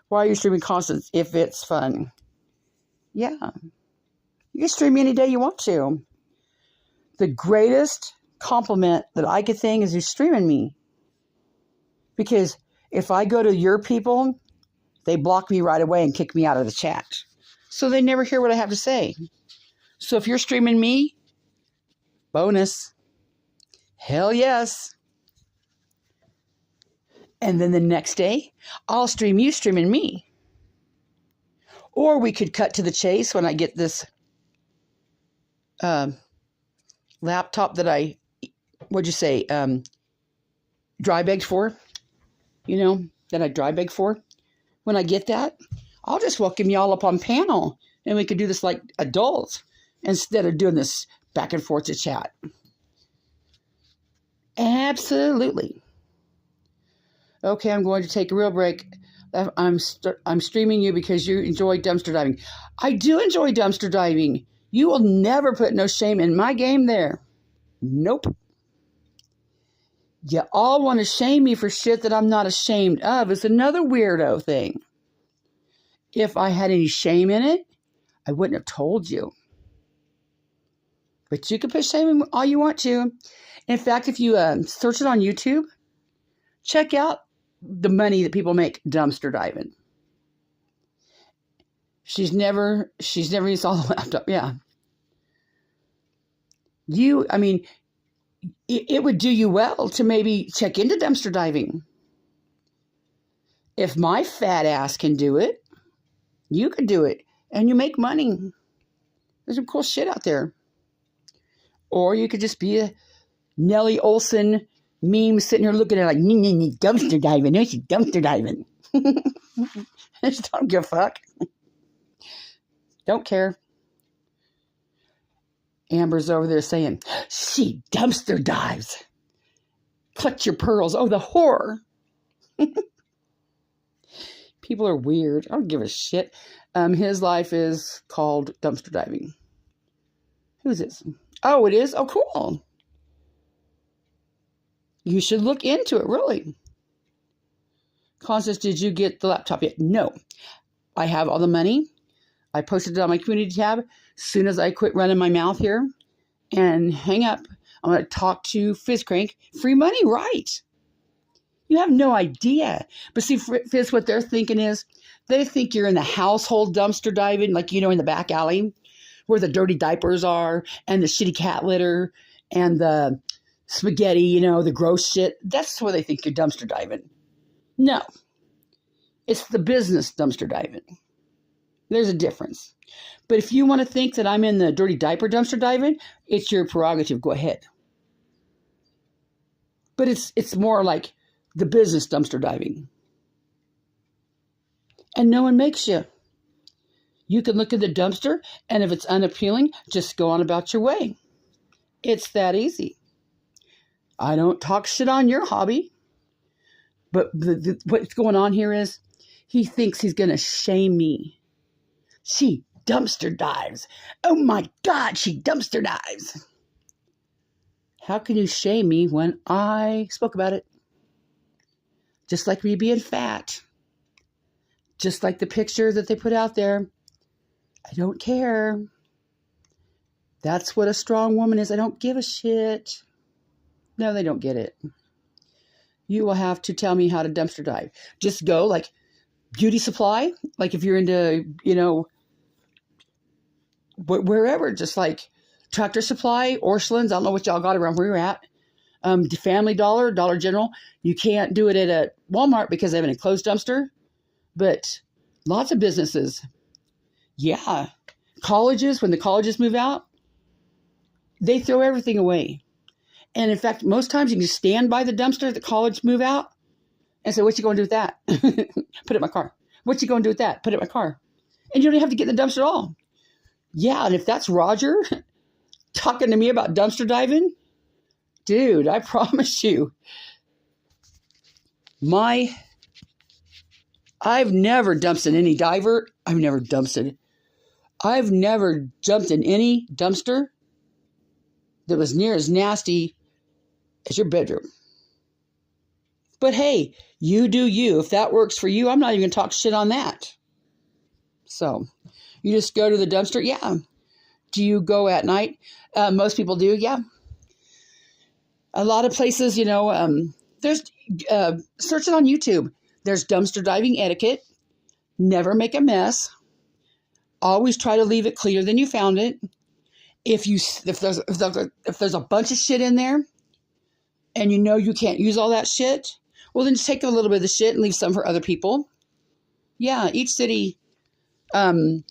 Why are you streaming constants if it's fun? Yeah. You can stream me any day you want to. The greatest compliment that I could think is you streaming me. Because if I go to your people, they block me right away and kick me out of the chat. So they never hear what I have to say. So if you're streaming me, bonus. Hell yes. And then the next day, I'll stream you streaming me. Or we could cut to the chase when I get this laptop that I, dry begged for. That I dry beg for. When I get that, I'll just welcome y'all up on panel. And we could do this like adults instead of doing this back and forth to chat. Absolutely. Okay, I'm going to take a real break. I'm streaming you because you enjoy dumpster diving. I do enjoy dumpster diving. You will never put no shame in my game there. Nope. You all want to shame me for shit that I'm not ashamed of. It's another weirdo thing. If I had any shame in it, I wouldn't have told you. But you can put shame in all you want to. In fact, if you search it on YouTube, check out the money that people make dumpster diving. She's never used all the laptop. Yeah. It would do you well to maybe check into dumpster diving. If my fat ass can do it, you could do it. And you make money. There's some cool shit out there. Or you could just be a Nellie Olson meme sitting here looking at it like, dumpster diving. No, she's dumpster diving. I just don't give a fuck. Don't care. Amber's over there saying, she dumpster dives. Clutch your pearls. Oh, the horror. People are weird. I don't give a shit. His life is called dumpster diving. Who's this? Oh, it is? Oh, cool. You should look into it, really. Constance, did you get the laptop yet? No. I have all the money. I posted it on my community tab. As soon as I quit running my mouth here and hang up, I'm going to talk to FizzCrank. Free money, right? You have no idea. But see, Fizz, what they're thinking is, they think you're in the household dumpster diving, like, in the back alley where the dirty diapers are and the shitty cat litter and the spaghetti, the gross shit. That's where they think you're dumpster diving. No. It's the business dumpster diving. There's a difference. But if you want to think that I'm in the dirty diaper dumpster diving, it's your prerogative. Go ahead. But it's more like the business dumpster diving. And no one makes you. You can look at the dumpster, and if it's unappealing, just go on about your way. It's that easy. I don't talk shit on your hobby. But what's going on here is he thinks he's going to shame me. She dumpster dives. Oh my God, she dumpster dives. How can you shame me when I spoke about it? Just like me being fat. Just like the picture that they put out there. I don't care. That's what a strong woman is. I don't give a shit. No, they don't get it. You will have to tell me how to dumpster dive. Just go like beauty supply. Like if you're into, wherever, just like Tractor Supply, Orscheln's. I don't know what y'all got around where you're at. Family Dollar, Dollar General. You can't do it at a Walmart because they have an enclosed dumpster. But lots of businesses. Yeah. Colleges, when the colleges move out, they throw everything away. And in fact, most times you can just stand by the dumpster at the college move out and say, what you going to do with that? Put it in my car. What you going to do with that? Put it in my car. And you don't have to get in the dumpster at all. Yeah, and if that's Roger talking to me about dumpster diving, dude, I promise you, I've never dumped in any diver. I've never jumped in any dumpster that was near as nasty as your bedroom. But hey, you do you. If that works for you, I'm not even going to talk shit on that. So you just go to the dumpster. Yeah. Do you go at night? Most people do. Yeah. A lot of places, there's search it on YouTube. There's dumpster diving etiquette. Never make a mess. Always try to leave it cleaner than you found it. If there's a bunch of shit in there and you can't use all that shit, well, then just take a little bit of the shit and leave some for other people. Yeah, each city, and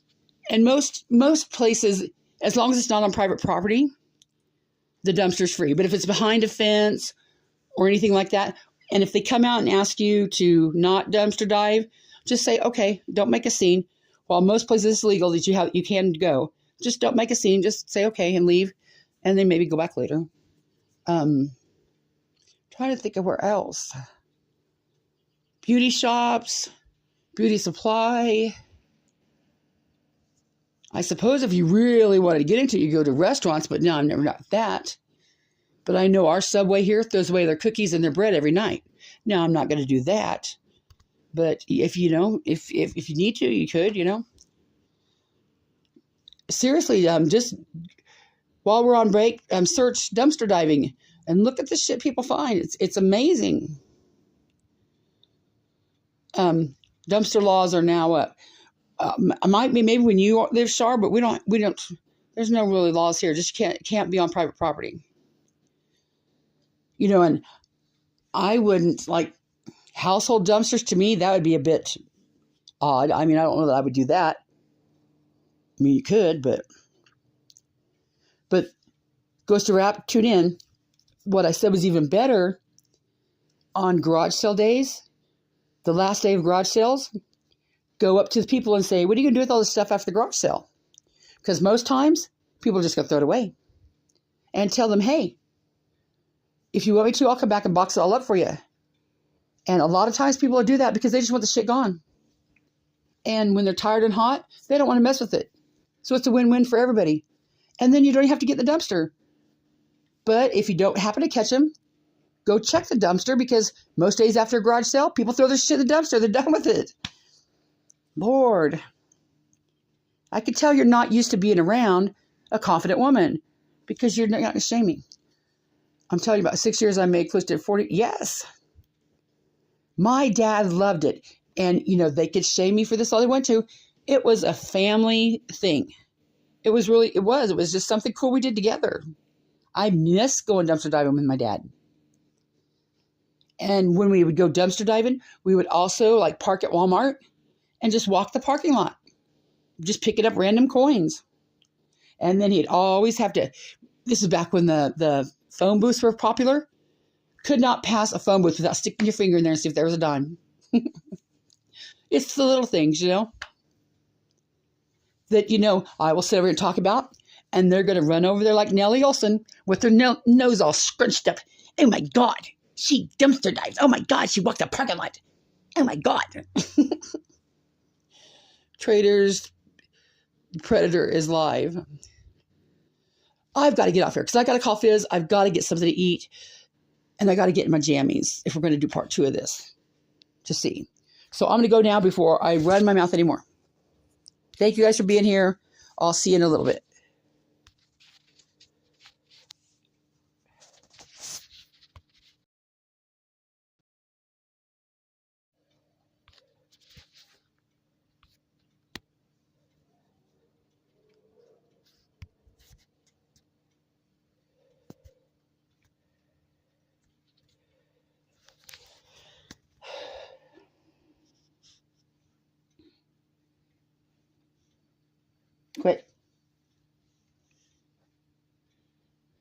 most places, as long as it's not on private property, the dumpster's free. But if it's behind a fence or anything like that, and if they come out and ask you to not dumpster dive, just say, okay, don't make a scene. While most places it's legal that you can go, just don't make a scene. Just say okay and leave, and then maybe go back later. Trying to think of where else. Beauty shops, beauty supply. I suppose if you really wanted to get into it, you go to restaurants, but no, I'm never not that. But I know our Subway here throws away their cookies and their bread every night. Now, I'm not going to do that. But if you need to, you could, Seriously, just while we're on break, search dumpster diving and look at the shit people find. It's amazing. Dumpster laws are now might be maybe when you live Shar, but we don't. There's no really laws here. Just can't be on private property. And I wouldn't like household dumpsters. To me, that would be a bit odd. I mean, I don't know that I would do that. I mean, you could, but goes to wrap. Tune in. What I said was even better on garage sale days. The last day of garage sales, go up to the people and say, what are you going to do with all this stuff after the garage sale? Because most times, people are just going to throw it away. And tell them, hey, if you want me to, I'll come back and box it all up for you. And a lot of times people will do that because they just want the shit gone. And when they're tired and hot, they don't want to mess with it. So it's a win-win for everybody. And then you don't have to get the dumpster. But if you don't happen to catch them, go check the dumpster, because most days after a garage sale, people throw their shit in the dumpster. They're done with it. Lord. I could tell you're not used to being around a confident woman, because you're not going to shame me. I'm telling you, about 6 years I made close to 40. Yes. My dad loved it. And, they could shame me for this all they want to. It was a family thing. It was just something cool we did together. I miss going dumpster diving with my dad. And when we would go dumpster diving, we would also park at Walmart and just walk the parking lot, just picking up random coins. And then he'd always have to, this is back when the phone booths were popular, could not pass a phone booth without sticking your finger in there and see if there was a dime. It's the little things, that, I will sit over and talk about, and they're going to run over there like Nellie Olson with their nose all scrunched up. Oh my God, she dumpster dives. Oh my God, she walked the parking lot. Oh my God. Traders, Predator is live. I've got to get off here because I got to call Fizz. I've got to get something to eat, and I got to get in my jammies if we're going to do part 2 of this to see. So I'm going to go now before I run my mouth anymore. Thank you guys for being here. I'll see you in a little bit. Quit.